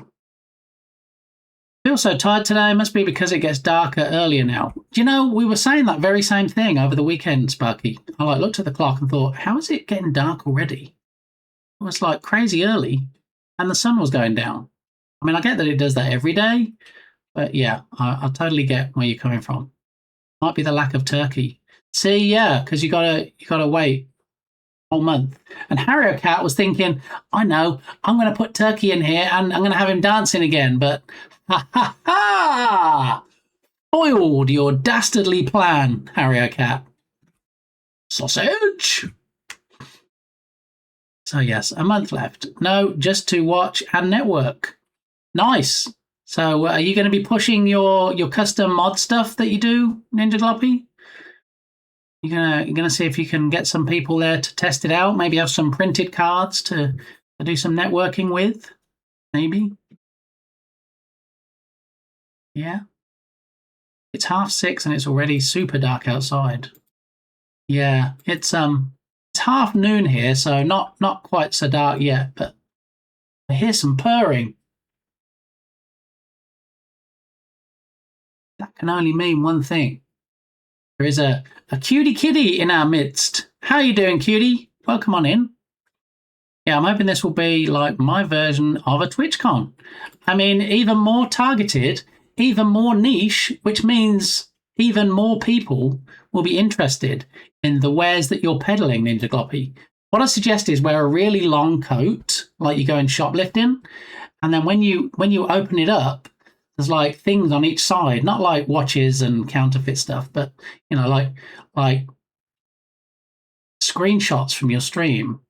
I feel so tired today. Must be because it gets darker earlier now. Do you know, we were saying that very same thing over the weekend, Sparky. I looked at the clock and thought, how is it getting dark already? It was crazy early and the sun was going down. I mean, I get that it does that every day, but yeah, I totally get where you're coming from. Might be the lack of turkey. See, yeah, because you gotta wait a whole month. And Harrier Cat was thinking, I know, I'm going to put turkey in here and I'm going to have him dancing again, but ha ha ha! Foiled your dastardly plan, Harrier Cat. Sausage! So yes, a month left. No, just to watch and network. Nice. So are you going to be pushing your custom mod stuff that you do, Ninja Gloppy? You're gonna see if you can get some people there to test it out. Maybe have some printed cards to do some networking with. Maybe. Yeah. It's 6:30 and it's already super dark outside. Yeah, it's 12:30 here, so not quite so dark yet, but I hear some purring. That can only mean one thing. There is a cutie kitty in our midst. How you doing, cutie? Welcome on in. Yeah, I'm hoping this will be like my version of a TwitchCon. I mean, even more targeted, even more niche, which means even more people will be interested in the wares that you're peddling, Ninja Gloppy. What I suggest is wear a really long coat, like you go in shoplifting, and then when you open it up, there's things on each side, not like watches and counterfeit stuff, but like screenshots from your stream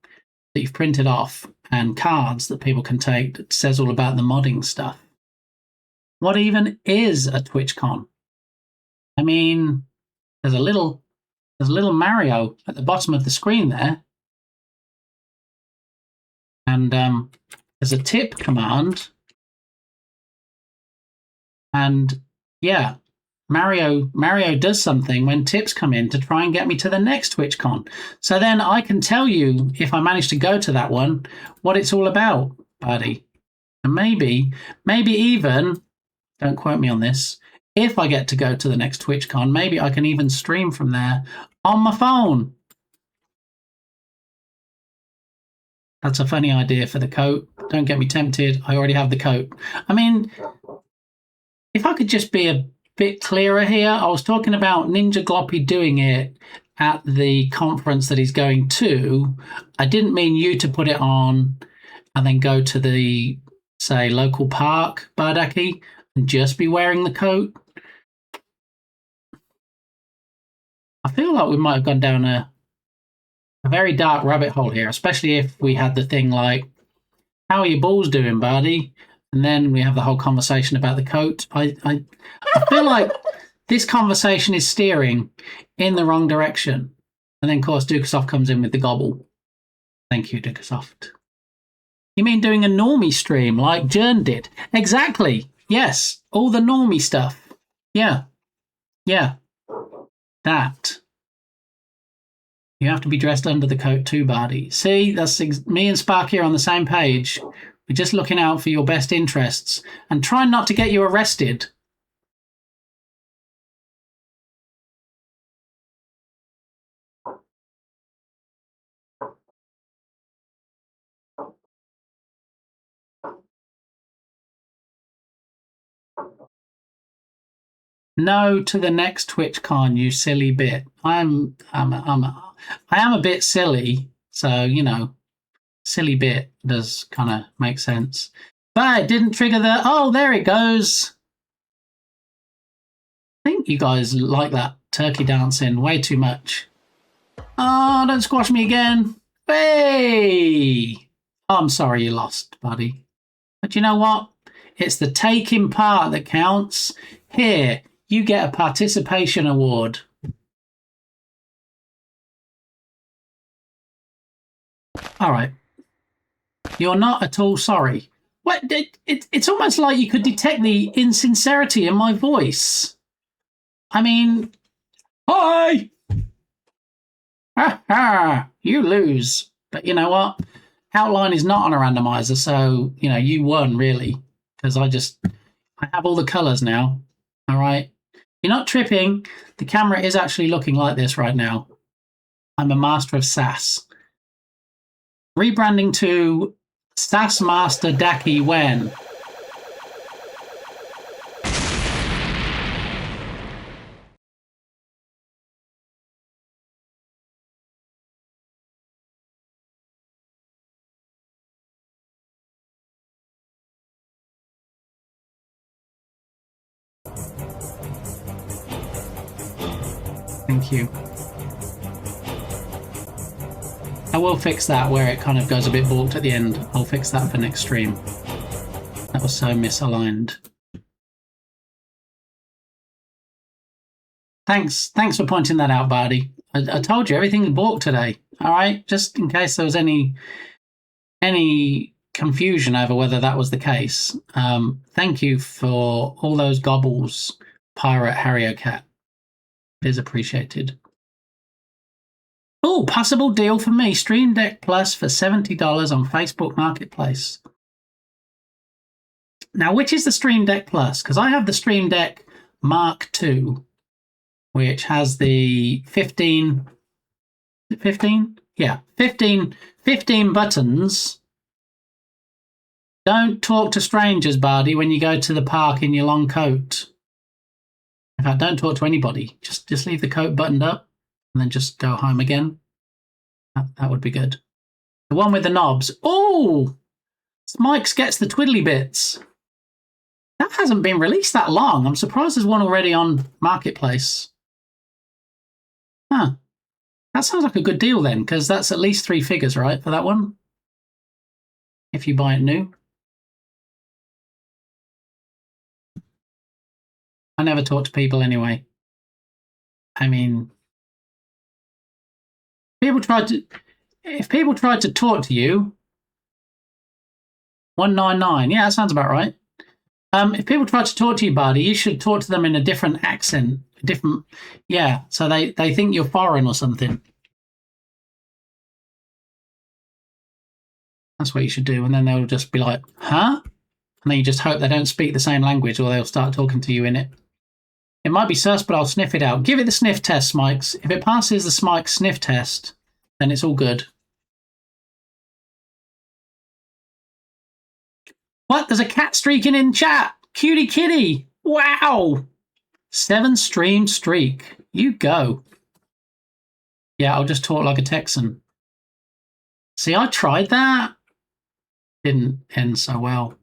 that you've printed off and cards that people can take that says all about the modding stuff. What even is a TwitchCon? I mean, there's a little Mario at the bottom of the screen there, and there's a tip command. And yeah, Mario does something when tips come in to try and get me to the next TwitchCon. So then I can tell you, if I manage to go to that one, what it's all about, buddy. And maybe even, don't quote me on this, if I get to go to the next TwitchCon, maybe I can even stream from there on my phone. That's a funny idea for the coat. Don't get me tempted. I already have the coat. I mean, if I could just be a bit clearer here, I was talking about Ninja Gloppy doing it at the conference that he's going to. I didn't mean you to put it on and then go to the, say, local park, Bardaki, and just be wearing the coat. I feel like we might have gone down a very dark rabbit hole here, especially if we had the thing like, how are your balls doing, buddy? And then we have the whole conversation about the coat. I feel like this conversation is steering in the wrong direction. And then, of course, Dukasoft comes in with the gobble. Thank you, Dukasoft. You mean doing a normie stream like Jern did? Exactly. Yes. All the normie stuff. Yeah. Yeah. That. You have to be dressed under the coat too, Bardi. See, that's me and Sparky are on the same page. We're just looking out for your best interests and trying not to get you arrested. No to the next TwitchCon, you silly bit. I am a bit silly, so you know, silly bit does kind of make sense. But it didn't trigger the. Oh, there it goes. I think you guys like that turkey dancing way too much. Oh, don't squash me again. Hey! Oh, I'm sorry you lost, buddy. But you know what? It's the taking part that counts. Here, you get a participation award. All right. You're not at all sorry. What? It's almost like you could detect the insincerity in my voice. I mean, hi! Ha ha! You lose. But you know what? Outline is not on a randomizer, so, you know, you won, really. Because I have all the colours now. All right? You're not tripping. The camera is actually looking like this right now. I'm a master of SAS. Rebranding to SAS Master Daki Wen. Thank you. I will fix that where it kind of goes a bit balked at the end. I'll fix that for next stream. That was so misaligned. Thanks for pointing that out, Bardi. I told you everything balked today. All right, just in case there was any confusion over whether that was the case. Thank you for all those gobbles, Pirate Harrier Cat. It is appreciated. Oh, possible deal for me. Stream Deck Plus for $70 on Facebook Marketplace. Now, which is the Stream Deck Plus? Because I have the Stream Deck Mark II, which has the 15? Yeah, 15 buttons. Don't talk to strangers, Bardi, when you go to the park in your long coat. In fact, don't talk to anybody. Just leave the coat buttoned up and then just go home again. That would be good. The one with the knobs. Oh! Smikes gets the twiddly bits. That hasn't been released that long. I'm surprised there's one already on Marketplace. Huh. That sounds like a good deal then, because that's at least 3 figures, right, for that one? If you buy it new. I never talk to people anyway. I mean, if people tried to talk to you, 199, yeah, that sounds about right. If people tried to talk to you, Bardi, you should talk to them in a different accent, yeah, so they think you're foreign or something. That's what you should do, and then they'll just be like, huh? And then you just hope they don't speak the same language or they'll start talking to you in it. It might be sus, but I'll sniff it out. Give it the sniff test, Smikes. If it passes the Smikes sniff test, then it's all good. What? There's a cat streaking in chat. Cutie kitty. Wow. 7 stream streak. You go. Yeah, I'll just talk like a Texan. See, I tried that. Didn't end so well.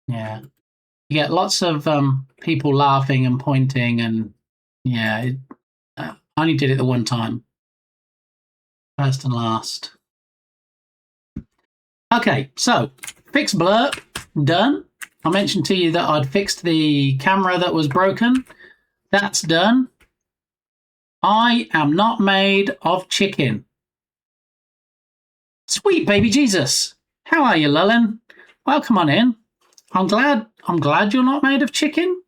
Yeah. You get lots of people laughing and pointing, and yeah, I only did it the one time. First and last. Okay, so fix blurb, done. I mentioned to you that I'd fixed the camera that was broken. That's done. I am not made of chicken. Sweet baby Jesus. How are you, Lullin? Welcome on in. I'm glad you're not made of chicken.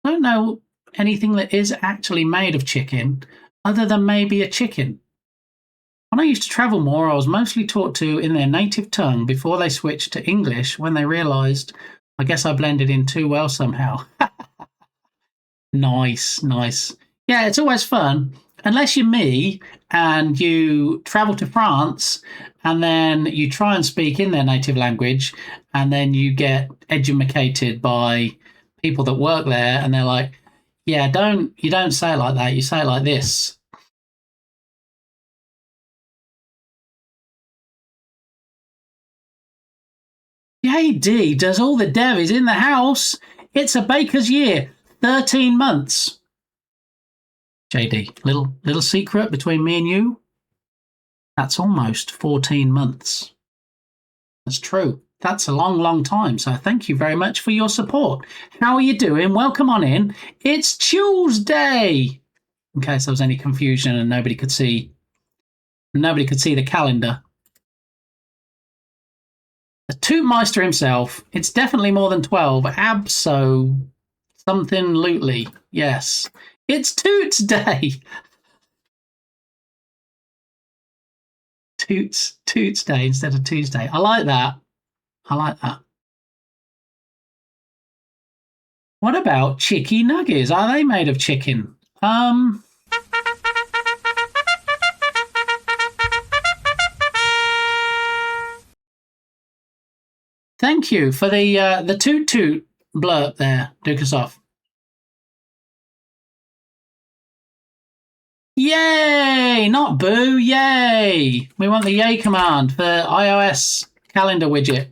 I don't know anything that is actually made of chicken other than maybe a chicken. When I used to travel more, I was mostly taught to in their native tongue before they switched to English when they realised, I guess I blended in too well somehow. Nice. Yeah, it's always fun. Unless you're me and you travel to France and then you try and speak in their native language and then you get edumacated by people that work there and they're like, yeah, you don't say it like that, you say it like this. JD does all the devies in the house. It's a baker's year, 13 months. JD, little secret between me and you. That's almost 14 months. That's true. That's a long time. So thank you very much for your support. How are you doing? Welcome on in. It's Tuesday. In case there was any confusion and nobody could see the calendar. The Tootmeister himself. It's definitely more than 12. Something-lutely. Yes. It's Toots Day. Toots Day instead of Tuesday. I like that. What about chicky nuggies? Are they made of chicken? Thank you for the toot blurb there, Dukasoff. Yay! Not boo, yay! We want the yay command for iOS calendar widget.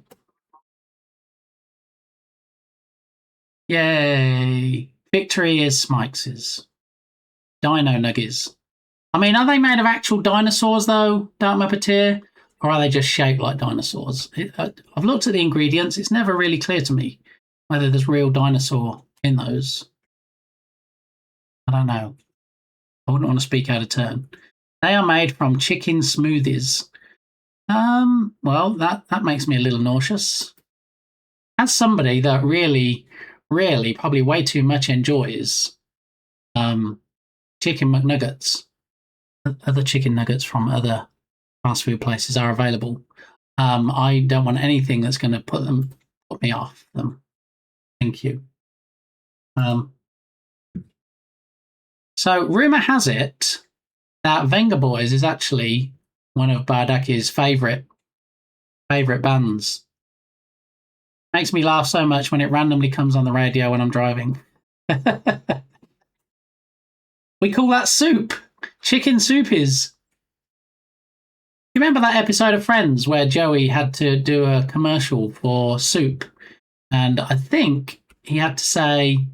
Yay! Victory is Smikes's. Dino Nuggies. I mean, are they made of actual dinosaurs, though, Dark Muppeteer? Or are they just shaped like dinosaurs? I've looked at the ingredients. It's never really clear to me whether there's real dinosaur in those. I don't know. I wouldn't want to speak out of turn. They are made from chicken smoothies. Well, that makes me a little nauseous. As somebody that really, probably way too much enjoys chicken McNuggets, other chicken nuggets from other fast food places are available. I don't want anything that's going to put me off them. Thank you. So rumor has it that Venga Boys is actually one of Bardaki's favorite bands. Makes me laugh so much when it randomly comes on the radio when I'm driving. We call that soup. Chicken soup is. You remember that episode of Friends where Joey had to do a commercial for soup? And I think he had to say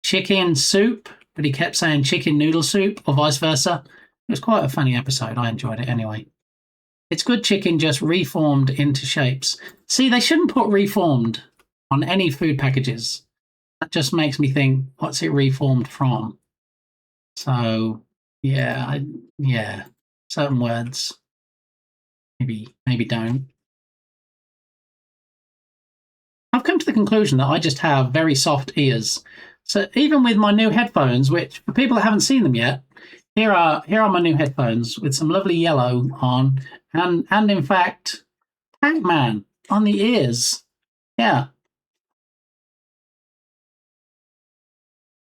chicken soup, but he kept saying chicken noodle soup or vice versa. It was quite a funny episode. I enjoyed it anyway. It's good chicken just reformed into shapes. See, they shouldn't put reformed on any food packages. That just makes me think, what's it reformed from? So, yeah, certain words. Maybe don't. I've come to the conclusion that I just have very soft ears. So even with my new headphones, which for people that haven't seen them yet, here are my new headphones with some lovely yellow on, and in fact, Pac-Man on the ears. Yeah.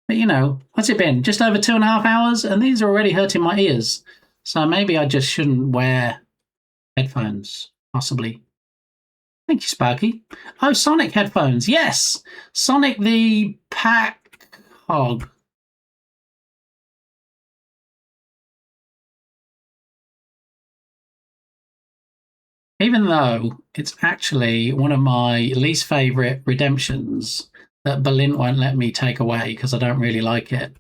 But you know, what's it been? Just over 2.5 hours, and these are already hurting my ears. So maybe I just shouldn't wear headphones, possibly. Thank you, Sparky. Oh, Sonic headphones. Yes. Sonic the Pack Hog. Even though it's actually one of my least favorite redemptions that Berlin won't let me take away because I don't really like it,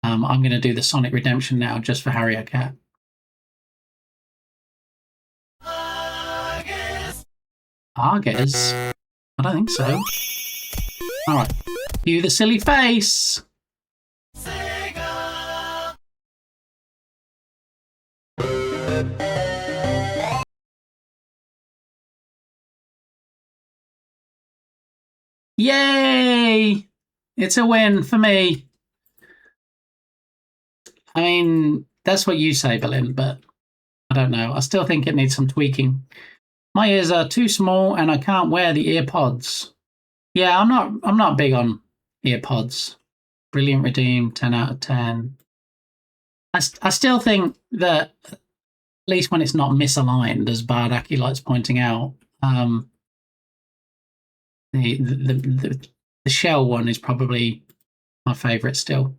I'm going to do the Sonic redemption now just for Harry Cat. Arges? I don't think so. Alright. Cue the silly face! Yay! It's a win for me. I mean, that's what you say, Berlin, but I don't know. I still think it needs some tweaking. My ears are too small and I can't wear the ear pods. Yeah, I'm not big on ear pods. Brilliant redeem, 10 out of 10. I still think that, at least when it's not misaligned, as Bardaki likes pointing out, the shell one is probably my favourite still.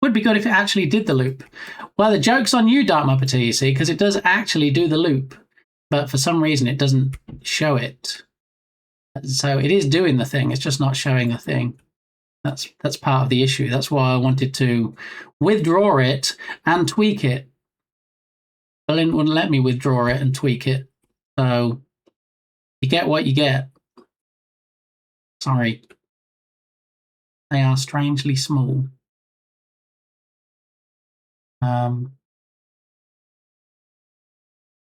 Would be good if it actually did the loop. Well, the joke's on you, Dark Muppeteer, you see, because it does actually do the loop, but for some reason it doesn't show it. So it is doing the thing, it's just not showing the thing. That's part of the issue. That's why I wanted to withdraw it and tweak it. Berlin wouldn't let me withdraw it and tweak it. So you get what you get. Sorry. They are strangely small.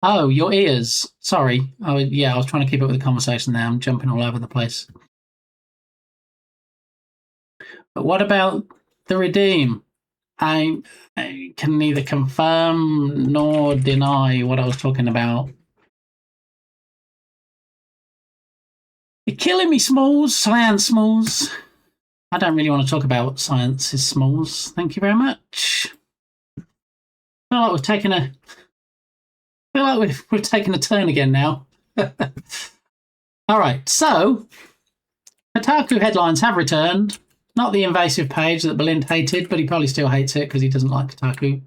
Oh, your ears. Sorry. Oh, yeah, I was trying to keep up with the conversation there. I'm jumping all over the place. But what about the redeem? I can neither confirm nor deny what I was talking about. You're killing me, Smalls. Science, Smalls. I don't really want to talk about science is Smalls. Thank you very much. I feel like we've taken a we've taken a turn again now. All right, so Kotaku headlines have returned. Not the invasive page that Belinda hated, but he probably still hates it because he doesn't like Kotaku.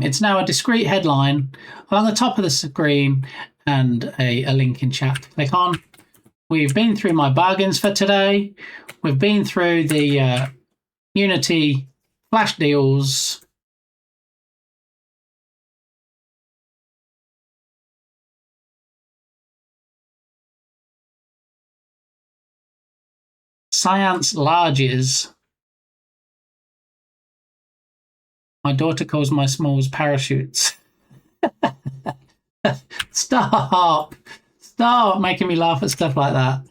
It's now a discrete headline along the top of the screen and a link in chat to click on. We've been through my bargains for today. We've been through the Unity flash deals. Science larges. My daughter calls my smalls parachutes. Stop making me laugh at stuff like that.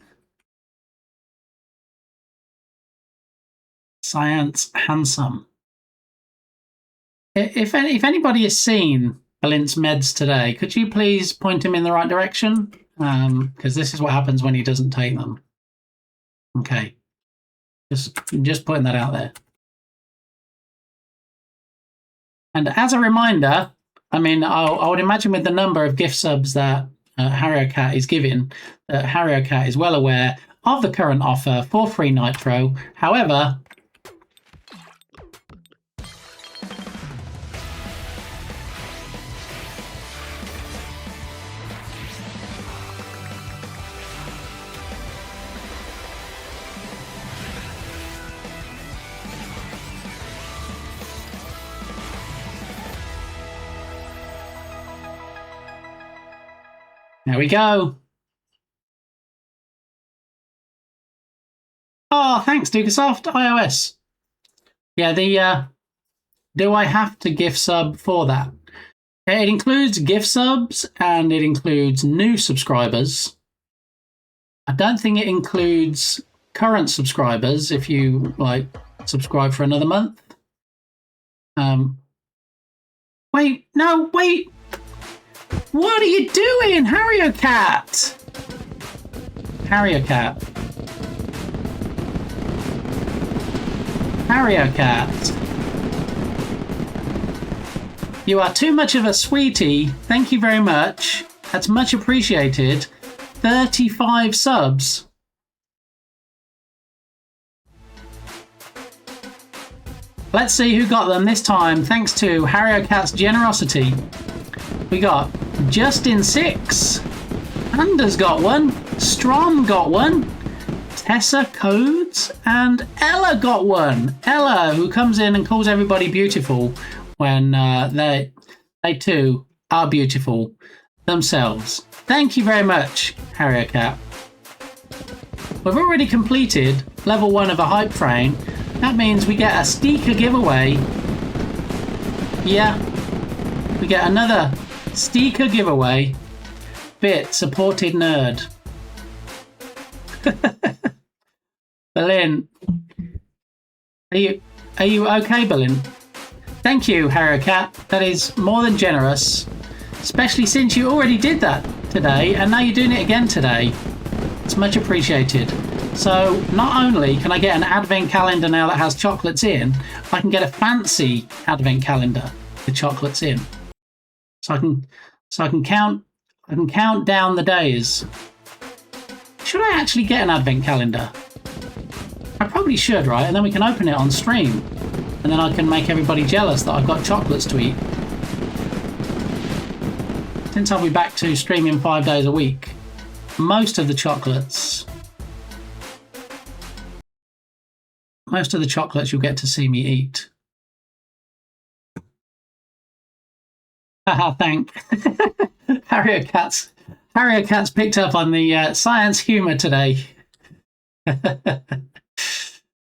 Science handsome. If anybody has seen Balint's meds today, could you please point him in the right direction? Because this is what happens when he doesn't take them. Okay. Just putting that out there. And as a reminder, I mean, I would imagine with the number of gift subs that HarrioCat is giving, that HarrioCat is well aware of the current offer for free Nitro. However, there we go. Oh, thanks, Dukasoft. iOS. Yeah, do I have to gift sub for that? It includes gift subs and it includes new subscribers. I don't think it includes current subscribers if you subscribe for another month. Wait. What are you doing, HarrioCat? HarrioCat. You are too much of a sweetie. Thank you very much. That's much appreciated. 35 subs. Let's see who got them this time, thanks to HarrioCat's generosity. We got Justin 6. Anders got one. Strom got one. Tessa Codes and Ella got one. Ella, who comes in and calls everybody beautiful when they too are beautiful themselves. Thank you very much, HarrioCat. We've already completed level 1 of a hype train. That means we get a sticker giveaway. Yeah, we get another sticker giveaway. Bit supported nerd. Berlin, are you okay, Berlin? Thank you, HarrioCat. That is more than generous, especially since you already did that today and now you're doing it again today. It's much appreciated. So not only can I get an advent calendar now that has chocolates in, I can get a fancy advent calendar with chocolates in. So I can count down the days. Should I actually get an advent calendar? I probably should, right? And then we can open it on stream. And then I can make everybody jealous that I've got chocolates to eat. Since I'll be back to streaming 5 days a week, most of the chocolates you'll get to see me eat. Haha, thank. HarrioCat's picked up on the science humour today. Did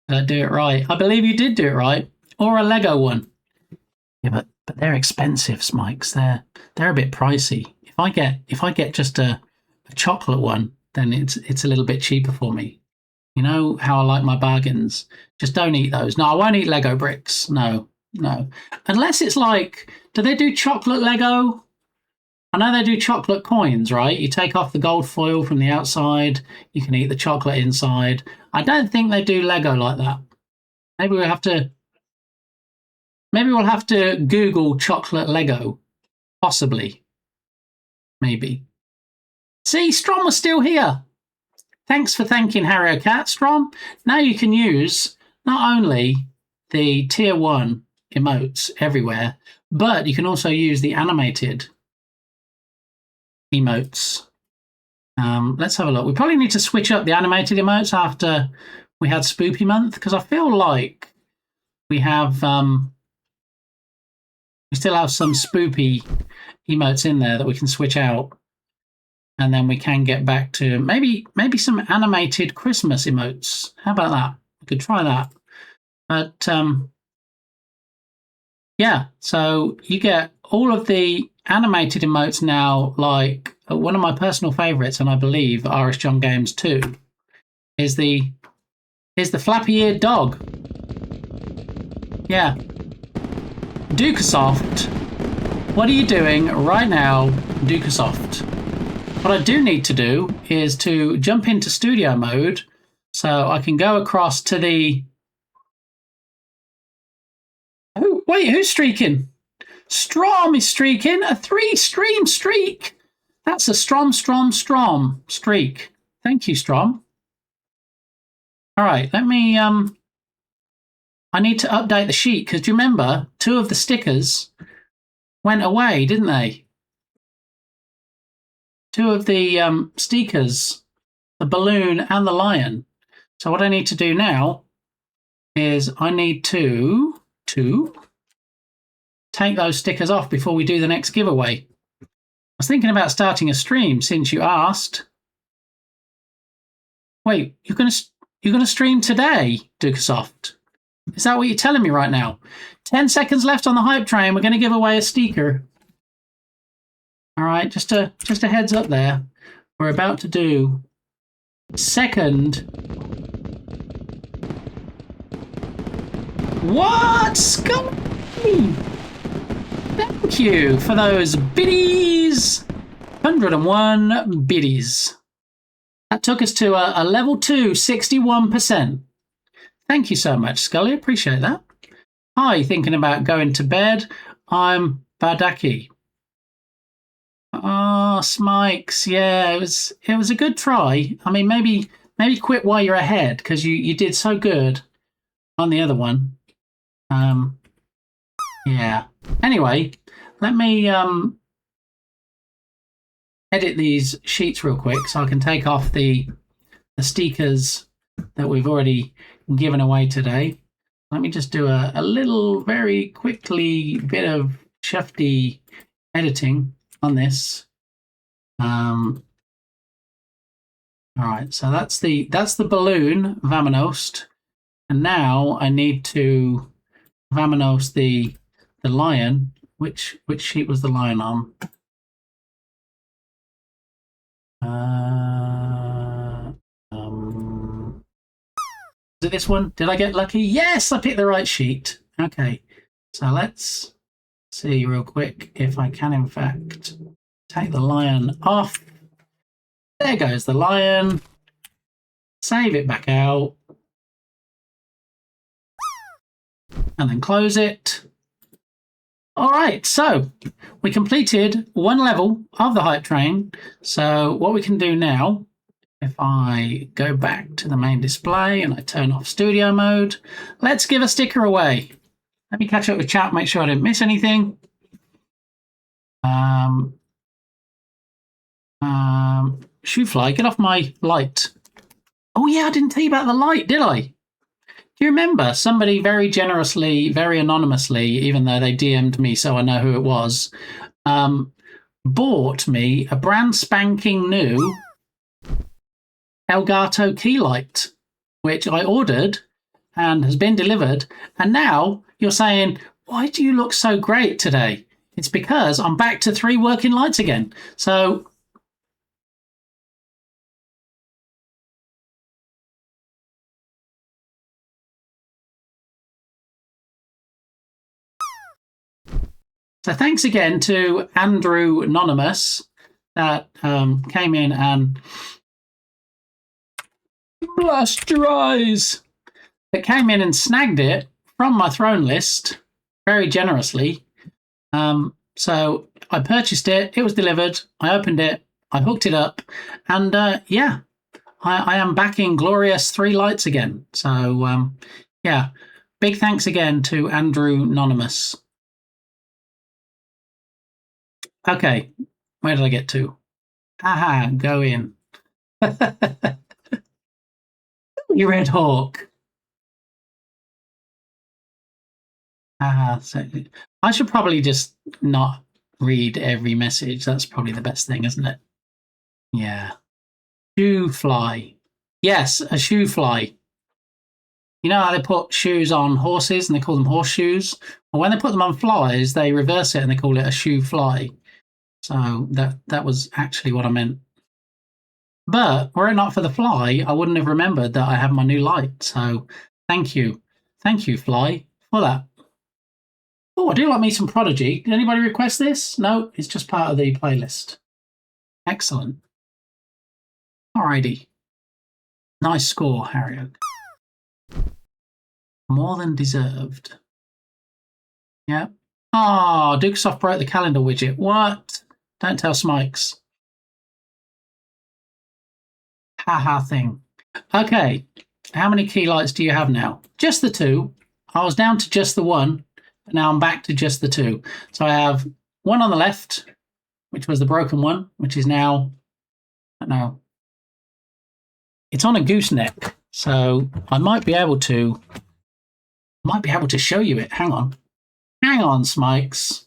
I do it right? I believe you did do it right. Or a Lego one. Yeah, but they're expensive, Smikes. They're a bit pricey. If I get just a chocolate one, then it's a little bit cheaper for me. You know how I like my bargains. Just don't eat those. No, I won't eat Lego bricks. No. Unless it's like, do they do chocolate Lego? I know they do chocolate coins, right? You take off the gold foil from the outside. You can eat the chocolate inside. I don't think they do Lego like that. Maybe we'll have to Google chocolate Lego. Possibly. Maybe. See, Strom was still here. Thanks for thanking Harry Cat, Strom. Now you can use not only the tier 1 emotes everywhere, but you can also use the animated emotes. Let's have a look. We probably need to switch up the animated emotes after we had Spoopy Month, because I feel like we have we still have some spoopy emotes in there that we can switch out, and then we can get back to maybe some animated Christmas emotes. How about that? We could try that. But yeah, so you get all of the animated emotes now. Like one of my personal favorites, and I believe RS John Games too, is the flappy-eared dog. Yeah. Dukasoft, what are you doing right now, Dukasoft? What I do need to do is to jump into studio mode so I can go across to the... Oh, wait, who's streaking? Strom is streaking. A 3-stream streak. That's a Strom streak. Thank you, Strom. All right, let me... I need to update the sheet, because do you remember 2 of the stickers went away, didn't they? 2 of the stickers, the balloon and the lion. So what I need to do now is I need to take those stickers off before we do the next giveaway. I was thinking about starting a stream since you asked. Wait, you're gonna stream today, Dukasoft? Is that what you're telling me right now? 10 seconds left on the hype train. We're going to give away a sticker. All right, just a heads up there. We're about to do second. What? Scully! Thank you for those biddies. 101 biddies. That took us to a level 2, 61%. Thank you so much, Scully. Appreciate that. Hi, thinking about going to bed. I'm Badaki. Oh, Smikes. Yeah, it was a good try. I mean, maybe quit while you're ahead, because you did so good on the other one. Yeah. Anyway, let me edit these sheets real quick so I can take off the stickers that we've already given away today. Let me just do a little, very quickly, bit of shifty editing on this. All right, so that's the balloon Vamonost, and now I need to Vamonost the lion. Which sheet was the lion on? Is it this one? Did I get lucky? Yes, I picked the right sheet. Okay, so let's see real quick if I can, in fact, take the lion off. There goes the lion. Save it back out. And then close it. All right, so we completed 1 level of the hype train. So what we can do now, if I go back to the main display and I turn off studio mode, let's give a sticker away. Let me catch up with chat, make sure I didn't miss anything. Shoefly, get off my light. Oh yeah, I didn't tell you about the light, did I? Do you remember somebody very generously, very anonymously, even though they DM'd me so I know who it was, bought me a brand spanking new Elgato key light, which I ordered and has been delivered. And now you're saying, why do you look so great today? It's because I'm back to 3 working lights again. So thanks again to Andrew Anonymous that came in and blast your eyes. That came in and snagged it from my throne list very generously. So I purchased it. It was delivered. I opened it. I hooked it up, and yeah, I am back in glorious 3 lights again. So yeah, big thanks again to Andrew Anonymous. Okay, where did I get to? Haha, go in. You Red Hawk. So I should probably just not read every message. That's probably the best thing, isn't it? Yeah. Shoe fly. Yes, a shoe fly. You know how they put shoes on horses and they call them horseshoes? Well, when they put them on flies, they reverse it and they call it a shoe fly. So that was actually what I meant. But were it not for the fly, I wouldn't have remembered that I have my new light. So thank you. Thank you, fly, for that. Oh, I do like me some Prodigy. Did anybody request this? No, it's just part of the playlist. Excellent. Alrighty. Nice score, Harry. More than deserved. Yeah. Oh, Dukesoft broke the calendar widget. What? Don't tell Smikes. Haha thing. Okay. How many key lights do you have now? Just the 2. I was down to just the 1. But now I'm back to just the 2. So I have 1 on the left, which was the broken one, which is now, I don't know, it's on a gooseneck. So I might be able to show you it. Hang on. Hang on, Smikes.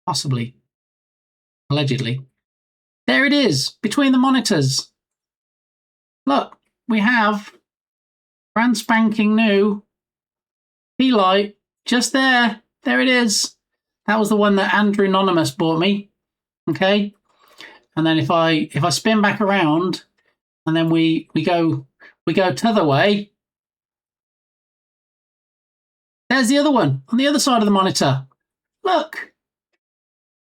Possibly. Allegedly. There it is, between the monitors. Look, we have brand spanking new key light just there. There it is. That was the one that Andrew Anonymous bought me. Okay. And then if I spin back around and then we go t'other way, there's the other one on the other side of the monitor. Look.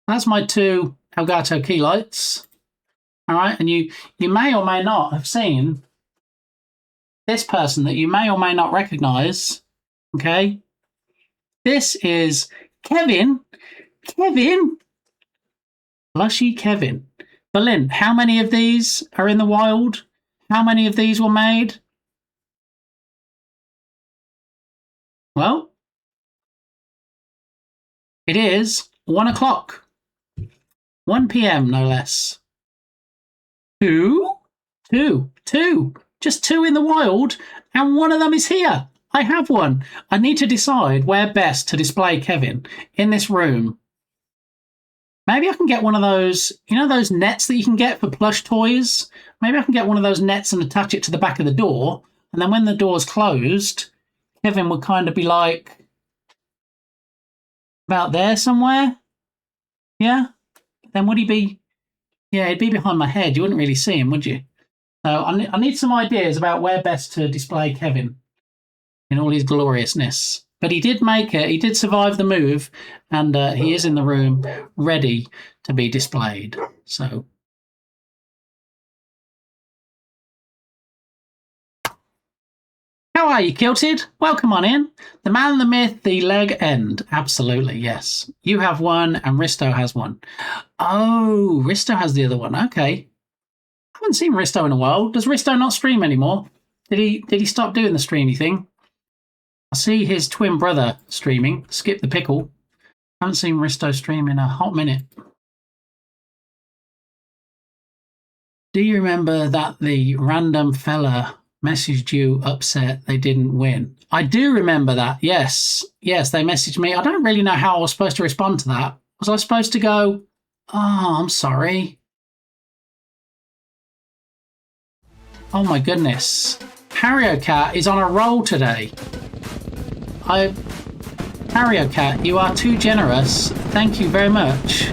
That's my 2 Elgato key lights. All right, and you may or may not have seen this person that you may or may not recognize. Okay, this is Kevin. Lushy Kevin. Berlin, how many of these are in the wild? How many of these were made? Well, it is 1 o'clock. 1 p.m. no less. 2. Just 2 in the wild, and 1 of them is here. I have one. I need to decide where best to display Kevin in this room. Maybe I can get one of those, you know, those nets that you can get for plush toys? Maybe I can get one of those nets and attach it to the back of the door, and then when the door's closed, Kevin would kind of be like about there somewhere. Yeah? Then would he be? Yeah, he'd be behind my head. You wouldn't really see him, would you? So I need some ideas about where best to display Kevin in all his gloriousness. But he did make it. He did survive the move, and he is in the room ready to be displayed. So. How are you, Kilted? Welcome on in. The man, the myth, the leg end. Absolutely, yes. You have one, and Risto has one. Oh, Risto has the other one. Okay. I haven't seen Risto in a while. Does Risto not stream anymore? Did he stop doing the streamy thing? I see his twin brother streaming. Skip the pickle. I haven't seen Risto stream in a hot minute. Do you remember that the random fella messaged you upset they didn't win? I do remember that. Yes, they messaged me. I don't really know how I was supposed to respond to that. Was I supposed to go, oh, I'm sorry? Oh my goodness. HarrioCat is on a roll today. HarrioCat, you are too generous. Thank you very much.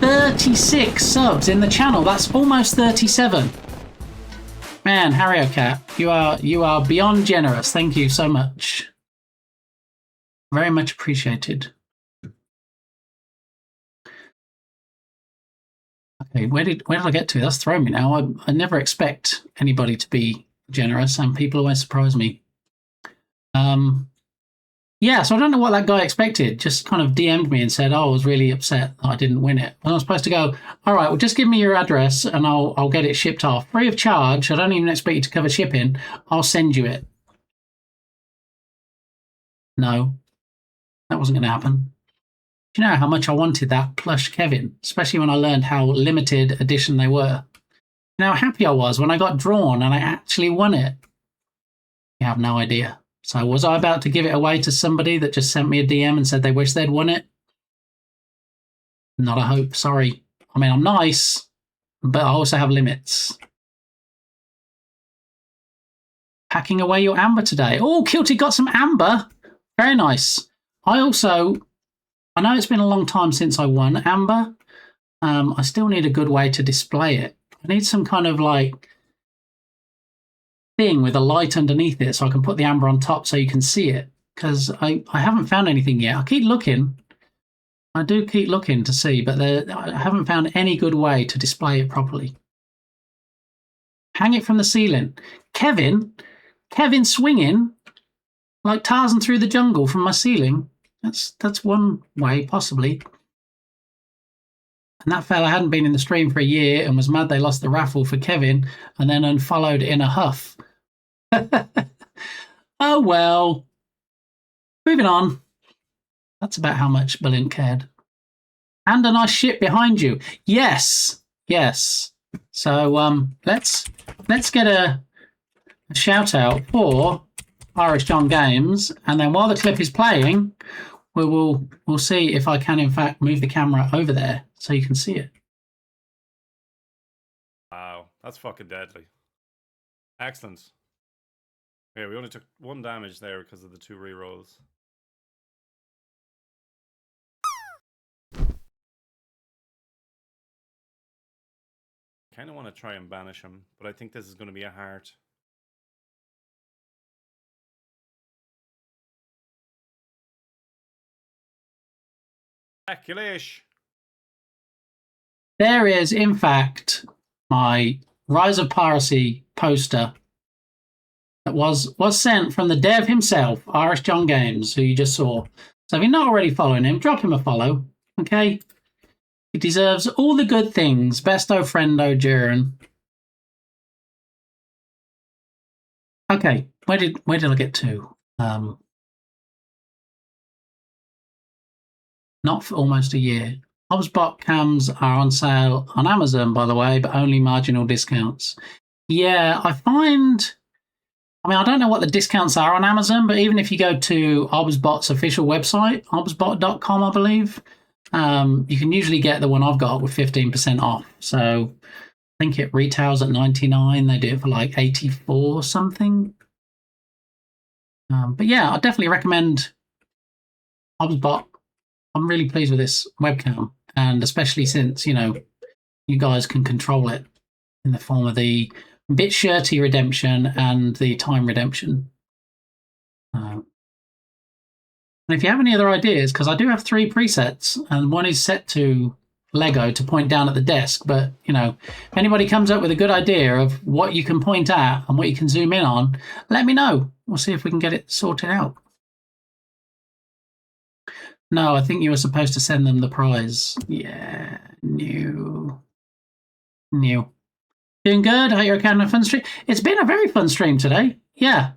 36 subs in the channel. That's almost 37. Man, HarrioCat, you are beyond generous. Thank you so much. Very much appreciated. Okay, where did I get to? That's thrown me now. I never expect anybody to be generous, and people always surprise me. Yeah, so I don't know what that guy expected. Just kind of DM'd me and said, "Oh, I was really upset that I didn't win it." And I was supposed to go, "All right, well, just give me your address and I'll get it shipped off free of charge. I don't even expect you to cover shipping. I'll send you it." No, that wasn't going to happen. Do you know how much I wanted that plush Kevin, especially when I learned how limited edition they were? You know how happy I was when I got drawn and I actually won it? You have no idea. So was I about to give it away to somebody that just sent me a DM and said they wish they'd won it? Not a hope, sorry. I mean, I'm nice, but I also have limits. Packing away your amber today. Oh, Kilty got some amber. Very nice. I know it's been a long time since I won amber. I still need a good way to display it. I need some kind of like thing with a light underneath it so I can put the amber on top so you can see it. Because I haven't found anything yet. I keep looking. I do keep looking to see, but I haven't found any good way to display it properly. Hang it from the ceiling. Kevin swinging like Tarzan through the jungle from my ceiling. That's one way, possibly. And that fella hadn't been in the stream for a year and was mad they lost the raffle for Kevin and then unfollowed in a huff. Oh, well. Moving on. That's about how much Berlin cared. And a nice ship behind you. Yes. So let's get a shout out for Irish John Games, and then while the clip is playing, we'll see if I can in fact move the camera over there so you can see it. Wow, that's fucking deadly. Excellent. Yeah, we only took 1 damage there because of the 2 rerolls. Kind of want to try and banish him, but I think this is going to be a heart. Speculation. There is, in fact, my Rise of Piracy poster that was sent from the dev himself, Irish John Games, who you just saw. So if you're not already following him, drop him a follow, okay? He deserves all the good things. Besto friendo Duran. Okay, where did I get to? Not for almost a year. Hobbsbot cams are on sale on Amazon, by the way, but only marginal discounts. Yeah, I don't know what the discounts are on Amazon, but even if you go to Hobbsbot's official website, hobbsbot.com, I believe, you can usually get the one I've got with 15% off. So I think it retails at $99. They do it for like $84 something. But yeah, I definitely recommend Hobbsbot. I'm really pleased with this webcam, and especially since, you guys can control it in the form of the bit shirty redemption and the time redemption. And if you have any other ideas, because I do have 3 presets, and one is set to Lego to point down at the desk, but, if anybody comes up with a good idea of what you can point at and what you can zoom in on, let me know. We'll see if we can get it sorted out. No, I think you were supposed to send them the prize. Yeah, new. Doing good? I hope you're having a fun stream. It's been a very fun stream today. Yeah,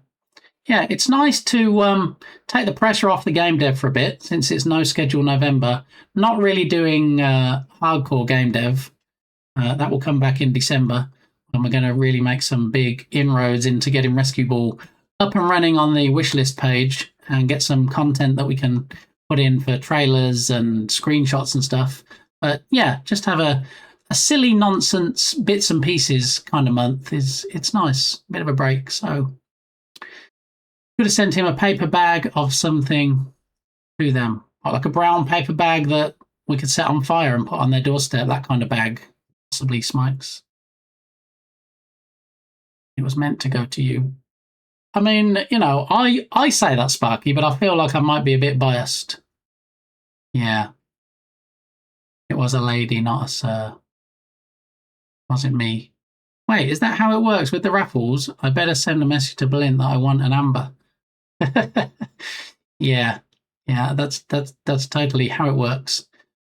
it's nice to take the pressure off the game dev for a bit, since it's no schedule November. Not really doing hardcore game dev. That will come back in December, and we're going to really make some big inroads into getting Rescue Ball up and running on the wishlist page and get some content that we can put in for trailers and screenshots and stuff. But yeah, just have a a silly nonsense bits and pieces kind of month it's nice, bit of a break. So could have sent him a paper bag of something to them, like a brown paper bag that we could set on fire and put on their doorstep, that kind of bag, possibly Smikes. It was meant to go to you. I mean, you know, I say that, Sparky, but I feel like I might be a bit biased. Yeah. It was a lady, not a sir. Wasn't me. Wait, is that how it works with the raffles? I better send a message to Blint that I want an amber. Yeah. Yeah, that's totally how it works.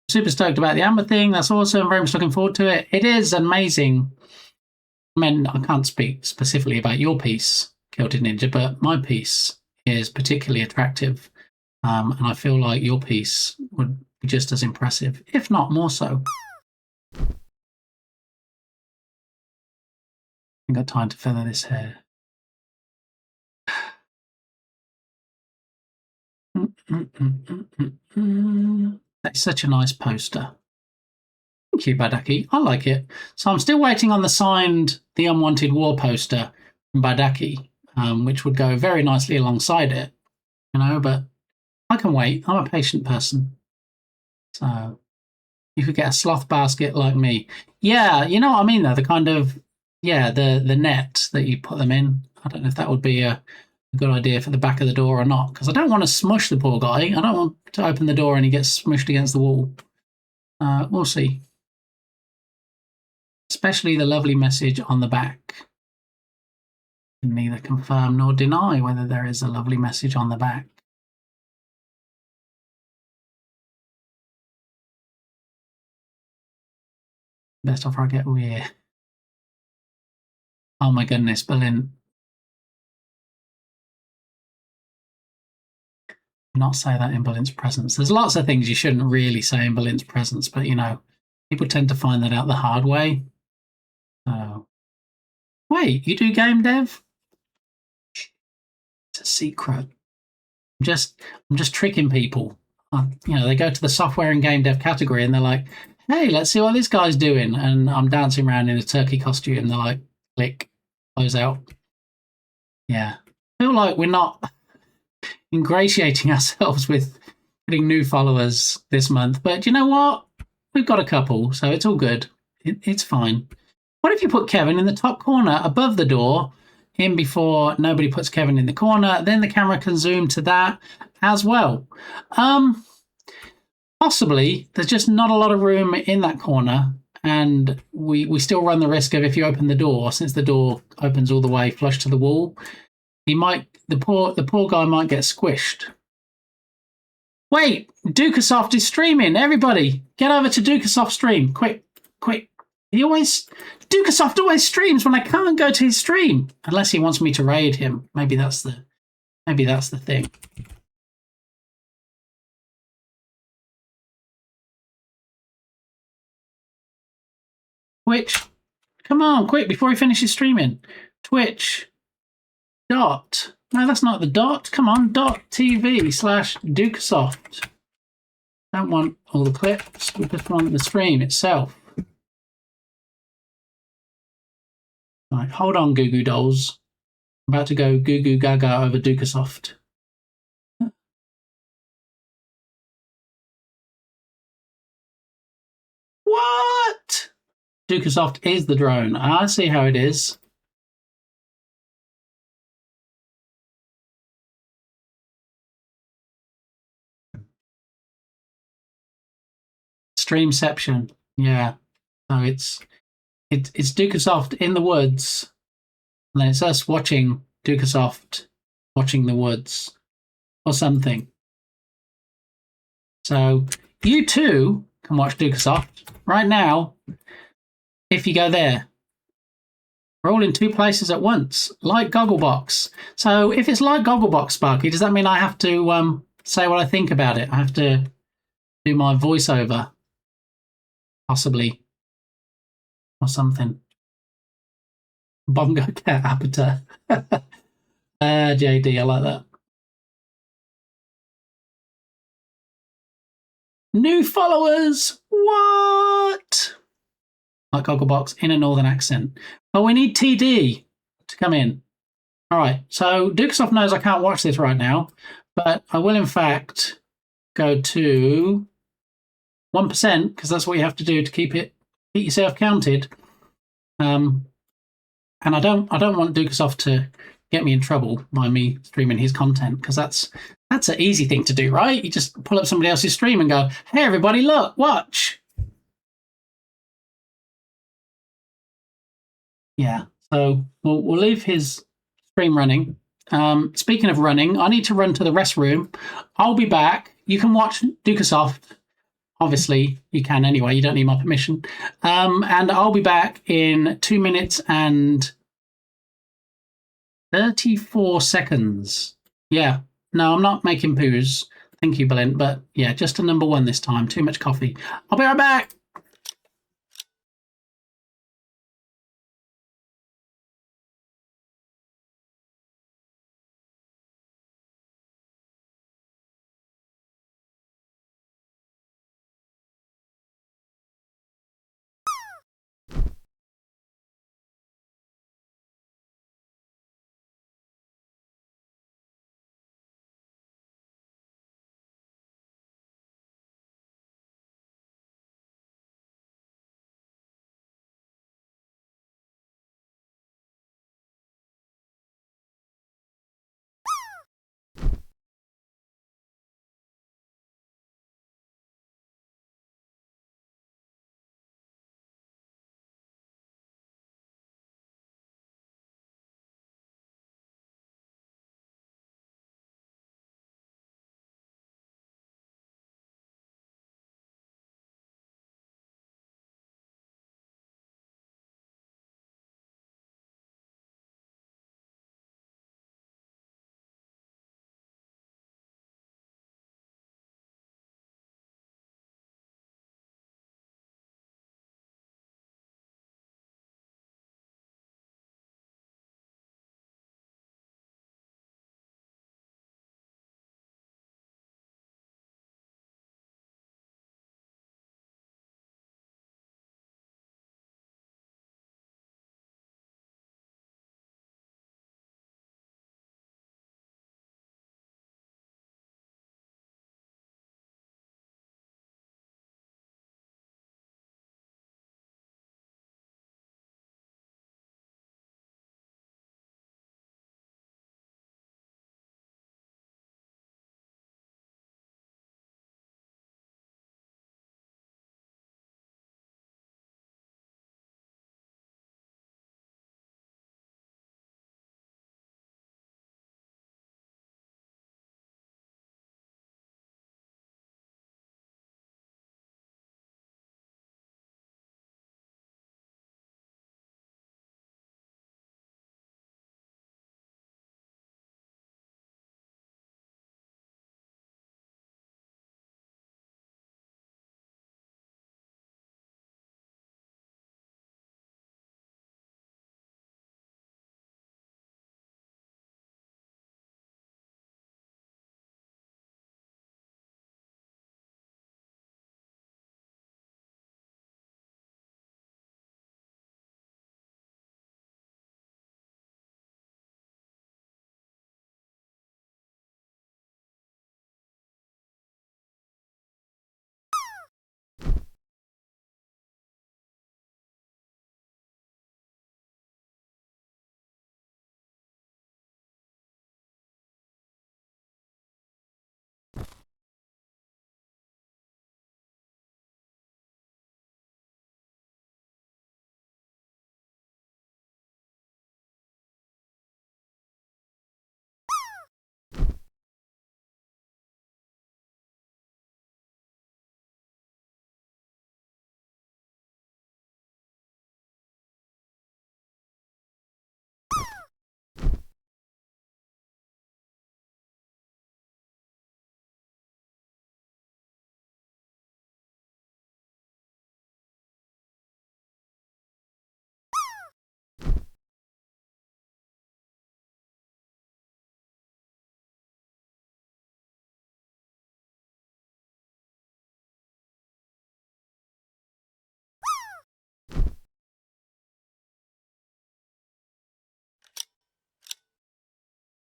Super stoked about the amber thing. That's awesome. Very much looking forward to it. It is amazing. I mean, I can't speak specifically about your piece, Kilted Ninja, but my piece is particularly attractive. And I feel like your piece would be just as impressive, if not more so. I ain't got time to feather this hair. That's such a nice poster. Thank you, Badaki. I like it. So I'm still waiting on the signed The Unwanted War poster from Badaki, which would go very nicely alongside it, you know, but I can wait. I'm a patient person. So you could get a sloth basket like me. Yeah, you know what I mean, though? The kind of, yeah, the net that you put them in. I don't know if that would be a good idea for the back of the door or not, because I don't want to smush the poor guy. I don't want to open the door and he gets smushed against the wall. We'll see. Especially the lovely message on the back. Can neither confirm nor deny whether there is a lovely message on the back. Best offer I get all year. Oh my goodness, Berlin. Not say that in Berlin's presence. There's lots of things you shouldn't really say in Berlin's presence, but you know, people tend to find that out the hard way. Oh. Wait, you do game dev? It's a secret. I'm just tricking people. You know, they go to the software and game dev category and they're like, hey, let's see what this guy's doing. And I'm dancing around in a turkey costume and they're like, click, close out. Yeah. I feel like we're not ingratiating ourselves with getting new followers this month. But you know what? We've got a couple, so it's all good. It's fine. What if you put Kevin in the top corner above the door, in before nobody puts Kevin in the corner? Then the camera can zoom to that as well. Possibly. There's just not a lot of room in that corner, and we still run the risk of, if you open the door, since the door opens all the way flush to the wall, the poor guy might get squished. Wait, Dukasoft is streaming. Everybody, get over to Dukasoft stream. Quick. Dukasoft always streams when I can't go to his stream. Unless he wants me to raid him. Maybe that's the thing. Twitch. Come on, quick, before he finishes streaming. Twitch. Dot. No, that's not the dot. Come on, .tv/Dukasoft. Don't want all the clips. We just want the stream itself. Right, hold on, Goo Goo Dolls. I'm about to go goo goo gaga over Dukasoft. What? Dukasoft is the drone. I see how it is. Streamception. Yeah. So it's Dukasoft in the woods, and then it's us watching Dukasoft watching the woods or something. So you too can watch Dukasoft right now if you go there. We're all in two places at once, like Gogglebox. So if it's like Gogglebox, Sparky, does that mean I have to say what I think about it? I have to do my voiceover, possibly. Or something. Bongo Cat Appeta. JD, I like that. New followers! What? like Gogglebox, in a northern accent. But we need TD to come in. All right, so Dukesoft knows I can't watch this right now, but I will in fact go to 1% because that's what you have to do to keep yourself counted. And I don't want Dukesoft to get me in trouble by me streaming his content because that's an easy thing to do, right? You just pull up somebody else's stream and go, "Hey, everybody, look, watch." Yeah, so we'll leave his stream running. Speaking of running, I need to run to the restroom. I'll be back. You can watch Dukesoft. Obviously, you can anyway. You don't need my permission. And I'll be back in 2 minutes and 34 seconds. Yeah. No, I'm not making poos. Thank you, Belinda. But yeah, just a number 1 this time. Too much coffee. I'll be right back.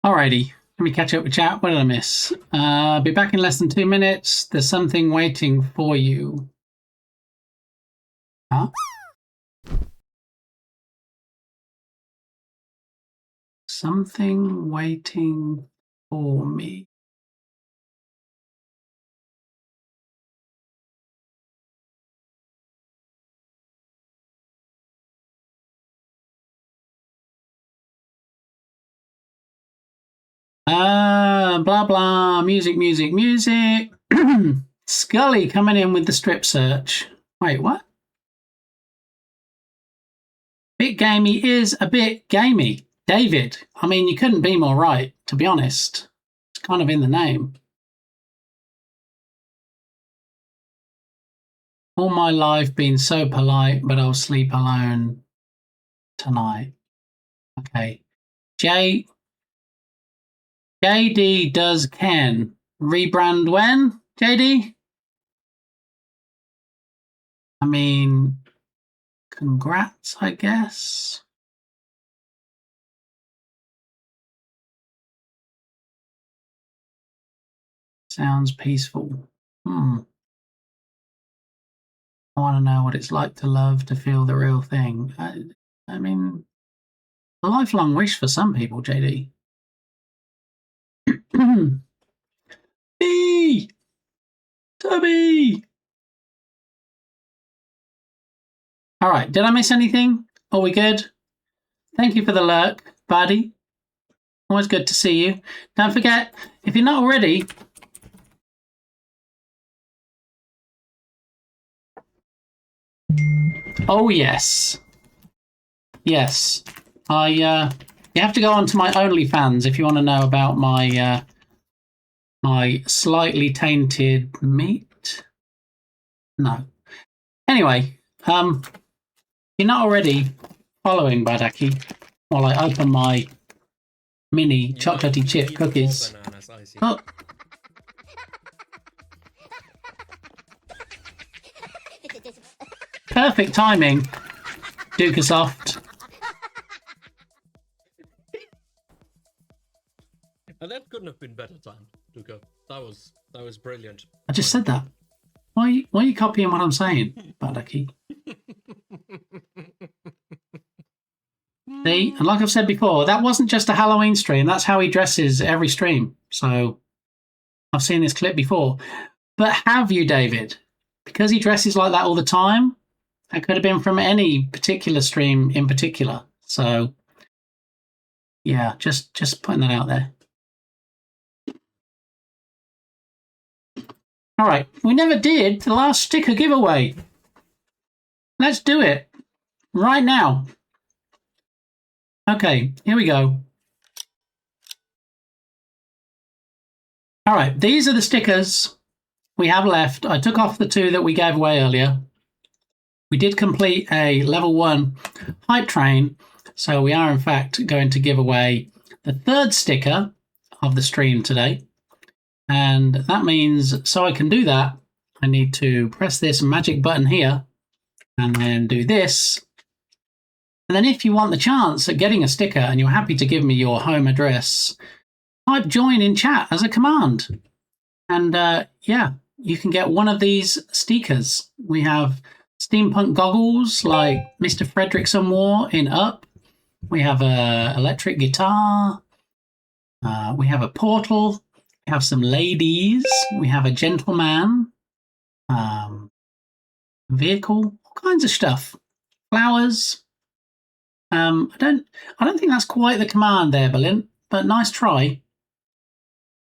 Alrighty, let me catch up with chat. What did I miss? Be back in less than 2 minutes. There's something waiting for you. Huh? Something waiting for me. Blah blah, music. Scully coming in with the strip search. Wait, what? Bit gamey is a bit gamey. David, I mean, you couldn't be more right, to be honest. It's kind of in the name. All my life been so polite, but I'll sleep alone tonight. Okay. JD does Ken. Rebrand when, JD? I mean, congrats, I guess. Sounds peaceful. I want to know what it's like to love, to feel the real thing. I mean, a lifelong wish for some people, JD. B! Toby! All right, did I miss anything? Are we good? Thank you for the lurk, buddy. Always good to see you. Don't forget, if you're not already, oh yes. Yes. You have to go onto my OnlyFans if you want to know about my my slightly tainted meat. No. Anyway, you're not already following Badaki while I open my mini chocolatey chip cookies. Oh. Perfect timing, Dukasoft. And that couldn't have been better timed, Duka. That was brilliant. I just said that. Why are you copying what I'm saying, Badaki? See, and like I've said before, that wasn't just a Halloween stream. That's how he dresses every stream. So I've seen this clip before. But have you, David? Because he dresses like that all the time, that could have been from any particular stream in particular. So yeah, just putting that out there. All right, we never did the last sticker giveaway. Let's do it right now. Okay, here we go. All right, these are the stickers we have left. I took off the 2 that we gave away earlier. We did complete a level 1 hype train, so we are in fact going to give away the 3rd sticker of the stream today. And that means, so I can do that, I need to press this magic button here and then do this. And then if you want the chance at getting a sticker and you're happy to give me your home address, type join in chat as a command. And yeah, you can get one of these stickers. We have steampunk goggles like Mr. Fredrickson wore in Up. We have a electric guitar. We have a portal. We have some ladies. We have a gentleman. Vehicle. All kinds of stuff. Flowers. I don't think that's quite the command there, Berlin, but nice try.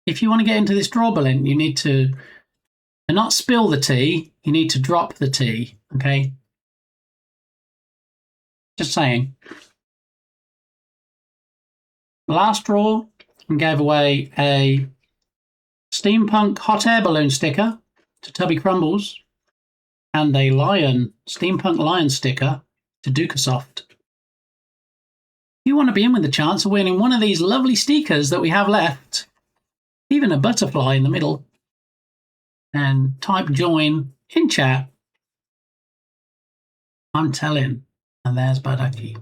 If you want to get into this draw, Berlin, you need to not spill the tea, you need to drop the tea, okay? Just saying. Last draw, we gave away a steampunk hot air balloon sticker to Tubby Crumbles and a steampunk lion sticker to Dukasoft. If you want to be in with the chance of winning one of these lovely stickers that we have left, even a butterfly in the middle, and type join in chat. I'm telling. And there's Badaki.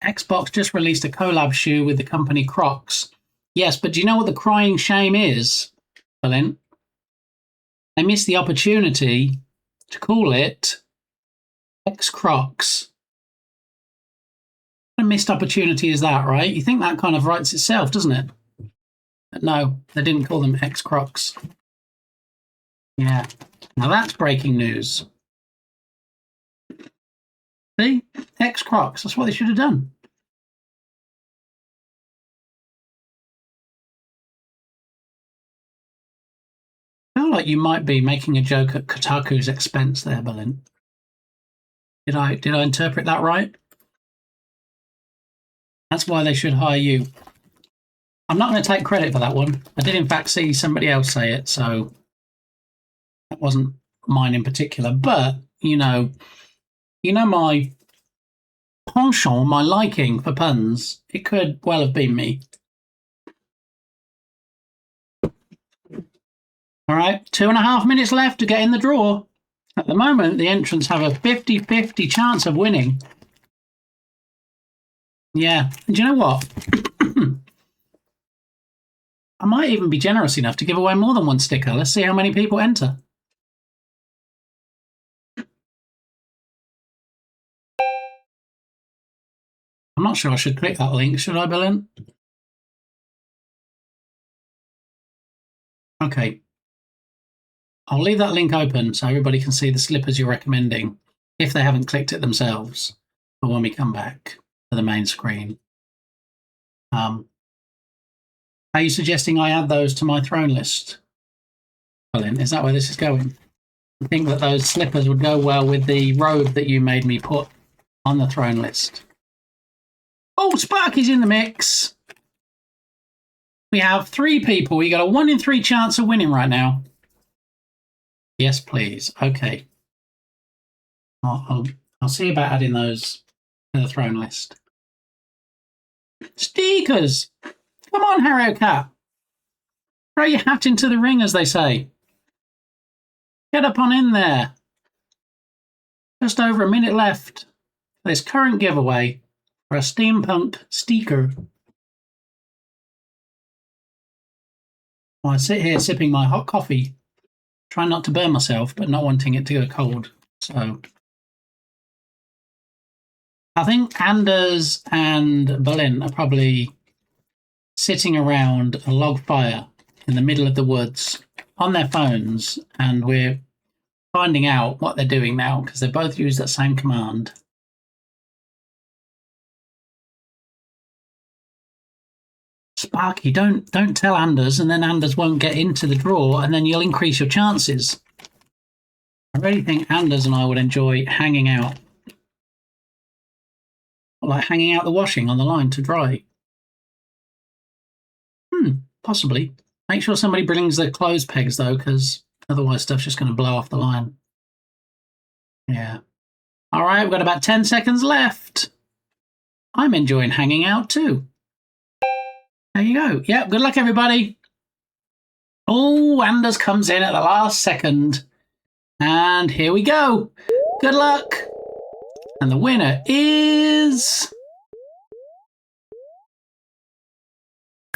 Xbox just released a collab shoe with the company Crocs. Yes, but do you know what the crying shame is, Berlin? They missed the opportunity to call it X Crocs. What a missed opportunity is that, right? You think that kind of writes itself, doesn't it? But no, they didn't call them X Crocs. Yeah, now that's breaking news. See? X Crocs, that's what they should have done. I feel like you might be making a joke at Kotaku's expense there, Berlin. Did I interpret that right? That's why they should hire you. I'm not going to take credit for that one. I did in fact see somebody else say it, so that wasn't mine in particular. But, you know my penchant, my liking for puns. It could well have been me. All right, 2.5 minutes left to get in the draw. At the moment, the entrants have a 50-50 chance of winning. Yeah, and do you know what? I might even be generous enough to give away more than one sticker. Let's see how many people enter. I'm not sure I should click that link, should I, Berlin? Okay. I'll leave that link open so everybody can see the slippers you're recommending if they haven't clicked it themselves for when we come back to the main screen. Are you suggesting I add those to my throne list, Berlin? Is that where this is going? I think that those slippers would go well with the robe that you made me put on the throne list. Oh, Sparky's in the mix. We have 3 people. You got a 1 in 3 chance of winning right now. Yes, please. Okay. I'll see about adding those to the throne list. Stickers! Come on, Harry Cat. Throw your hat into the ring, as they say. Get up on in there. Just over a minute left for this current giveaway for a steampunk sticker. Well, I sit here sipping my hot coffee, trying not to burn myself, but not wanting it to go cold. So I think Anders and Berlin are probably sitting around a log fire in the middle of the woods on their phones, and we're finding out what they're doing now because they both use that same command. Sparky, don't tell Anders, and then Anders won't get into the draw, and then you'll increase your chances. I really think Anders and I would enjoy hanging out. Like hanging out the washing on the line to dry. Possibly. Make sure somebody brings the clothes pegs, though, because otherwise stuff's just going to blow off the line. Yeah. All right, we've got about 10 seconds left. I'm enjoying hanging out, too. There you go. Yeah, good luck, everybody. Oh, Anders comes in at the last second. And here we go. Good luck. And the winner is...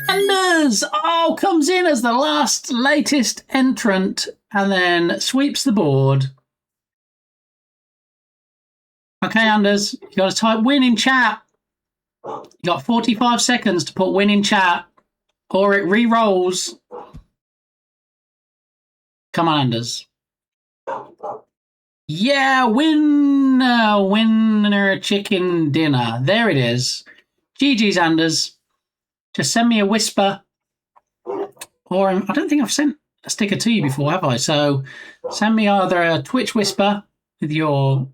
Anders! Oh, comes in as the latest entrant and then sweeps the board. Okay, Anders, you got to type win in chat. You got 45 seconds to put win in chat or it re-rolls. Come on, Anders. Yeah, winner chicken dinner. There it is. GG's, Anders. Just send me a whisper. Or I don't think I've sent a sticker to you before, have I? So send me either a Twitch whisper with your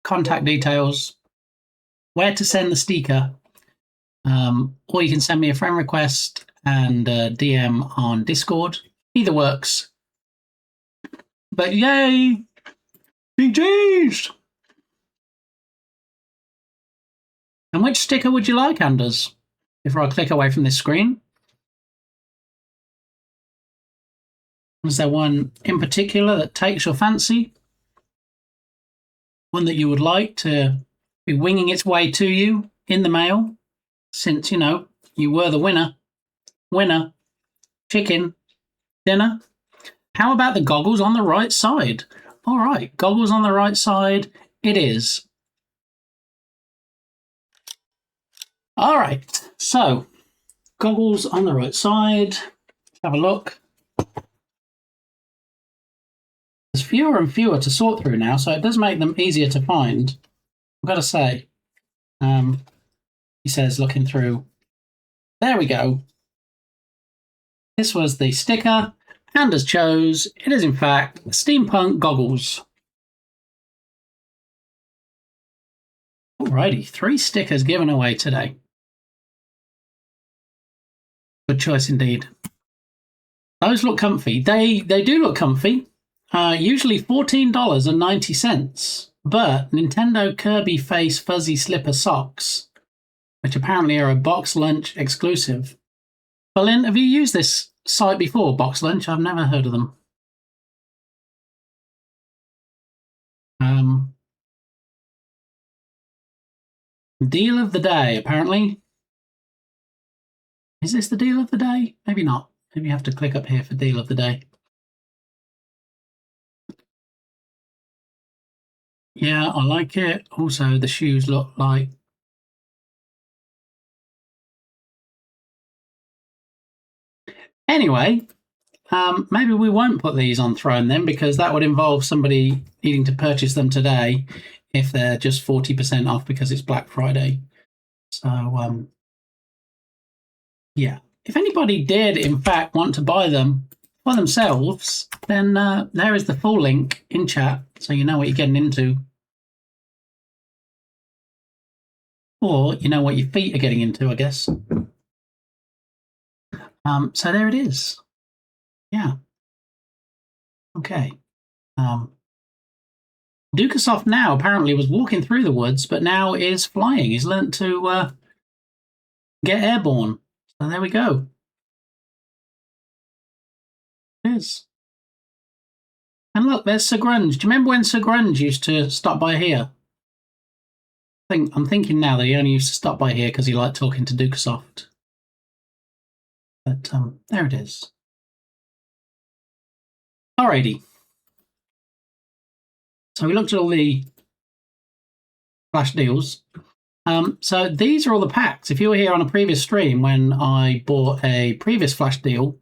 contact details, where to send the sticker, or you can send me a friend request and DM on Discord. Either works. But yay! GG's! And which sticker would you like, Anders? Before I click away from this screen. Is there one in particular that takes your fancy? One that you would like to be winging its way to you in the mail, since, you know, you were the winner. Winner. Chicken. Dinner. How about the goggles on the right side? All right, goggles on the right side it is. All right, so goggles on the right side. Have a look. There's fewer and fewer to sort through now, so it does make them easier to find. I've got to say. He says, looking through. There we go. This was the sticker, and as chose, it is in fact steampunk goggles. Alrighty, 3 stickers given away today. Good choice indeed. Those look comfy. They do look comfy. Usually $14.90, but Nintendo Kirby Face Fuzzy Slipper Socks, which apparently are a Box Lunch exclusive. Berlin, have you used this site before, Box Lunch? I've never heard of them. Deal of the day, apparently. Is this the deal of the day? Maybe not. Maybe you have to click up here for deal of the day. Yeah, I like it. Also, the shoes look like... Anyway, maybe we won't put these on Throne then, because that would involve somebody needing to purchase them today if they're just 40% off because it's Black Friday. So, yeah. If anybody did, in fact, want to buy them for themselves, then there is the full link in chat, so you know what you're getting into. Or you know what your feet are getting into, I guess. So there it is. Yeah. Okay. Dukasoft now apparently was walking through the woods, but now is flying. He's learnt to get airborne. So there we go. It is. And look, there's Sir Grunge. Do you remember when Sir Grunge used to stop by here? I'm thinking now that he only used to stop by here because he liked talking to Dukasoft. But there it is. Alrighty. So we looked at all the flash deals. So these are all the packs. If you were here on a previous stream when I bought a previous flash deal,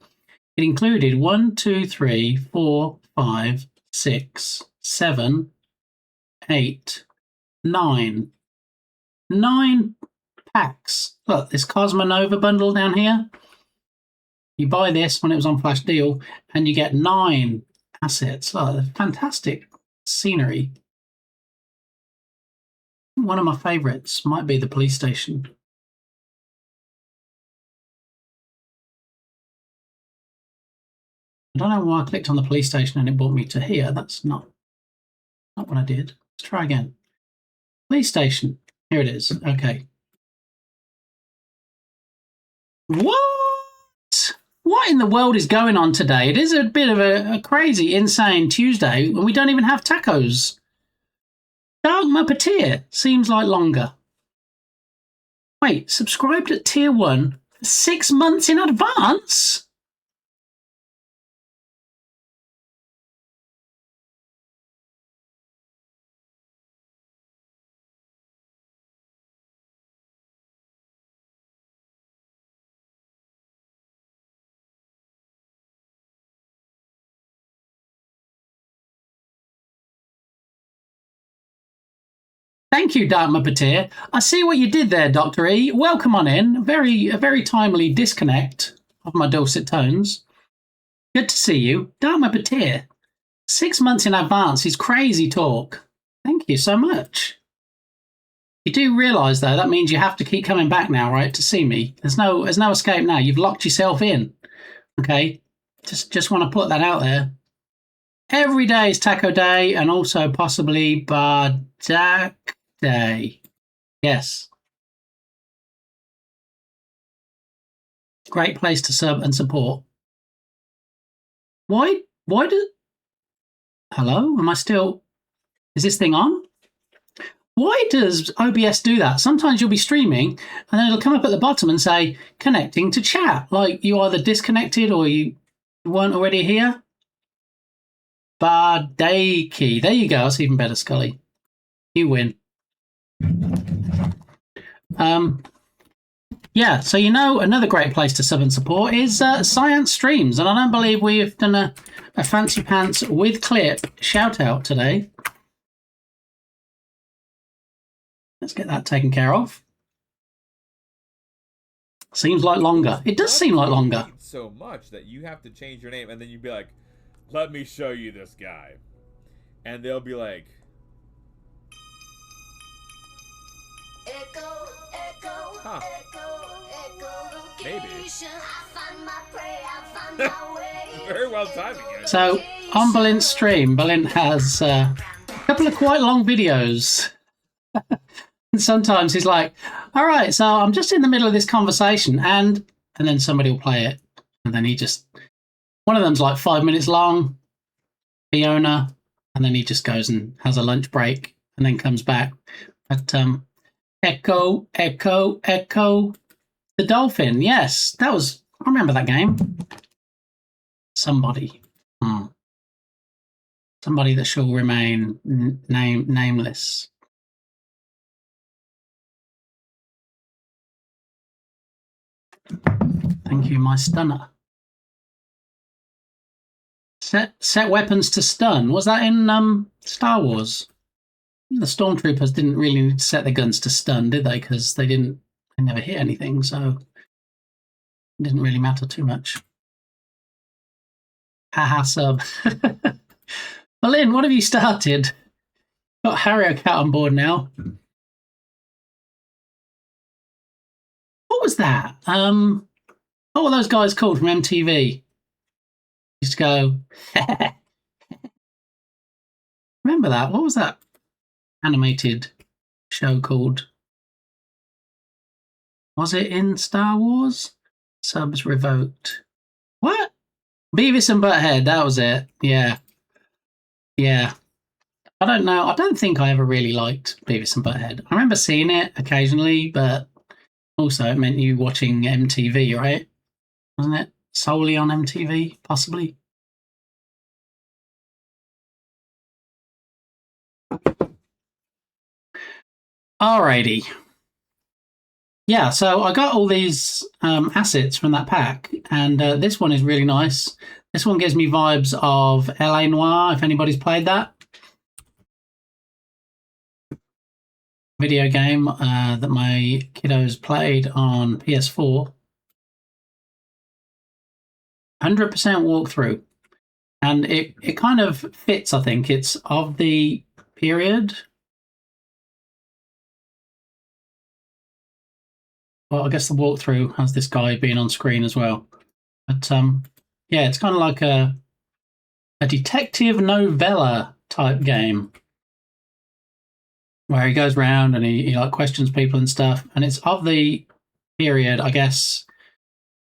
it included 1, 2, 3, 4, 5, 6, 7, 8, 9. 9 packs. Look, this Cosmonova bundle down here. You buy this when it was on flash deal, and you get 9 assets. Oh, fantastic scenery. One of my favourites might be the police station. I don't know why I clicked on the police station and it brought me to here. That's not what I did. Let's try again. Police station. Here it is. Okay. What? What in the world is going on today? It is a bit of a crazy, insane Tuesday when we don't even have tacos. Dark Muppeteer seems like longer. Wait, subscribed at tier 1 for 6 months in advance? Thank you, Dark Muppeteer. I see what you did there, Dr. E. Welcome on in. A very timely disconnect of my dulcet tones. Good to see you. Dark Muppeteer. 6 months in advance is crazy talk. Thank you so much. You do realise, though, that means you have to keep coming back now, right, to see me. There's no escape now. You've locked yourself in. Okay? Just want to put that out there. Every day is Taco Day and also possibly Bardak Day. Yes. Great place to sub and support. Why do... Hello? Am I still... Is this thing on? Why does OBS do that? Sometimes you'll be streaming and then it'll come up at the bottom and say connecting to chat. Like you either disconnected or you weren't already here. Bardaki. There you go. That's even better, Scully. You win. Yeah, so another great place to sub and support is Science Streams. And I don't believe we've done a Fancy Pants with clip shout out today. Let's get that taken care of. Seems like longer. It does seem like longer. So much that you have to change your name, and then you'd be like, "Let me show you this guy," and they'll be like, Echo, echo, huh. echo, Maybe. I find my prey, I find my way. Very well timed. So on Balint's stream, Balint has a couple of quite long videos. And sometimes he's like, all right, so I'm just in the middle of this conversation and then somebody will play it. And then one of them's like 5 minutes long, Fiona, and then he just goes and has a lunch break and then comes back. But Echo, Echo, Echo, the Dolphin. Yes, I remember that game. Somebody that shall remain nameless. Thank you, my stunner. Set weapons to stun. Was that in Star Wars? The stormtroopers didn't really need to set their guns to stun, did they? Because they never hit anything, so it didn't really matter too much. Haha, sub. Lynn, what have you started? Got Harrier Cat on board now. What was that? What were those guys called from MTV? Used to go. Remember that? What was that animated show called? Was it in Star Wars? Subs revoked. What? Beavis and Butthead. That was it. Yeah. Yeah. I don't know. I don't think I ever really liked Beavis and Butthead. I remember seeing it occasionally, but also it meant you watching MTV, right? Wasn't it? Solely on MTV, possibly. Alrighty. Yeah, so I got all these assets from that pack, and this one is really nice. This one gives me vibes of LA Noire, if anybody's played that. Video game that my kiddos played on PS4. 100% walkthrough. And it kind of fits, I think. It's of the period. Well, I guess the walkthrough has this guy being on screen as well. But yeah, it's kind of like a detective novella type game where he goes around and he like questions people and stuff. And it's of the period, I guess,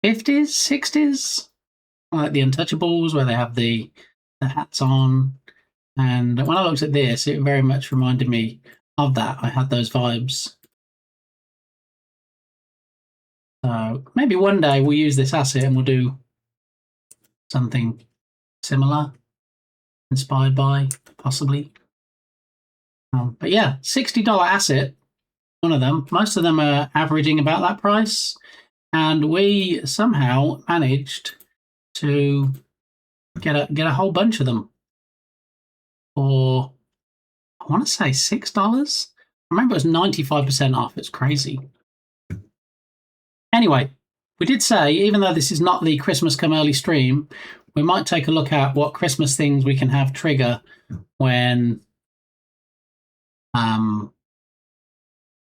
50s, 60s, like the Untouchables, where they have the hats on. And when I looked at this, it very much reminded me of that. I had those vibes. So maybe one day we'll use this asset and we'll do something similar, inspired by, possibly. But yeah, $60 asset, one of them. Most of them are averaging about that price. And we somehow managed to get a whole bunch of them for, I want to say $6. I remember it was 95% off. It's crazy. Anyway, we did say, even though this is not the Christmas Come Early stream, we might take a look at what Christmas things we can have trigger when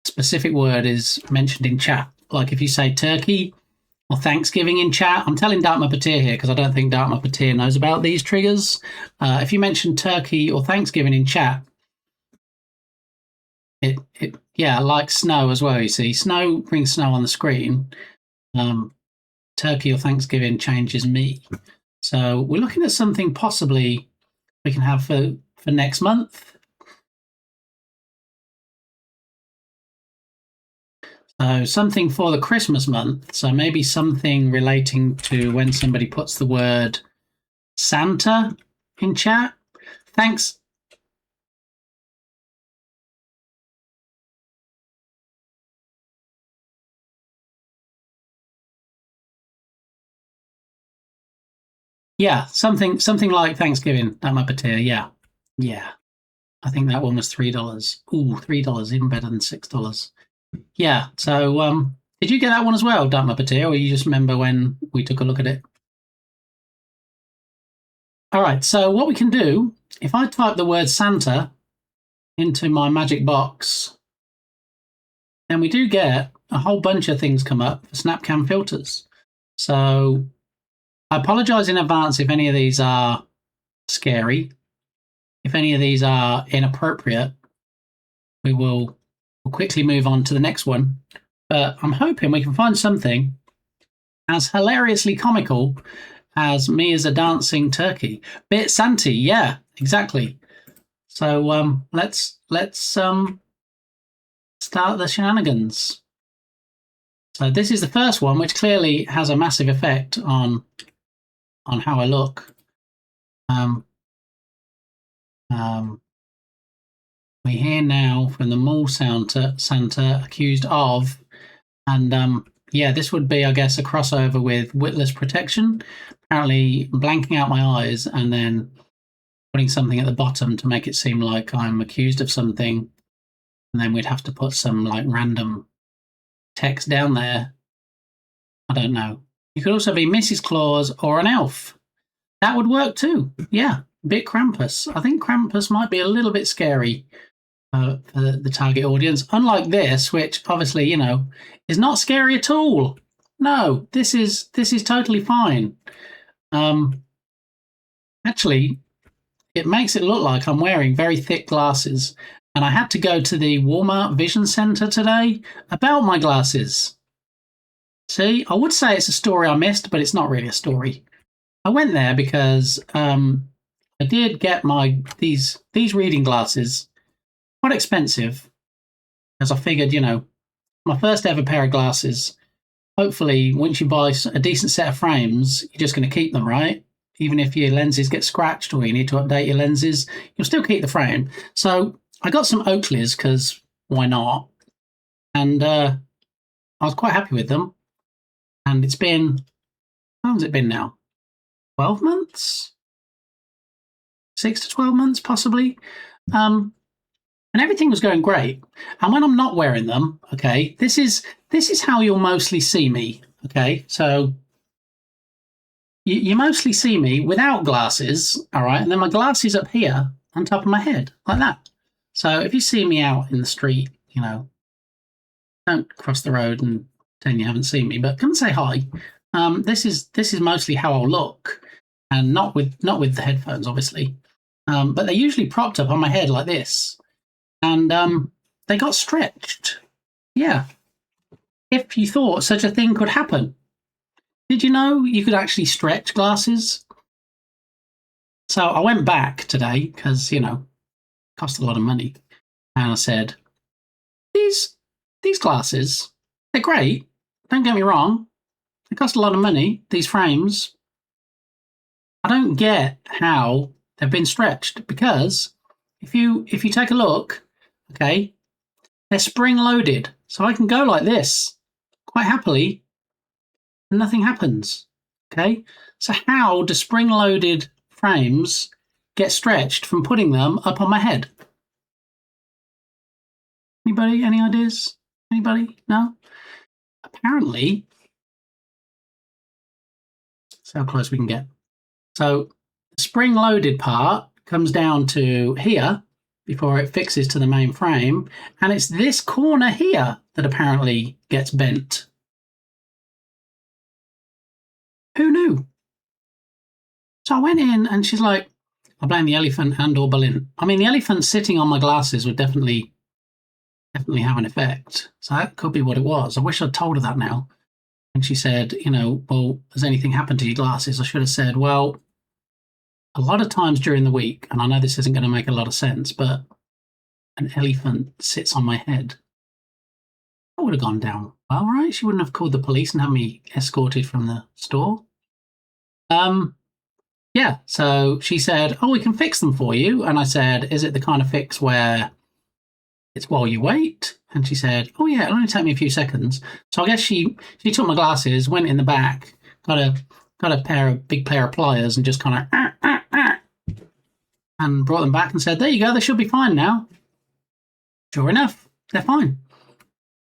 specific word is mentioned in chat. Like if you say turkey or Thanksgiving in chat, I'm telling Dark Muppeteer here because I don't think Dark Muppeteer knows about these triggers. If you mention turkey or Thanksgiving in chat, yeah, like snow as well, you see. Snow brings snow on the screen. Turkey or Thanksgiving changes me. So we're looking at something possibly we can have for next month. So something for the Christmas month. So maybe something relating to when somebody puts the word Santa in chat. Thanks. Yeah, something like Thanksgiving. That might be tier. Yeah. Yeah. I think that one was $3. Ooh, $3, even better than $6. Yeah. So did you get that one as well, Dark Muppeteer, or you just remember when we took a look at it? All right, so what we can do, if I type the word Santa into my magic box, then we do get a whole bunch of things come up for Snapcam filters. So I apologize in advance if any of these are scary. If any of these are inappropriate, we'll quickly move on to the next one. But I'm hoping we can find something as hilariously comical as me as a dancing turkey. Bit Santy, yeah, exactly. So let's start the shenanigans. So this is the first one, which clearly has a massive effect on how I look. We hear now from the mall Santa accused of, and yeah, this would be, I guess, a crossover with witless protection. Apparently, blanking out my eyes and then putting something at the bottom to make it seem like I'm accused of something, and then we'd have to put some like random text down there. I don't know. You could also be Mrs. Claus or an elf. That would work too. Yeah, bit Krampus. I think Krampus might be a little bit scary for the target audience. Unlike this, which obviously, you know, is not scary at all. No, this is totally fine. Actually, it makes it look like I'm wearing very thick glasses. And I had to go to the Walmart Vision Center today about my glasses. See, I would say it's a story I missed, but it's not really a story. I went there because I did get these reading glasses, quite expensive, as I figured, you know, my first ever pair of glasses. Hopefully, once you buy a decent set of frames, you're just going to keep them, right? Even if your lenses get scratched or you need to update your lenses, you'll still keep the frame. So I got some Oakleys because why not? And I was quite happy with them. And it's been, how long has it been now? 12 months? 6 to 12 months, possibly. And everything was going great. And when I'm not wearing them, okay, this is how you'll mostly see me, okay? So you mostly see me without glasses, all right? And then my glasses up here on top of my head, like that. So if you see me out in the street, you know, don't cross the road and pretend you haven't seen me, but come and say hi. This is mostly how I'll look, and not with the headphones, obviously. But they're usually propped up on my head like this, and they got stretched. Yeah. If you thought such a thing could happen, did you know you could actually stretch glasses? So I went back today because, you know, it cost a lot of money, and I said, these glasses, they're great. Don't get me wrong. They cost a lot of money, these frames. I don't get how they've been stretched, because if you take a look, okay, they're spring loaded. So I can go like this quite happily and nothing happens. Okay? So how do spring loaded frames get stretched from putting them up on my head? Anybody? Any ideas? Anybody? No? Apparently, see how close we can get. So the spring-loaded part comes down to here before it fixes to the main frame, and it's this corner here that apparently gets bent. Who knew? So I went in, and she's like, I blame the elephant and or Berlin. I mean, the elephant sitting on my glasses would definitely have an effect. So that could be what it was. I wish I'd told her that now. And she said, you know, well, has anything happened to your glasses? I should have said, well, a lot of times during the week, and I know this isn't going to make a lot of sense, but an elephant sits on my head. would have gone down well, right? She wouldn't have called the police and had me escorted from the store. Yeah, so she said, "Oh, we can fix them for you." And I said, "Is it the kind of fix where it's while you wait?" And she said, "Oh yeah, it'll only take me a few seconds." So I guess she took my glasses, went in the back, got a big pair of pliers, and just kind of and brought them back and said, "There you go, they should be fine now." Sure enough, they're fine.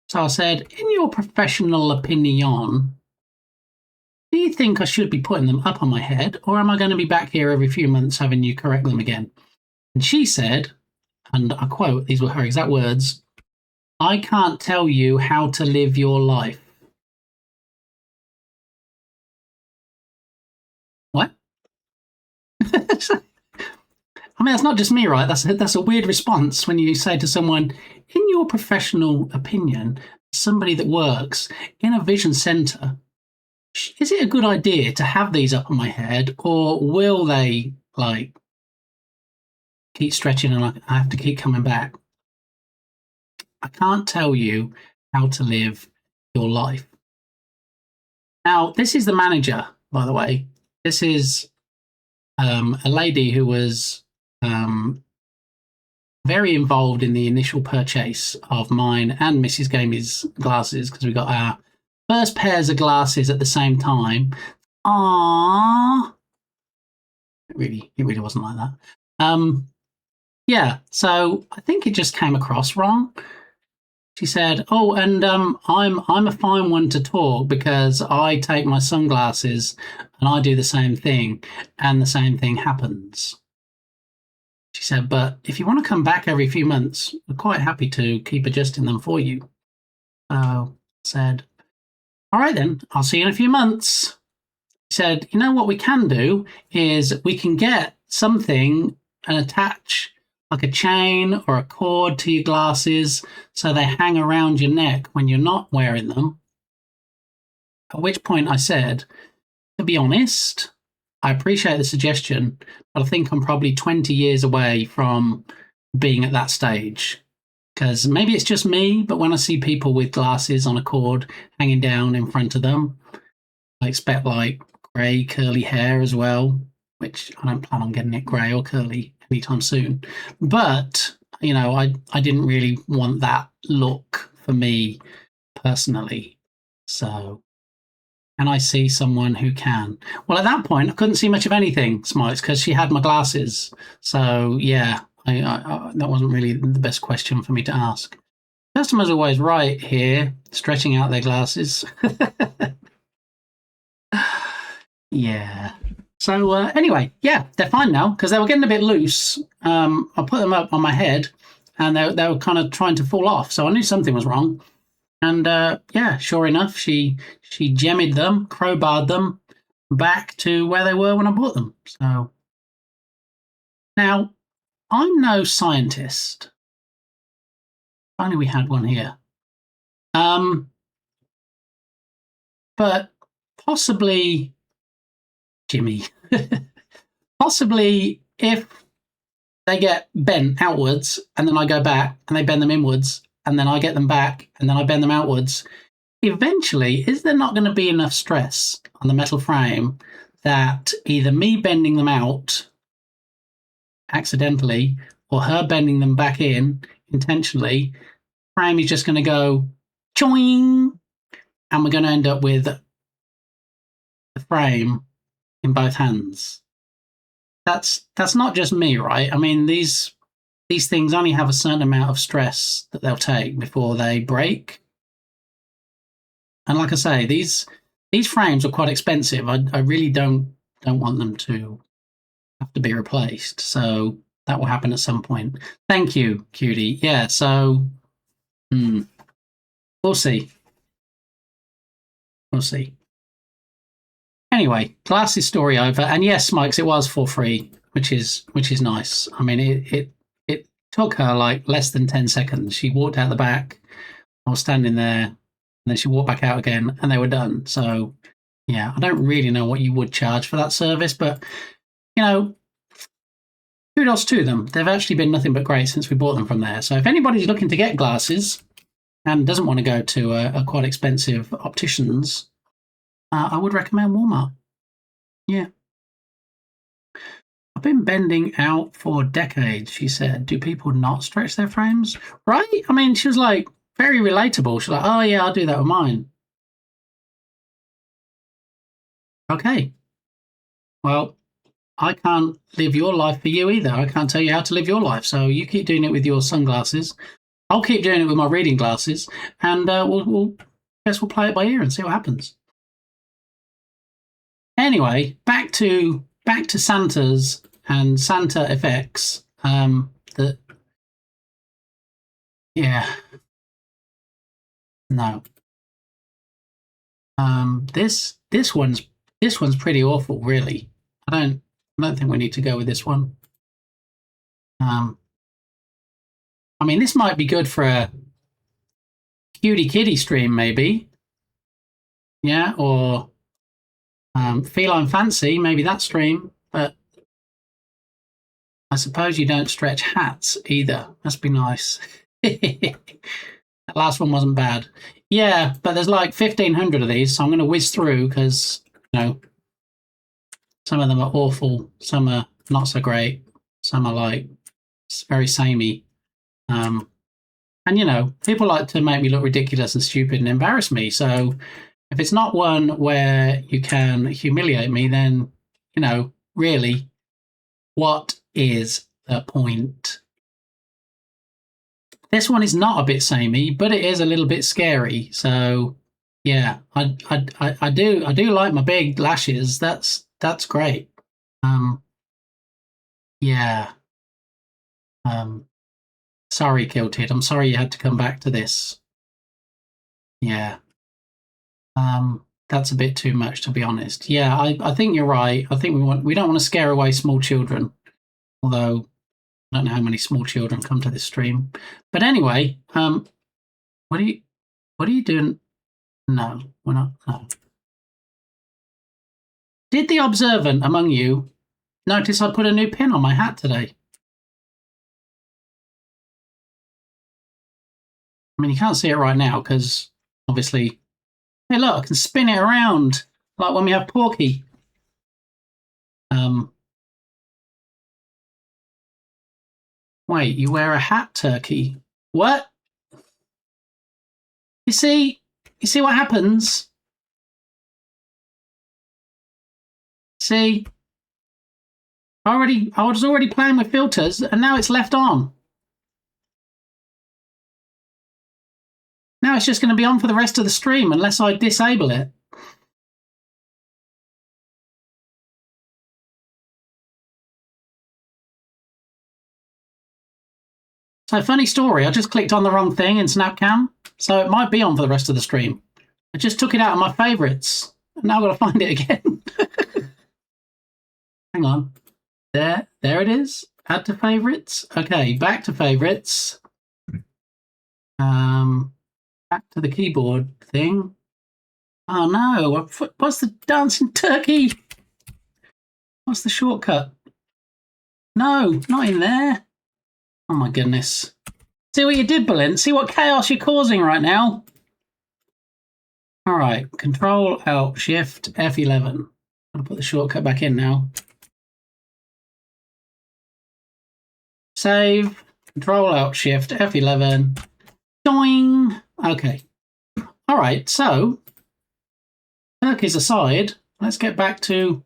So I said, "In your professional opinion, do you think I should be putting them up on my head, or am I going to be back here every few months having you correct them again?" And she said, and I quote, these were her exact words, "I can't tell you how to live your life." What? I mean, that's not just me, right? That's a weird response when you say to someone, "In your professional opinion, somebody that works in a vision centre, is it a good idea to have these up on my head, or will they like keep stretching and I have to keep coming back? I can't tell you how to live your life." Now, this is the manager, by the way. This is a lady who was very involved in the initial purchase of mine and Mrs. Gamey's glasses, because we got our first pairs of glasses at the same time. Aww. It really wasn't like that. Yeah, so I think it just came across wrong. She said, "Oh, and I'm a fine one to talk because I take my sunglasses and I do the same thing, and the same thing happens." She said, "But if you want to come back every few months, we're quite happy to keep adjusting them for you." So I said, "All right then, I'll see you in a few months." She said, "You know what we can do is we can get something and attach like a chain or a cord to your glasses so they hang around your neck when you're not wearing them." At which point I said, "To be honest, I appreciate the suggestion, but I think I'm probably 20 years away from being at that stage. Because maybe it's just me, but when I see people with glasses on a cord hanging down in front of them, I expect like grey curly hair as well, which I don't plan on getting it grey or curly anytime soon. But, you know, I didn't really want that look for me personally. So, and I see someone who can. Well, at that point, I couldn't see much of anything, Smites, because she had my glasses. So, yeah, I that wasn't really the best question for me to ask. Customers are always right here, stretching out their glasses. Yeah. So, anyway, yeah, they're fine now because they were getting a bit loose. I put them up on my head and they were kind of trying to fall off. So I knew something was wrong. And yeah, sure enough, she jemmied them, crowbarred them back to where they were when I bought them. So now, I'm no scientist. If only we had one here. But possibly, Jimmy, possibly if they get bent outwards and then I go back and they bend them inwards and then I get them back and then I bend them outwards, eventually, is there not going to be enough stress on the metal frame that either me bending them out accidentally or her bending them back in intentionally, frame is just going to go choing and we're going to end up with the frame in both hands? That's not just me, right? I mean, these things only have a certain amount of stress that they'll take before they break. And like I say, these frames are quite expensive. I really don't want them to have to be replaced. So that will happen at some point. Thank you, Cutie. Yeah, so we'll see. We'll see. Anyway, glasses story over. And yes, Mikes, it was for free, which is nice. I mean, it took her like less than 10 seconds. She walked out the back. I was standing there, and then she walked back out again, and they were done. So, yeah, I don't really know what you would charge for that service, but, you know, kudos to them. They've actually been nothing but great since we bought them from there. So if anybody's looking to get glasses, and doesn't want to go to a quite expensive opticians, I would recommend Walmart. Yeah. I've been bending out for decades, she said. Do people not stretch their frames? Right? I mean, she was like very relatable. She's like, oh yeah, I'll do that with mine. Okay. Well, I can't live your life for you either. I can't tell you how to live your life. So you keep doing it with your sunglasses. I'll keep doing it with my reading glasses, and we'll play it by ear and see what happens. Anyway, back to Santa's and Santa effects. No. This one's pretty awful, really. I don't think we need to go with this one. I mean, this might be good for a cutie kitty stream, maybe. Yeah, or feline fancy, maybe that stream. But I suppose you don't stretch hats either. Must be nice. That last one wasn't bad. Yeah, but there's like 1,500 of these, so I'm going to whiz through because, some of them are awful, some are not so great, some are like very samey. And, people like to make me look ridiculous and stupid and embarrass me. So if it's not one where you can humiliate me, then, really, what is the point? This one is not a bit samey, but it is a little bit scary. So, yeah, I do like my big lashes. That's great. Yeah. Sorry, Kilted. I'm sorry you had to come back to this. Yeah. That's a bit too much, to be honest. Yeah, I think you're right. I think we don't want to scare away small children. Although I don't know how many small children come to this stream. But anyway, what are you doing? No, we're not. No. Did the observant among you notice I put a new pin on my hat today? I mean, you can't see it right now because obviously, hey, look, I can spin it around like when we have Porky. Wait, you wear a hat, Turkey? What? You see what happens? See? I was already playing with filters and now it's left on. Now it's just going to be on for the rest of the stream unless I disable it. So, funny story, I just clicked on the wrong thing in Snapcam, so it might be on for the rest of the stream. I just took it out of my favourites, and now I've got to find it again. Hang on. There it is. Add to favourites. Okay, back to favourites. Back to the keyboard thing. Oh no, what's the dancing turkey? What's the shortcut? No, not in there. Oh my goodness. See what you did, Berlin? See what chaos you're causing right now? All right, Control, Alt, Shift, F11. I'll put the shortcut back in now. Save, Control, Alt, Shift, F11. Doing. Okay. All right, so turkeys aside, let's get back to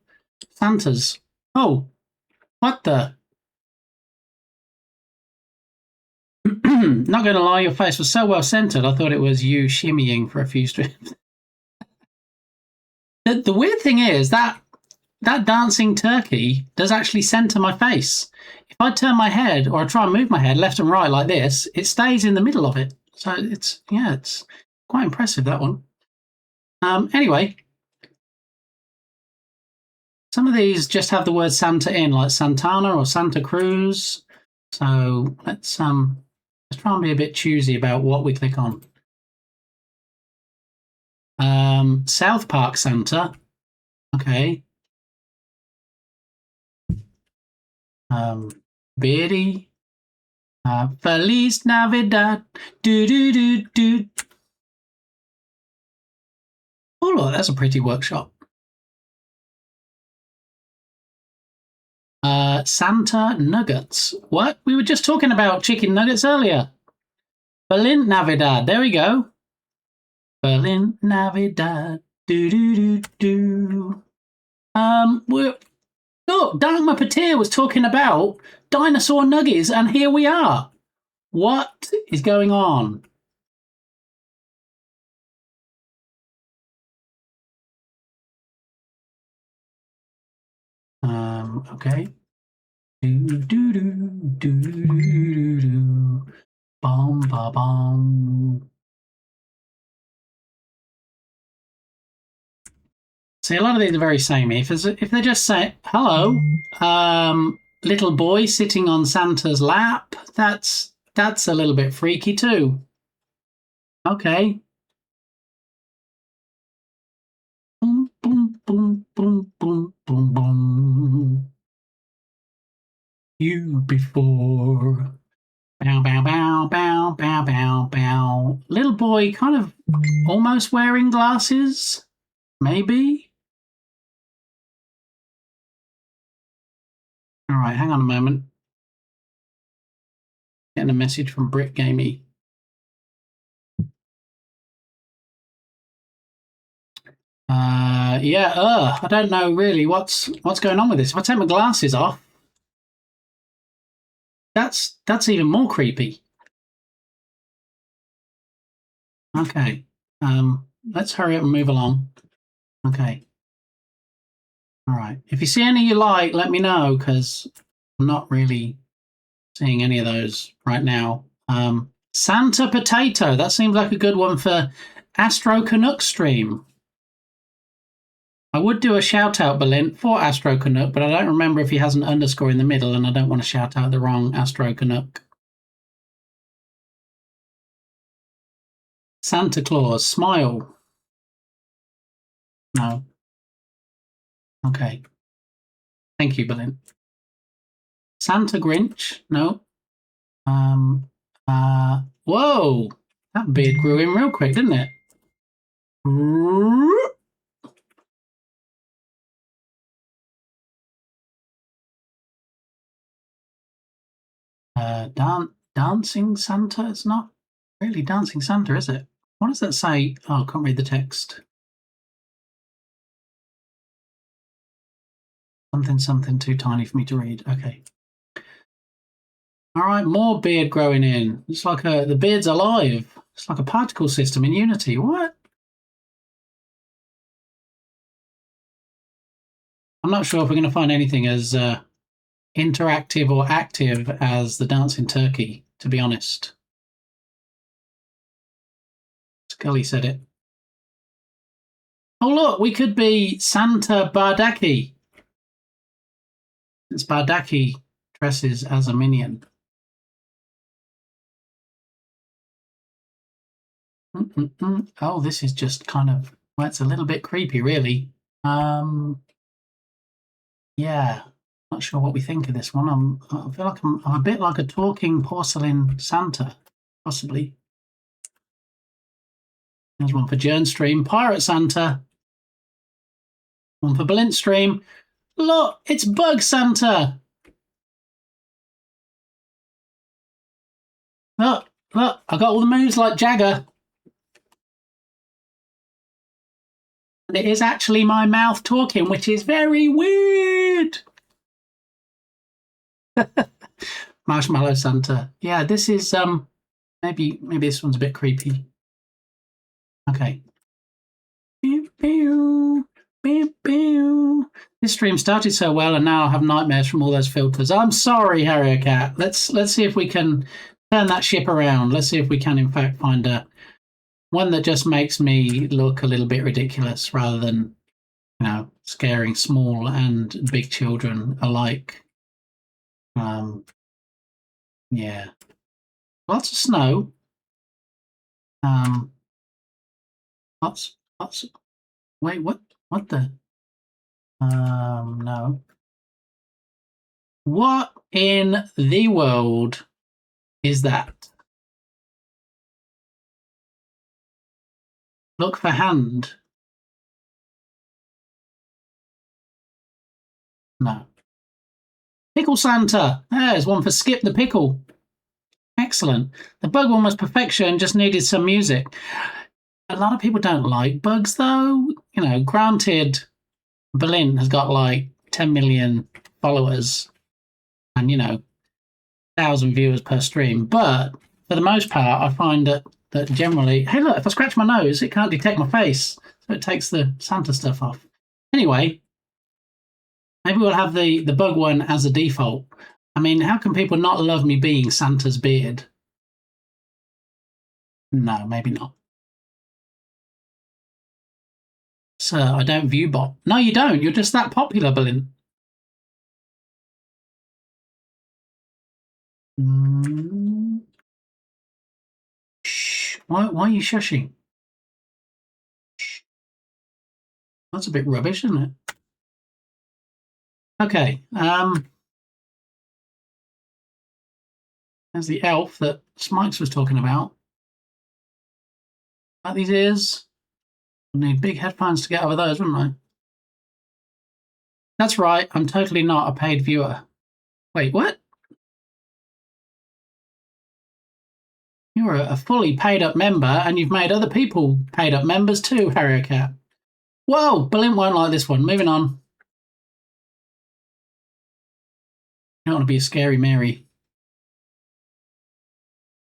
Santa's. Oh, what the? Not going to lie, your face was so well centered, I thought it was you shimmying for a few streams. The weird thing is that dancing turkey does actually center my face. If I turn my head or I try and move my head left and right like this, it stays in the middle of it. So it's quite impressive, that one. Anyway, some of these just have the word Santa in, like Santana or Santa Cruz. So let's try and be a bit choosy about what we click on. South Park Santa. Okay. Beardy. Feliz Navidad. Do do do do. Oh look, that's a pretty workshop. Santa nuggets. What? We were just talking about chicken nuggets earlier. Berlin Navidad. There we go. Berlin Navidad. Do do do do. Look, Dharma Patir was talking about dinosaur nuggies, and here we are. What is going on? Okay. Do do do do do do do. Bom ba bom. See, a lot of these are very samey. If they just say hello, little boy sitting on Santa's lap, that's a little bit freaky too. Okay. Boom boom boom boom boom boom boom. You before. Bow bow bow bow bow bow bow. Little boy kind of almost wearing glasses. Maybe. All right, hang on a moment. Getting a message from Brit Gamey. I don't know really what's going on with this. If I take my glasses off, that's even more creepy. Okay. Let's hurry up and move along. Okay. All right. If you see any you like, let me know, because I'm not really seeing any of those right now. Santa Potato. That seems like a good one for Astro Canuck stream. I would do a shout out, Berlin, for Astro Canuck, but I don't remember if he has an underscore in the middle, and I don't want to shout out the wrong Astro Canuck. Santa Claus, smile. No. Okay. Thank you, Berlin. Santa Grinch, no. Whoa! That beard grew in real quick, didn't it? Dancing Santa? It's not really Dancing Santa, is it? What does that say? Oh, I can't read the text. Something too tiny for me to read. Okay. All right, more beard growing in. It's like the beard's alive. It's like a particle system in Unity. What? I'm not sure if we're going to find anything as interactive or active as the dancing turkey, to be honest. Scully said it. Oh, look, we could be Santa Bardaki. Since Bardaki dresses as a minion. Oh, this is just kind of, well, it's a little bit creepy, really. Yeah, not sure what we think of this one. I feel like I'm a bit like a talking porcelain Santa, possibly. There's one for Jern Stream, Pirate Santa. One for Blint Stream. Look, it's Bug Santa. Look, I got all the moves like Jagger. And it is actually my mouth talking, which is very weird. Marshmallow Santa. Yeah, this is maybe this one's a bit creepy. Okay. Pew, pew, pew, pew. This stream started so well, and now I have nightmares from all those filters. I'm sorry, Harrier Cat. Let's see if we can turn that ship around. Let's see if we can, in fact, find one that just makes me look a little bit ridiculous, rather than, scaring small and big children alike. Yeah. Lots of snow. Lots. Wait, what the? No. What in the world is that? Look for hand. No. Pickle Santa. There's one for Skip the Pickle. Excellent. The bug one was perfection, just needed some music. A lot of people don't like bugs, though. You know, granted, Berlin has got like 10 million followers and, you know, 1,000 viewers per stream. But for the most part, I find that generally, hey, look, if I scratch my nose, it can't detect my face. So it takes the Santa stuff off. Anyway, maybe we'll have the bug one as a default. I mean, how can people not love me being Santa's beard? No, maybe not. Sir, I don't view bot. No, you don't. You're just that popular, Berlin. Shh. Why are you shushing? Shh. That's a bit rubbish, isn't it? Okay. There's the elf that Smikes was talking about. Like these ears. I need big headphones to get over those, wouldn't I? That's right. I'm totally not a paid viewer. Wait, what? You're a fully paid up member and you've made other people paid up members too, Harrier Cat. Whoa, Berlin won't like this one. Moving on. You don't want to be a scary Mary.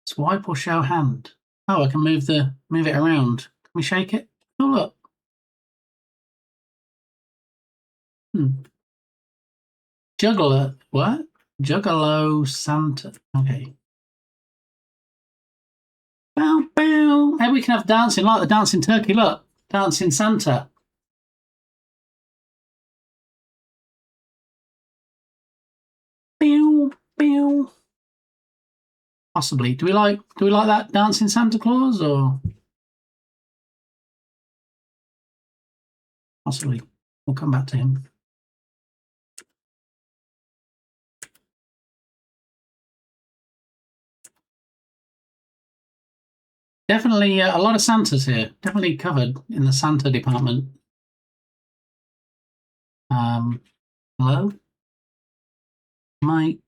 Swipe or show hand? Oh, I can move it around. Can we shake it? Oh, look. Juggler. What? Juggalo Santa. Okay. Bow, bow. Hey, we can have dancing like the dancing turkey. Look. Dancing Santa. Bow, bow. Possibly. Do we like that dancing Santa Claus or possibly? We'll come back to him. Definitely a lot of Santas here. Definitely covered in the Santa department. Hello? Mike?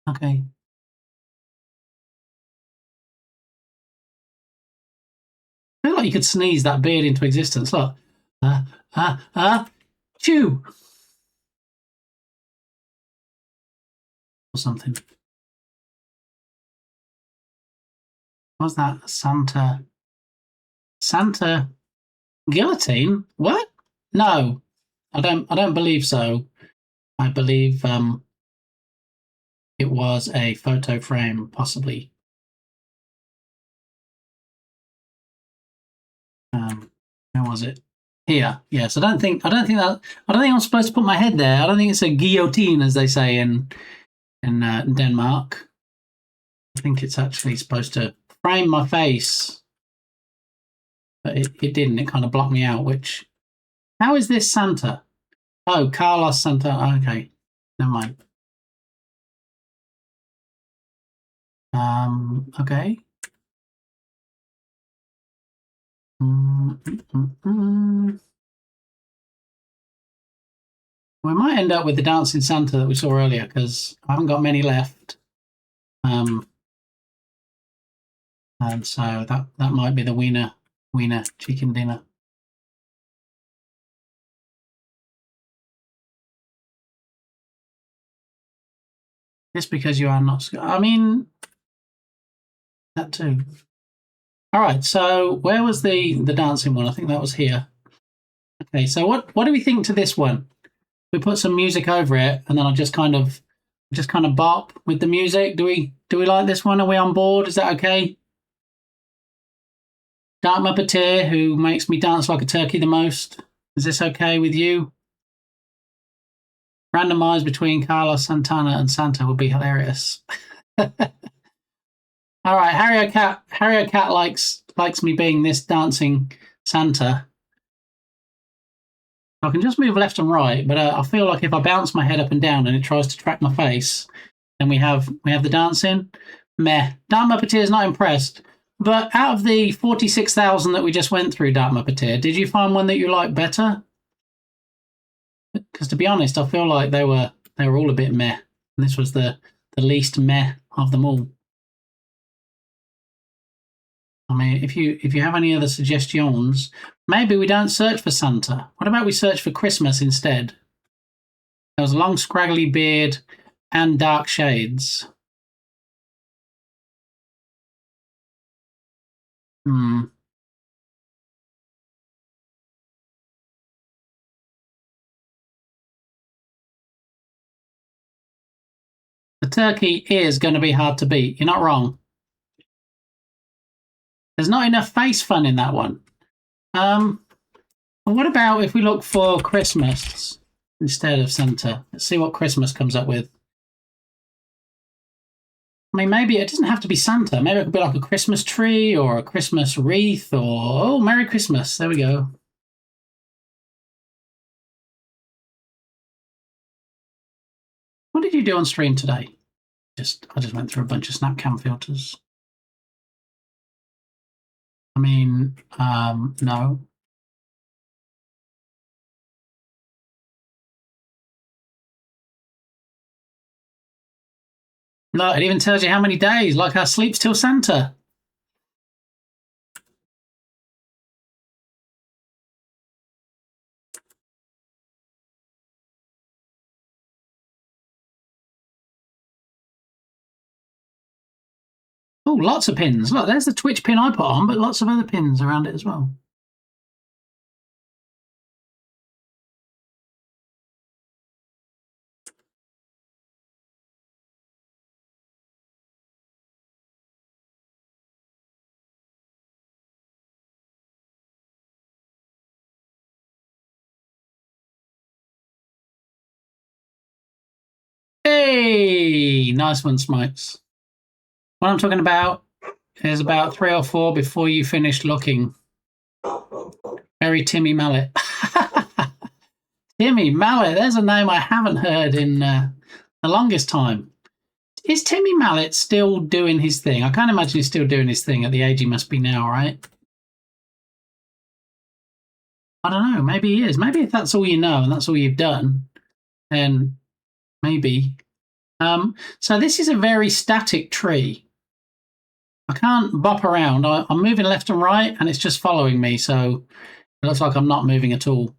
Okay. I feel like you could sneeze that beard into existence. Look. Chew! Or something. What's that? Santa guillotine? What? No. I don't believe so. I believe it was a photo frame, possibly. Where was it? Here. Yes, I don't think I'm supposed to put my head there. I don't think it's a guillotine, as they say in Denmark. I think it's actually supposed to frame my face. But it didn't. It kind of blocked me out, which... How is this Santa? Oh, Carlos Santa. Okay. Never mind. Okay. We might end up with the dancing Santa that we saw earlier because I haven't got many left. And so that might be the wiener chicken dinner. Just because you are not... I mean, that too. All right, so where was the dancing one? I think that was here. Okay, so what do we think to this one? We put some music over it, and then I just kind of bop with the music. Do we like this one? Are we on board? Is that okay? Dark Muppeteer, who makes me dance like a turkey the most. Is this okay with you? Randomized between Carlos Santana and Santa would be hilarious. All right, Harrier Cat likes me being this dancing Santa. I can just move left and right, but I feel like if I bounce my head up and down and it tries to track my face, then we have the dancing. Meh. Dark Muppeteer is not impressed. But out of the 46,000 that we just went through, Dark Muppeteer, did you find one that you liked better? Because to be honest, I feel like they were all a bit meh. And this was the least meh of them all. I mean, if you have any other suggestions, maybe we don't search for Santa. What about we search for Christmas instead? There was a long scraggly beard and dark shades. The turkey is going to be hard to beat. You're not wrong. There's not enough face fun in that one. Well, what about if we look for Christmas instead of Santa? Let's see what Christmas comes up with. I mean, maybe it doesn't have to be Santa. Maybe it could be like a Christmas tree or a Christmas wreath or, oh, Merry Christmas. There we go. What did you do on stream today? I just went through a bunch of Snapcam filters. I mean, no. No, it even tells you how many days, like our sleeps till Santa. Oh, lots of pins. Look, there's the Twitch pin I put on, but lots of other pins around it as well. Hey, nice one, Smites. What I'm talking about is about 3 or 4 before you finished looking. Very Timmy Mallet. Timmy Mallet, there's a name I haven't heard in the longest time. Is Timmy Mallet still doing his thing? I can't imagine he's still doing his thing at the age he must be now, right? I don't know. Maybe he is. Maybe if that's all you know and that's all you've done, then maybe. So this is a very static tree. I can't bop around. I'm moving left and right, and it's just following me. So it looks like I'm not moving at all.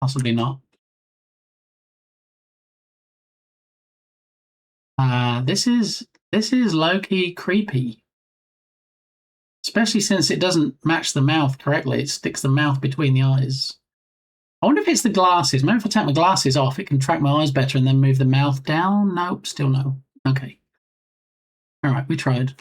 Possibly not. This is low-key creepy, especially since it doesn't match the mouth correctly. It sticks the mouth between the eyes. I wonder if it's the glasses. Maybe if I take my glasses off, it can track my eyes better and then move the mouth down. Nope, still no. Okay. All right, we tried.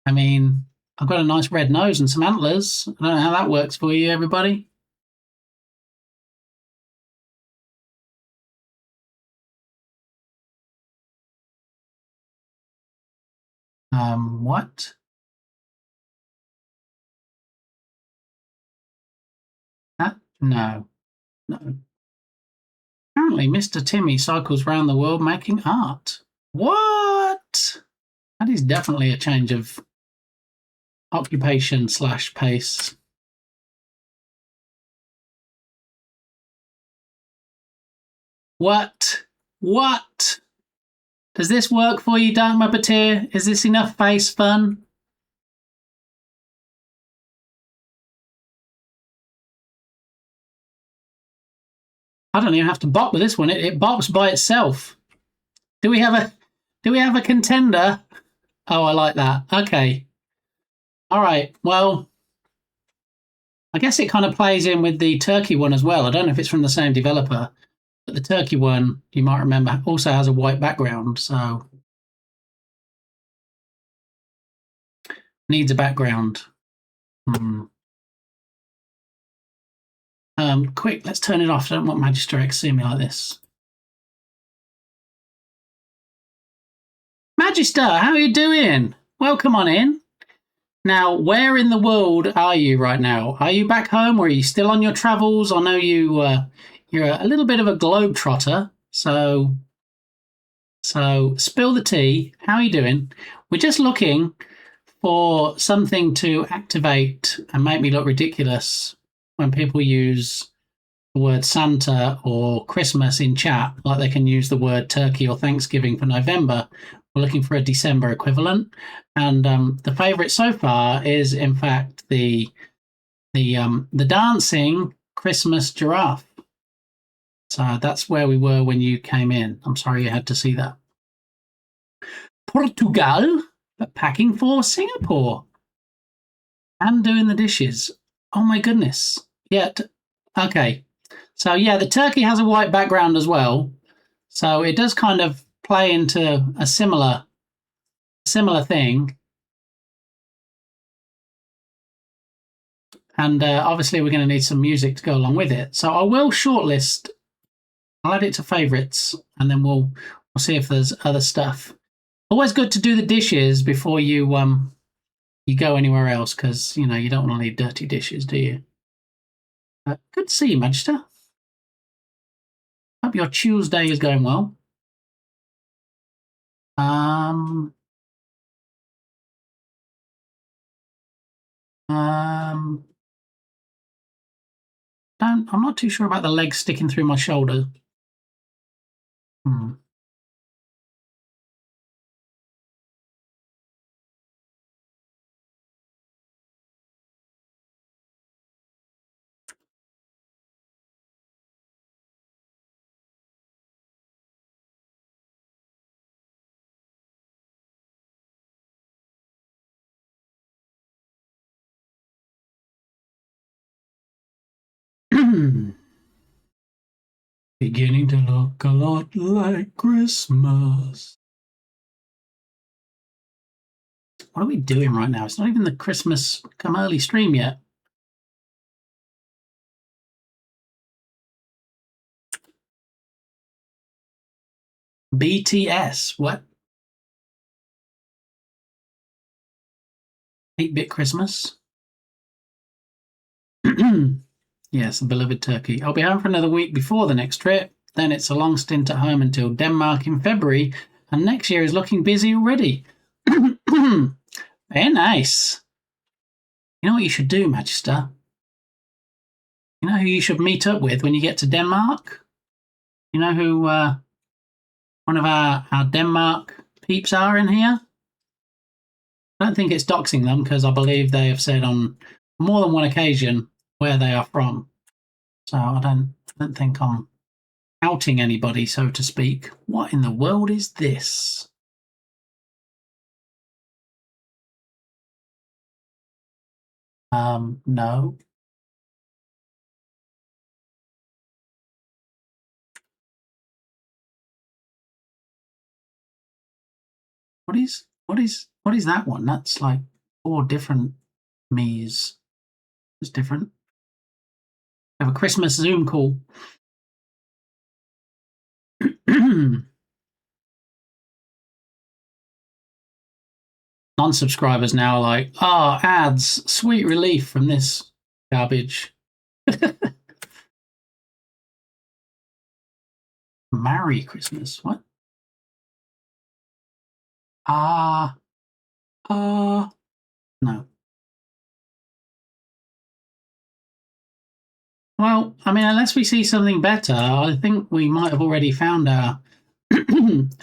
I mean, I've got a nice red nose and some antlers. I don't know how that works for you, everybody. What? No. Apparently, Mr. Timmy cycles around the world making art. What? That is definitely a change of occupation / pace. What? Does this work for you, Dark Muppeteer? Is this enough face fun? I don't even have to bop with this one. It bops by itself. Do we have a contender? Oh, I like that. Okay. All right. Well, I guess it kind of plays in with the turkey one as well. I don't know if it's from the same developer, but the turkey one, you might remember, also has a white background, so needs a background. Quick, let's turn it off. I don't want Magister X seeing me like this. Magister, how are you doing? Welcome on in. Now, where in the world are you right now? Are you back home, or are you still on your travels? I know you're a little bit of a globetrotter, so spill the tea. How are you doing? We're just looking for something to activate and make me look ridiculous when people use the word Santa or Christmas in chat, like they can use the word turkey or Thanksgiving for November. We're looking for a December equivalent, and the favourite so far is, in fact, the dancing Christmas giraffe. So that's where we were when you came in. I'm sorry you had to see that. Portugal, but packing for Singapore and doing the dishes. Oh my goodness! Yeah. Okay. So yeah, the turkey has a white background as well, so it does kind of play into a similar thing. And obviously we're going to need some music to go along with it. So I will shortlist. I'll add it to favorites, and then we'll see if there's other stuff. Always good to do the dishes before you go anywhere else, because you don't want to leave dirty dishes, do you? Good to see you, Magister. Hope your Tuesday is going well. I'm not too sure about the leg sticking through my shoulder. Beginning to look a lot like Christmas. What are we doing right now? It's not even the Christmas come early stream yet. BTS, what? 8-bit Christmas. Yes, the beloved turkey. I'll be home for another week before the next trip. Then it's a long stint at home until Denmark in February, and next year is looking busy already. Very nice. You know what you should do, Magister? You know who you should meet up with when you get to Denmark? You know who one of our Denmark peeps are in here? I don't think it's doxing them, because I believe they have said on more than one occasion where they are from. So I don't think I'm outing anybody, so to speak. What in the world is this? No. What is that one? That's like 4 different me's. It's different. Have a Christmas Zoom call. Non-subscribers now are like, ads, sweet relief from this garbage. Merry Christmas. What? No. Well, I mean, unless we see something better, I think we might have already found our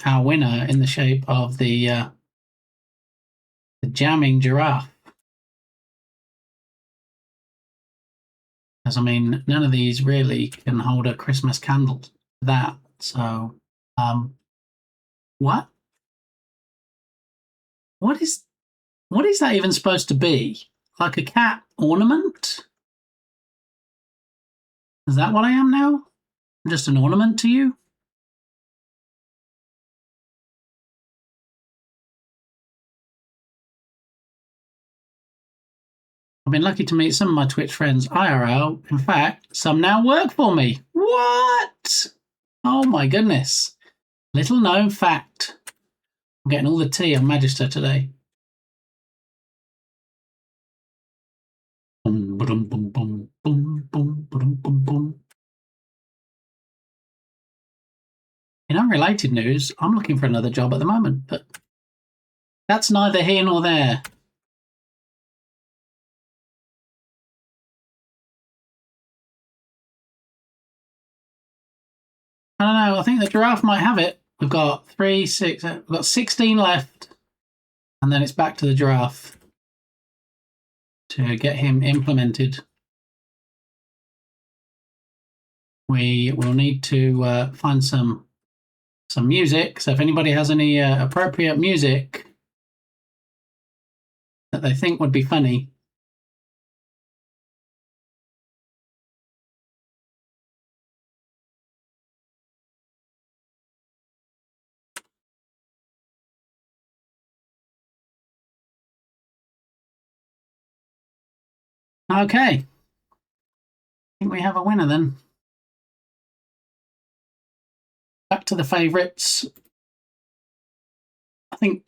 our winner in the shape of the jamming giraffe. Because I mean, none of these really can hold a Christmas candle to that. So, what? What is that even supposed to be? Like a cat ornament? Is that what I am now? I'm just an ornament to you? I've been lucky to meet some of my Twitch friends IRL. In fact, some now work for me. What? Oh my goodness. Little known fact. I'm getting all the tea on Magister today. boom, boom, boom, boom, boom, boom, boom, boom. In unrelated news, I'm looking for another job at the moment, but that's neither here nor there. I don't know. I think the giraffe might have it. We've got 3, 6. We've got 16 left, and then it's back to the giraffe to get him implemented. We will need to find some music. So if anybody has any appropriate music that they think would be funny. Okay. I think we have a winner then. Back to the favourites. I think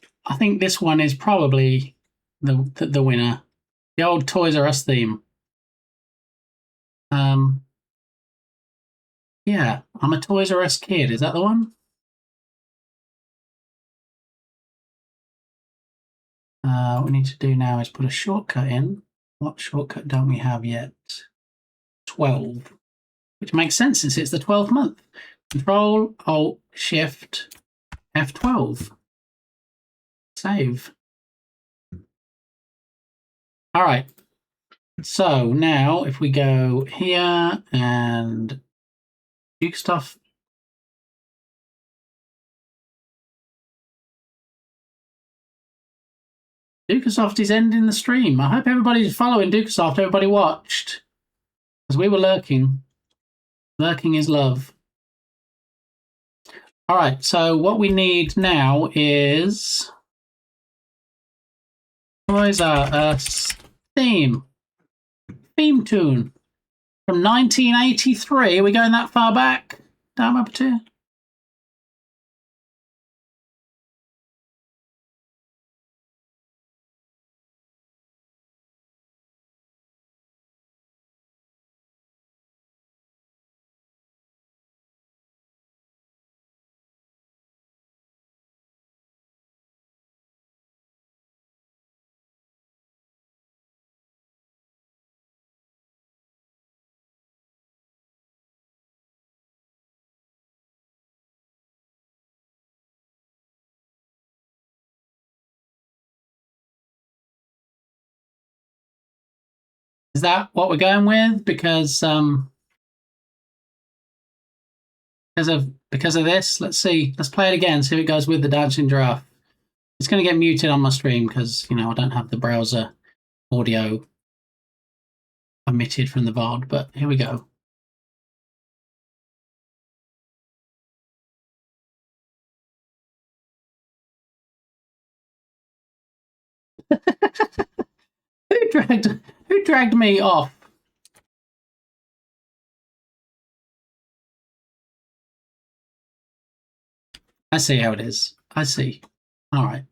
this one is probably the winner. The old Toys R Us theme. Yeah, I'm a Toys R Us kid. Is that the one? What we need to do now is put a shortcut in. What shortcut don't we have yet? 12, which makes sense since it's the 12th month. Control, Alt, Shift, F12. Save. All right. So now if we go here and Duke stuff. Dukesoft is ending the stream. I hope everybody's following Dukesoft. Everybody watched. Because we were lurking. Lurking is love. All right, so what we need now is Toys R Us theme tune from 1983. Are we going that far back? Down up to? Is that what we're going with? Because of this, let's see. Let's play it again. See if it goes with the dancing giraffe. It's going to get muted on my stream because I don't have the browser audio omitted from the VOD. But here we go. Who dragged me off? I see how it is. I see. All right.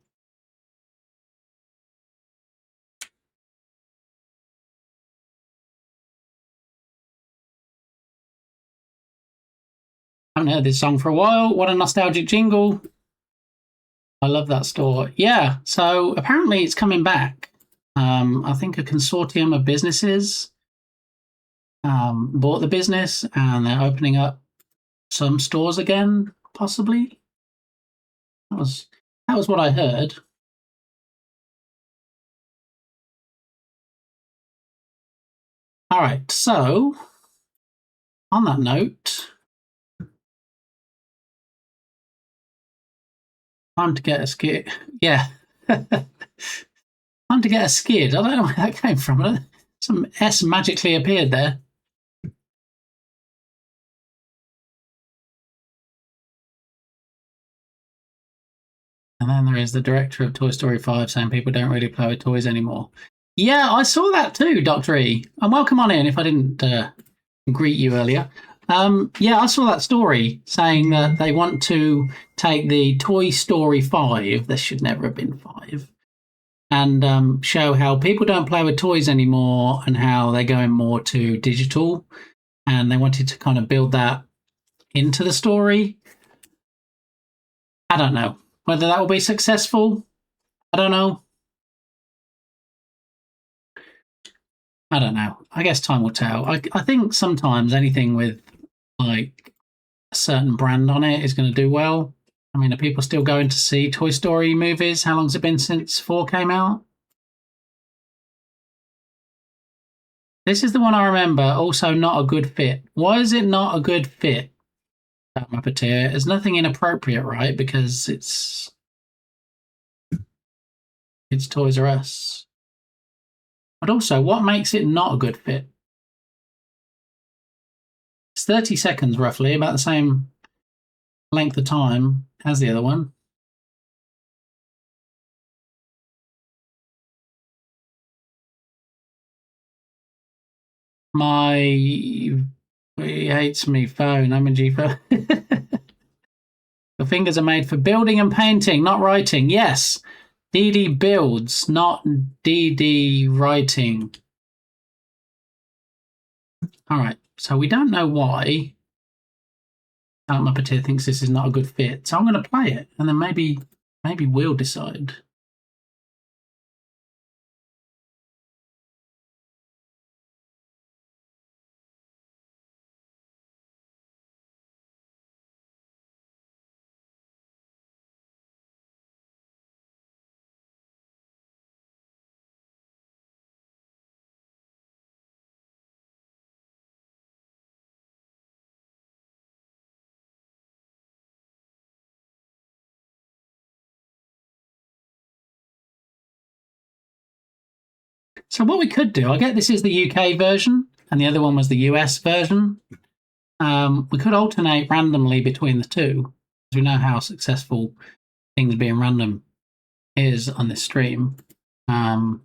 I haven't heard this song for a while. What a nostalgic jingle. I love that store. Yeah, so apparently it's coming back. I think a consortium of businesses bought the business and they're opening up some stores again, possibly. That was what I heard. All right, so on that note, time to get a skid. Yeah. Time to get a skid. I don't know where that came from. Some S magically appeared there. And then there is the director of Toy Story 5 saying people don't really play with toys anymore. Yeah, I saw that too, Dr. E. And welcome on in if I didn't greet you earlier. Yeah, I saw that story saying that they want to take the Toy Story 5, there should never have been 5, and show how people don't play with toys anymore and how they're going more to digital. And they wanted to kind of build that into the story. I don't know whether that will be successful. I don't know. I don't know. I guess time will tell. I think sometimes anything with like a certain brand on it is going to do well. I mean, are people still going to see Toy Story movies? How long's it been since 4 came out? This is the one I remember. Also, not a good fit. Why is it not a good fit? That Muppeteer. There's nothing inappropriate, right? Because it's Toys R Us. But also, what makes it not a good fit? It's 30 seconds roughly, about the same length of time as the other one. My he hates me phone. I'm a G phone. Your fingers are made for building and painting, not writing. Yes. DD builds, not DD writing. All right. So we don't know why Muppeteer thinks this is not a good fit. So I'm going to play it, and then maybe we'll decide. So what we could do, I get this is the UK version, and the other one was the US version. We could alternate randomly between the two, because we know how successful things being random is on this stream. Fun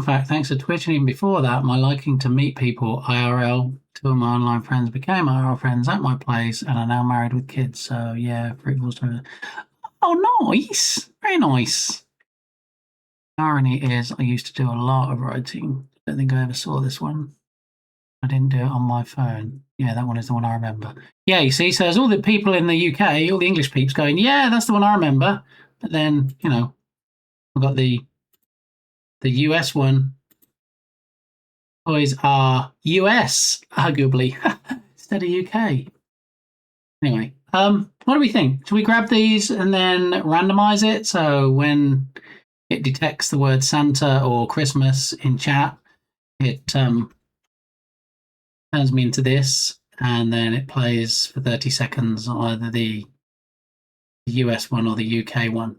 fact, thanks to Twitch and even before that, my liking to meet people IRL, 2 of my online friends became IRL friends at my place and are now married with kids. So yeah, fruitful story. Oh, nice. Very nice. The irony is I used to do a lot of writing. I don't think I ever saw this one. I didn't do it on my phone. Yeah, that one is the one I remember. Yeah, you see, so there's all the people in the UK, all the English peeps going, yeah, that's the one I remember. But then, you know, we've got the US one. Toys are US, arguably, instead of UK. Anyway, what do we think? Should we grab these and then randomize it? So when it detects the word Santa or Christmas in chat, it turns me into this, and then it plays for 30 seconds on either the US one or the UK one.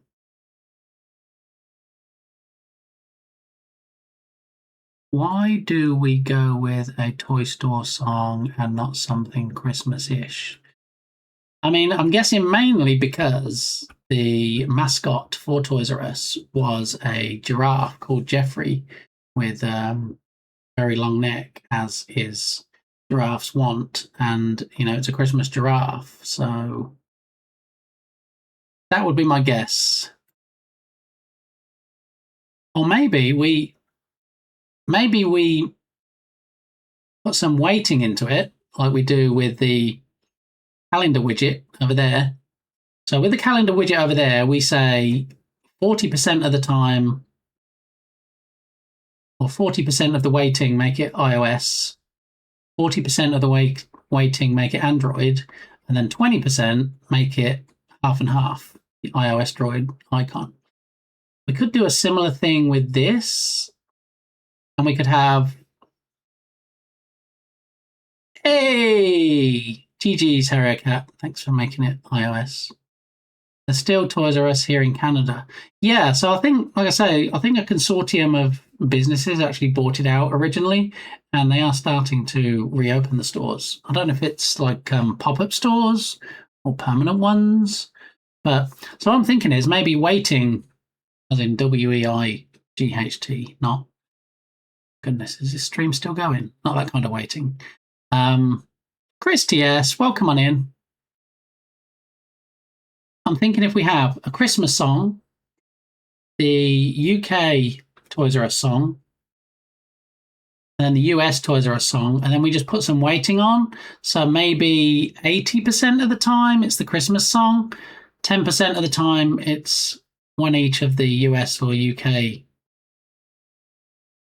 Why do we go with a Toy Store song and not something Christmas-ish? I mean, I'm guessing mainly because the mascot for Toys R Us was a giraffe called Jeffrey with very long neck, as is giraffes want, and you know it's a Christmas giraffe, so that would be my guess. Or maybe we put some weighting into it, like we do with the calendar widget over there. So with the calendar widget over there, we say 40% of the time, or 40% of the weighting make it iOS, 40% of the weighting make it Android, and then 20% make it half and half, the iOS Droid icon. We could do a similar thing with this, and we could have, hey, GG's Harrier Cat, thanks for making it iOS. There's still Toys R Us here in Canada. Yeah, so I think, like I say, I think a consortium of businesses actually bought it out originally, and they are starting to reopen the stores. I don't know if it's like pop-up stores or permanent ones, but so what I'm thinking is maybe waiting, as in WEIGHT, not, goodness, is this stream still going? Not that kind of waiting. Chris TS, welcome on in. I'm thinking if we have a Christmas song the UK Toys R Us song, and then the US Toys R Us song, and then we just put some weighting on. So maybe 80% of the time it's the Christmas song, 10% of the time it's one each of the US or UK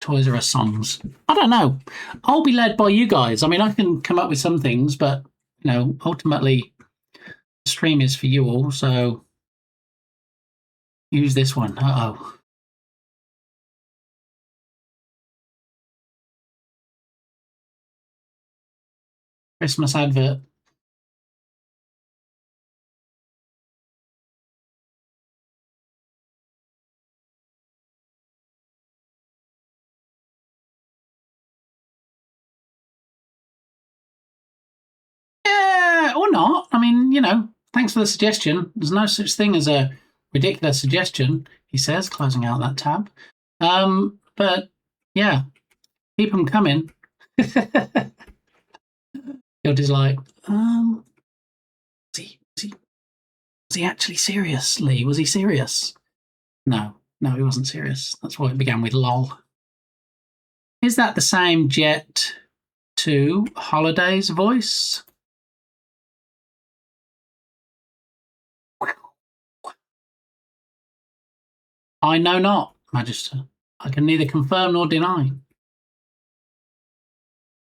Toys R Us songs. I don't know. I'll be led by you guys. I mean, I can come up with some things, but you know, ultimately, the stream is for you all. So use this one. Uh-oh. Christmas advert. Yeah, or not. I mean, you know, thanks for the suggestion. There's no such thing as a ridiculous suggestion, he says, closing out that tab. But yeah, keep them coming. You're just like, was he actually serious, Lee? Was he serious? No, he wasn't serious. That's why it began with lol. Is that the same Jet 2 Holidays voice? I know not, Magister. I can neither confirm nor deny.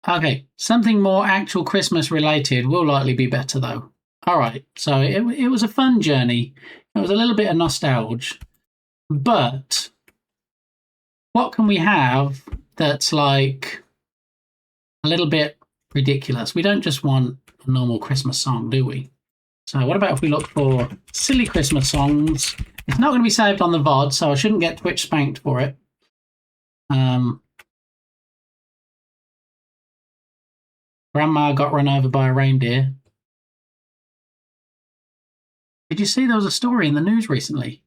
Okay, something more actual Christmas related will likely be better though. All right, so it was a fun journey. It was a little bit of nostalgia, but what can we have that's like a little bit ridiculous? We don't just want a normal Christmas song, do we? So what about if we look for silly Christmas songs? It's not going to be saved on the VOD, so I shouldn't get Twitch spanked for it. Grandma got run over by a reindeer. Did you see there was a story in the news recently?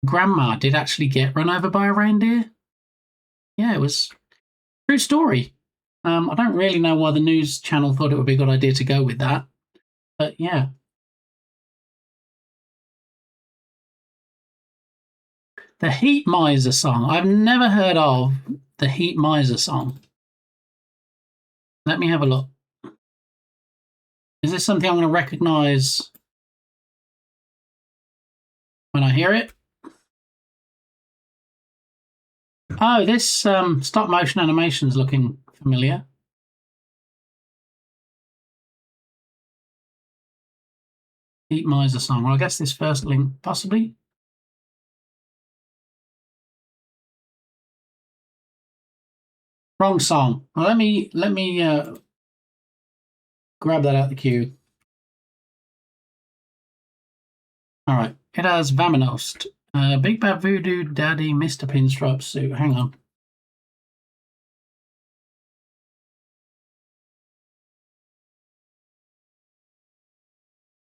Grandma did actually get run over by a reindeer. Yeah, it was a true story. I don't really know why the news channel thought it would be a good idea to go with that. But yeah. The Heat Miser song. I've never heard of the Heat Miser song. Let me have a look. Is this something I'm going to recognize when I hear it? Oh, this stop motion animation is looking familiar. Heat Miser song. Well, I guess this first link, possibly. Wrong song. Well, let me grab that out the queue. All right. It has Vamanost. Big Bad Voodoo Daddy, Mr. Pinstripe Suit. Hang on.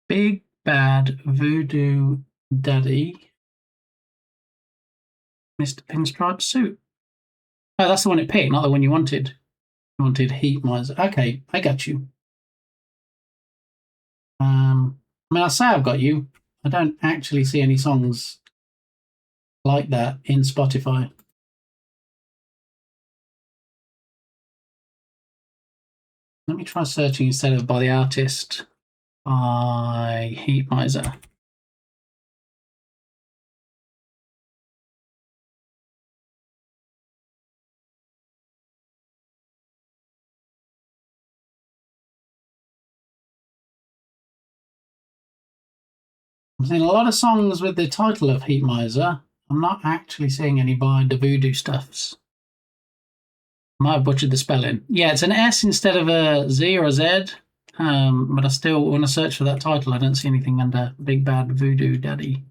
Big Bad Voodoo Daddy, Mr. Pinstripe Suit. Oh, that's the one it picked, not the one you wanted. You wanted Heat Miser. Okay, I got you. I mean, I say I've got you. I don't actually see any songs like that in Spotify. Let me try searching instead of by the artist, by Heat Miser. I'm seeing a lot of songs with the title of Heat Miser. I'm not actually seeing any by the Voodoo Stuffs. Might have butchered the spelling. Yeah, it's an S instead of a Z or a Z. But I still, when I search for that title, I don't see anything under Big Bad Voodoo Daddy.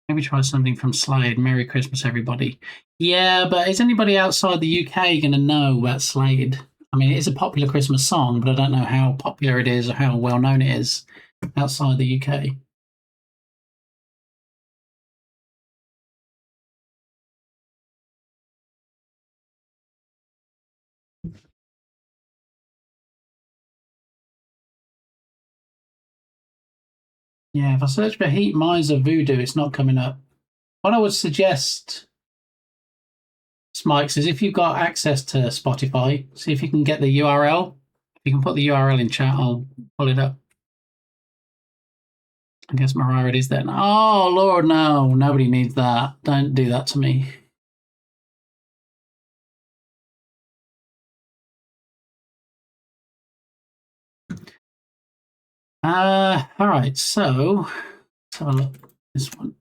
Maybe try something from Slade. Merry Christmas, everybody. Yeah, but is anybody outside the UK going to know about Slade? I mean, it is a popular Christmas song, but I don't know how popular it is or how well known it is outside the UK. Yeah, if I search for Heat Miser Voodoo, it's not coming up. what I would suggest, Smikes, is if you've got access to Spotify, see if you can get the URL. If you can put the URL in chat, I'll pull it up. I guess Mariah it is then. Oh, Lord, no. Nobody needs that. Don't do that to me. All right, so let's have a look at this one.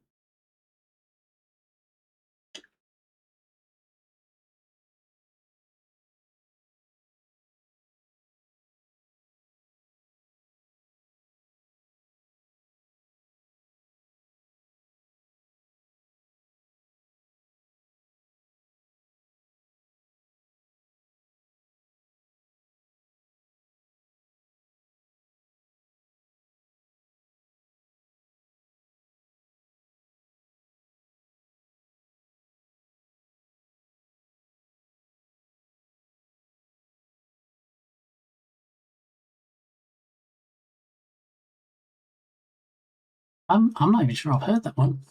I'm not even sure I've heard that one.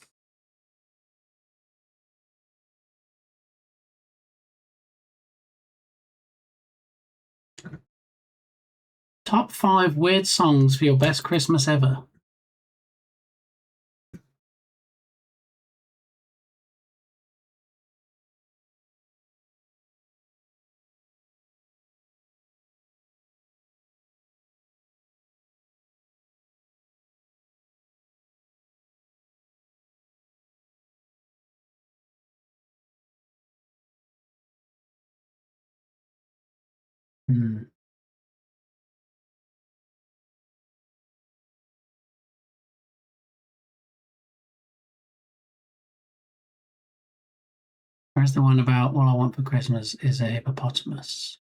Top 5 weird songs for your best Christmas ever. Where's the one about all I want for Christmas is a hippopotamus?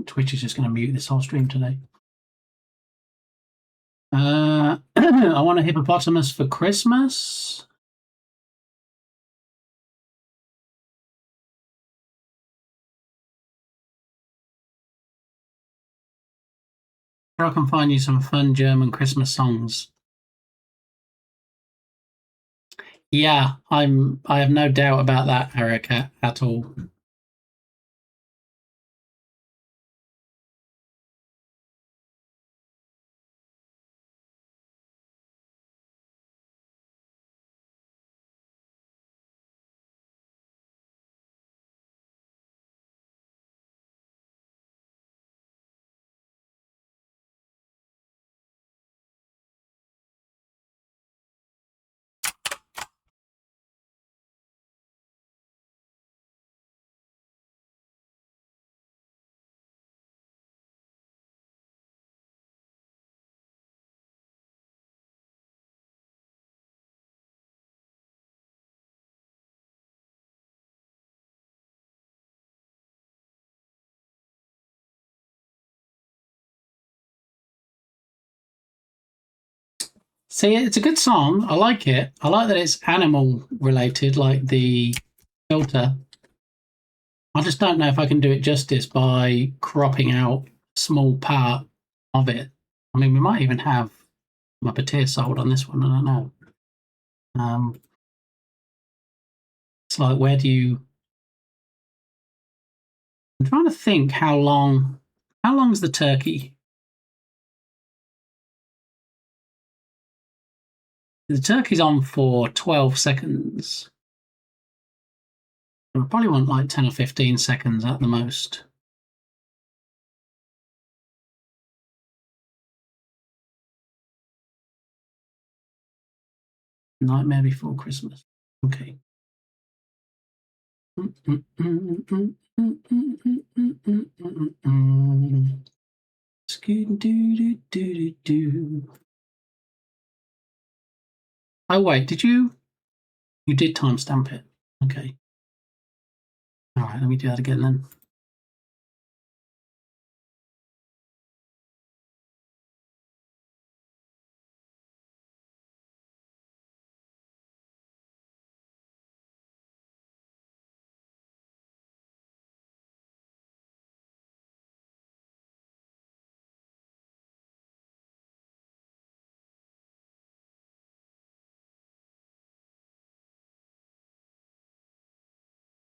Twitch is just going to mute this whole stream today. I want a hippopotamus for Christmas. I can find you some fun German Christmas songs. Yeah, I have no doubt about that, Eric, at all. See, it's a good song. I like it. I like that it's animal related, like the filter. I just don't know if I can do it justice by cropping out a small part of it. I mean, we might even have my patir sold on this one. I don't know. It's like, where do you? I'm trying to think how long. How long is the turkey? The turkey's on for 12 seconds. We probably want like 10 or 15 seconds at the most. Nightmare Before Christmas. Okay. Oh wait, did you? You did timestamp it. Okay. All right, let me do that again then.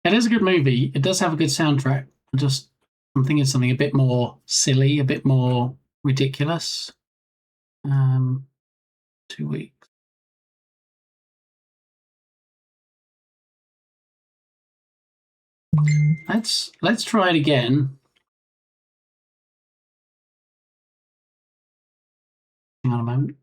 It is a good movie. It does have a good soundtrack. I'm thinking something a bit more silly, a bit more ridiculous. 2 weeks. Let's try it again. Hang on a moment.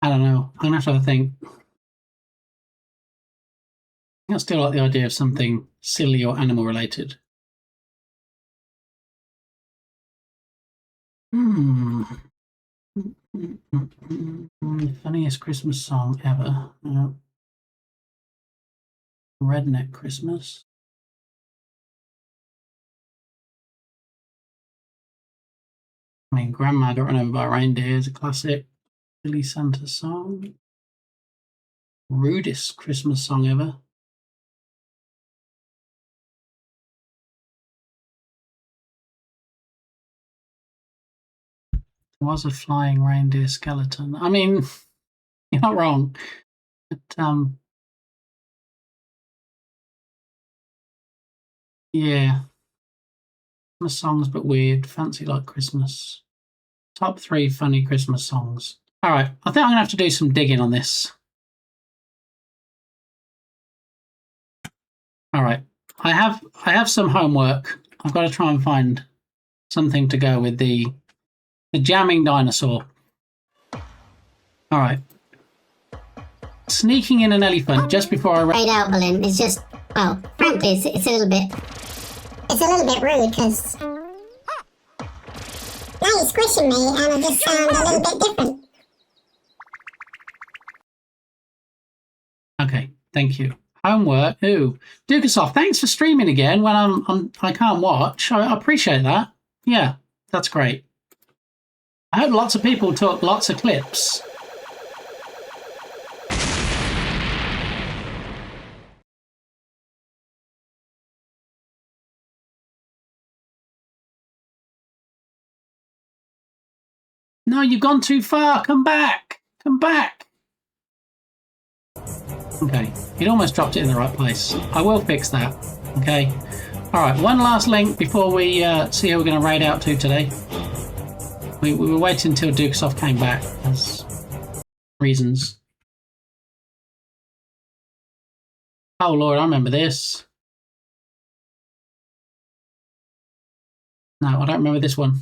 I don't know. I'm gonna have to have a think. I still like the idea of something silly or animal related. Funniest Christmas song ever. Redneck Christmas. I mean, Grandma Got Run Over by a Reindeer is a classic. Billy Santa song. Rudest Christmas song ever. There was a flying reindeer skeleton. I mean, you're not wrong. But, yeah. Christmas songs, but weird. Fancy like Christmas. Top 3 funny Christmas songs. All right. I think I'm going to have to do some digging on this. All right. I have some homework. I've got to try and find something to go with the jamming dinosaur. All right. Sneaking in an elephant just before I Raid out balloon is just, well, frankly, it's a little bit rude because now you're squishing me and I just sound a little bit different. Okay, thank you. Homework. Ooh, Dukasoft, thanks for streaming again when I can't watch. I appreciate that. Yeah, that's great. I hope lots of people took lots of clips. No, you've gone too far. Come back. Come back. Okay, it almost dropped it in the right place. I will fix that. Okay. All right, one last link before we see who we're going to raid out to today. We were waiting until Dukesoft came back. There's reasons. Oh, Lord, I remember this. No, I don't remember this one.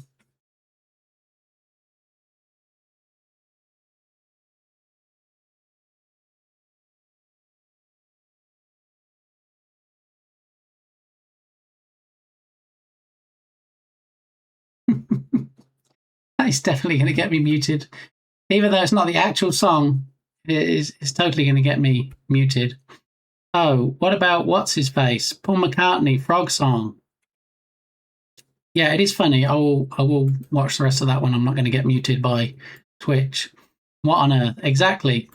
It's definitely going to get me muted. Even though it's not the actual song, it's totally going to get me muted. Oh, what about What's His Face? Paul McCartney, Frog Song. Yeah, it is funny. I will watch the rest of that one. I'm not going to get muted by Twitch. What on earth? Exactly.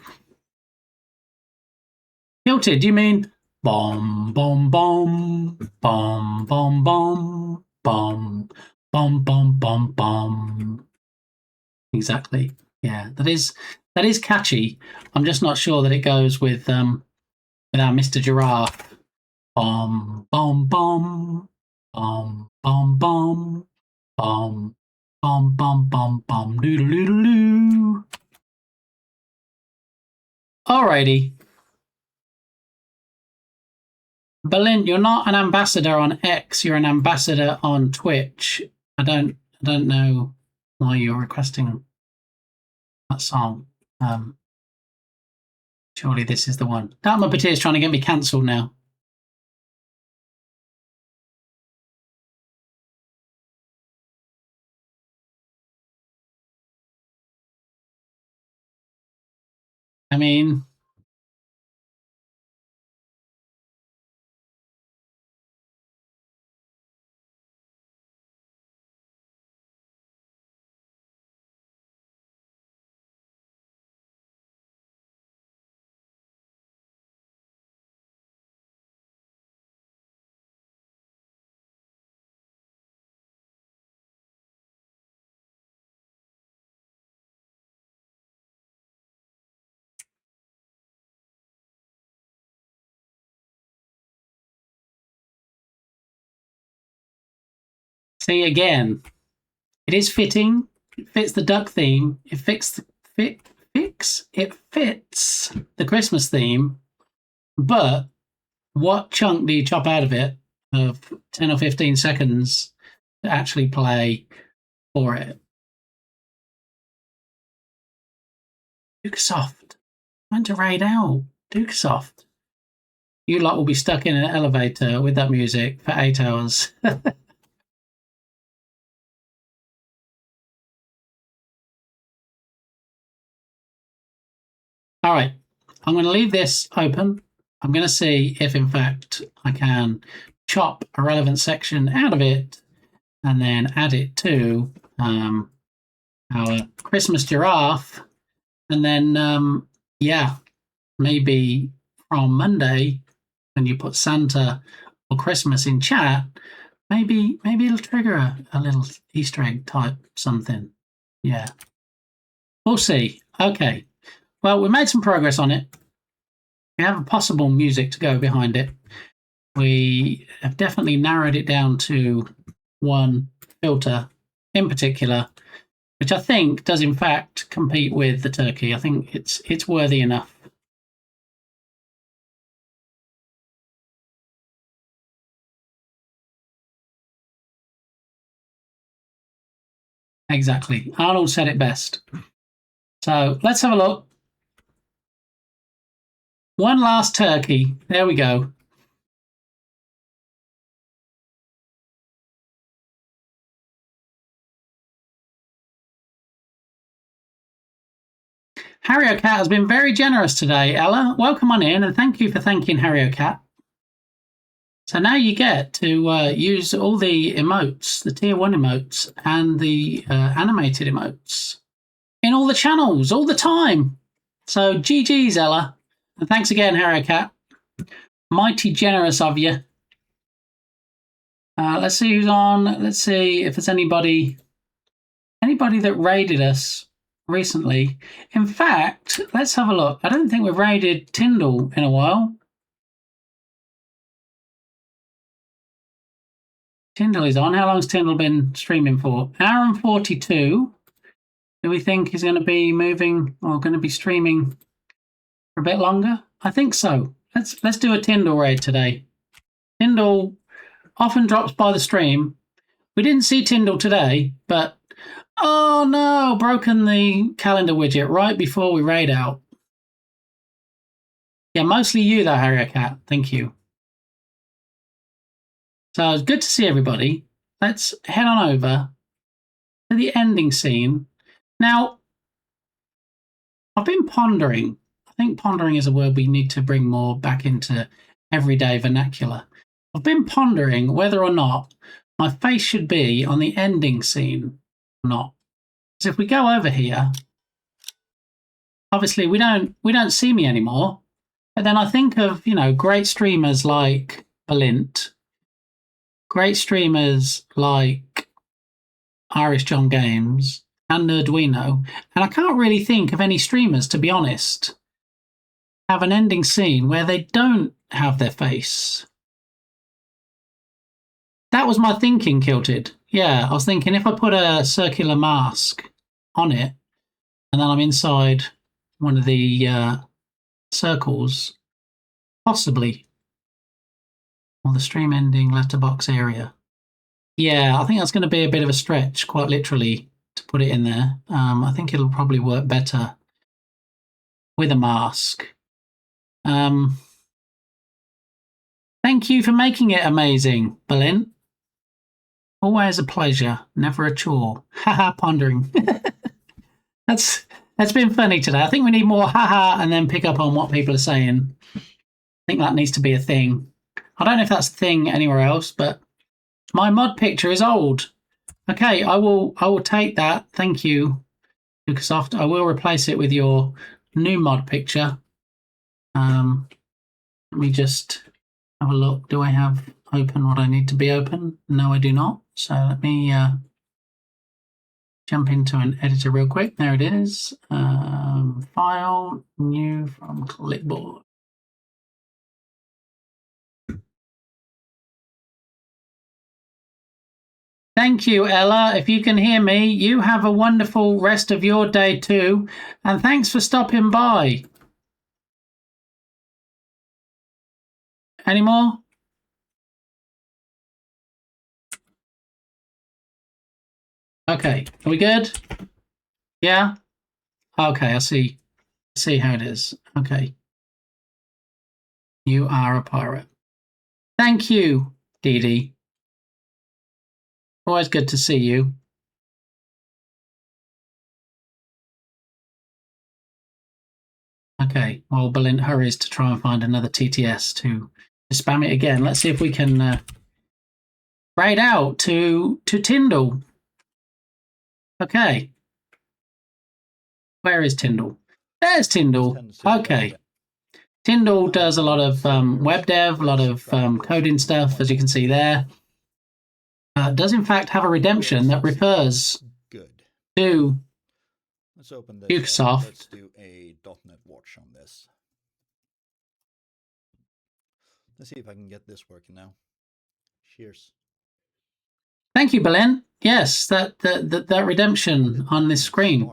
Tilted, do you mean bomb, bomb, bomb, bomb, bomb, bomb, bomb, bomb, bomb, bomb, bomb. Exactly. Yeah, that is catchy. I'm just not sure that it goes with our Mr. Giraffe. Bomb, bomb, bomb, bomb, bomb, bomb, bomb, bomb, bomb, bomb, bomb, doodle doodle doo. Alrighty. Berlin, you're not an ambassador on X, you're an ambassador on Twitch. I don't know why you're requesting that song. Surely this is the one. Dark Muppeteer is trying to get me cancelled now. I mean... See, again, it is fitting. It fits the duck theme. It fits the Christmas theme. But what chunk do you chop out of it of 10 or 15 seconds to actually play for it? Dukesoft. Trying to raid out. Dukesoft. You lot will be stuck in an elevator with that music for 8 hours. All right, I'm going to leave this open. I'm going to see if, in fact, I can chop a relevant section out of it and then add it to our Christmas giraffe. And then, yeah, maybe from Monday, when you put Santa or Christmas in chat, maybe it'll trigger a little Easter egg type something. Yeah, we'll see. Okay. Well, we made some progress on it. We have a possible music to go behind it. We have definitely narrowed it down to one filter in particular, which I think does in fact compete with the turkey. I think it's worthy enough. Exactly. Arnold said it best. So let's have a look. One last turkey. There we go. Harry Cat has been very generous today, Ella. Welcome on in, and thank you for thanking Harry Cat. So now you get to use all the emotes, the tier 1 emotes, and the animated emotes in all the channels, all the time. So GG's, Ella. And thanks again, Harry Cat. Mighty generous of you. Let's see who's on. Let's see if there's anybody that raided us recently. In fact, let's have a look. I don't think we've raided Tyndall in a while. Tyndall is on. How long's Tyndall been streaming for? Hour and 42. Do we think he's going to be moving or going to be streaming for a bit longer? I think so. Let's do a Tyndall raid today. Tyndall often drops by the stream. We didn't see Tyndall today, but oh no, broken the calendar widget right before we raid out. Yeah, mostly you though, Harry Cat. Thank you. So it's good to see everybody. Let's head on over to the ending scene. Now, I've been pondering. I think pondering is a word we need to bring more back into everyday vernacular. I've been pondering whether or not my face should be on the ending scene or not. Because if we go over here, obviously we don't see me anymore. But then I think of, great streamers like Balint, great streamers like Irish John Games and Nerduino, and I can't really think of any streamers, to be honest, have an ending scene where they don't have their face. That was my thinking, Kilted. Yeah, I was thinking if I put a circular mask on it, and then I'm inside one of the circles, possibly, or the stream ending letterbox area. Yeah, I think that's going to be a bit of a stretch, quite literally, to put it in there. I think it'll probably work better with a mask. Thank you for making it amazing, Berlin. Always a pleasure, never a chore. Haha, pondering. That's been funny today. I think we need more haha and then pick up on what people are saying. I think that needs to be a thing. I don't know if that's a thing anywhere else, but my mod picture is old. Okay, I will take that. Thank you, Lucasoft. I will replace it with your new mod picture. Let me just have a look. Do I have open what I need to be open? No, I do not. So let me jump into an editor real quick. There it is. File, new from clipboard. Thank you, Ella. If you can hear me, you have a wonderful rest of your day too. And thanks for stopping by. Any more? Okay, are we good? Yeah? Okay, I see. I see how it is. Okay. You are a pirate. Thank you, Dee Dee. Always good to see you. Okay, well, Berlin hurries to try and find another TTS to spam it again. Let's see if we can raid out to Tyndall. Okay. Where is Tyndall? There's Tyndall. Okay. Tyndall does a lot of web dev, a lot of coding stuff, as you can see there. Does in fact have a redemption that refers to Let's open this. Ubisoft. Let's do a .NET Watch on this. Let's see if I can get this working now. Cheers. Thank you, Berlin. Yes, that redemption on this screen.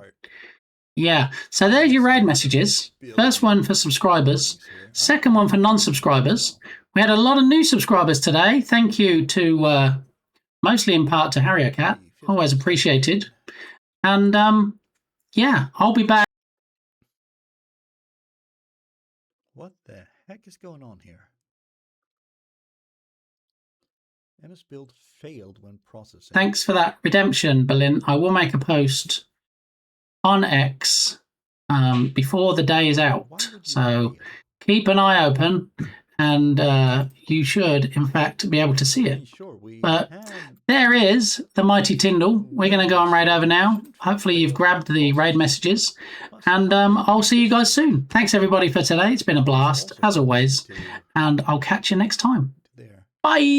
Yeah. So there's your raid messages. First one for subscribers. Second one for non-subscribers. We had a lot of new subscribers today. Thank you to mostly in part to Harrier Cat. Always appreciated. And yeah, I'll be back. What the heck is going on here? MS build failed when processing. Thanks for that redemption, Berlin. I will make a post on X before the day is out. So keep an eye open and you should, in fact, be able to see it. But there is the mighty Tyndall. We're going to go on raid over now. Hopefully you've grabbed the raid messages. And I'll see you guys soon. Thanks, everybody, for today. It's been a blast, as always. And I'll catch you next time. Bye.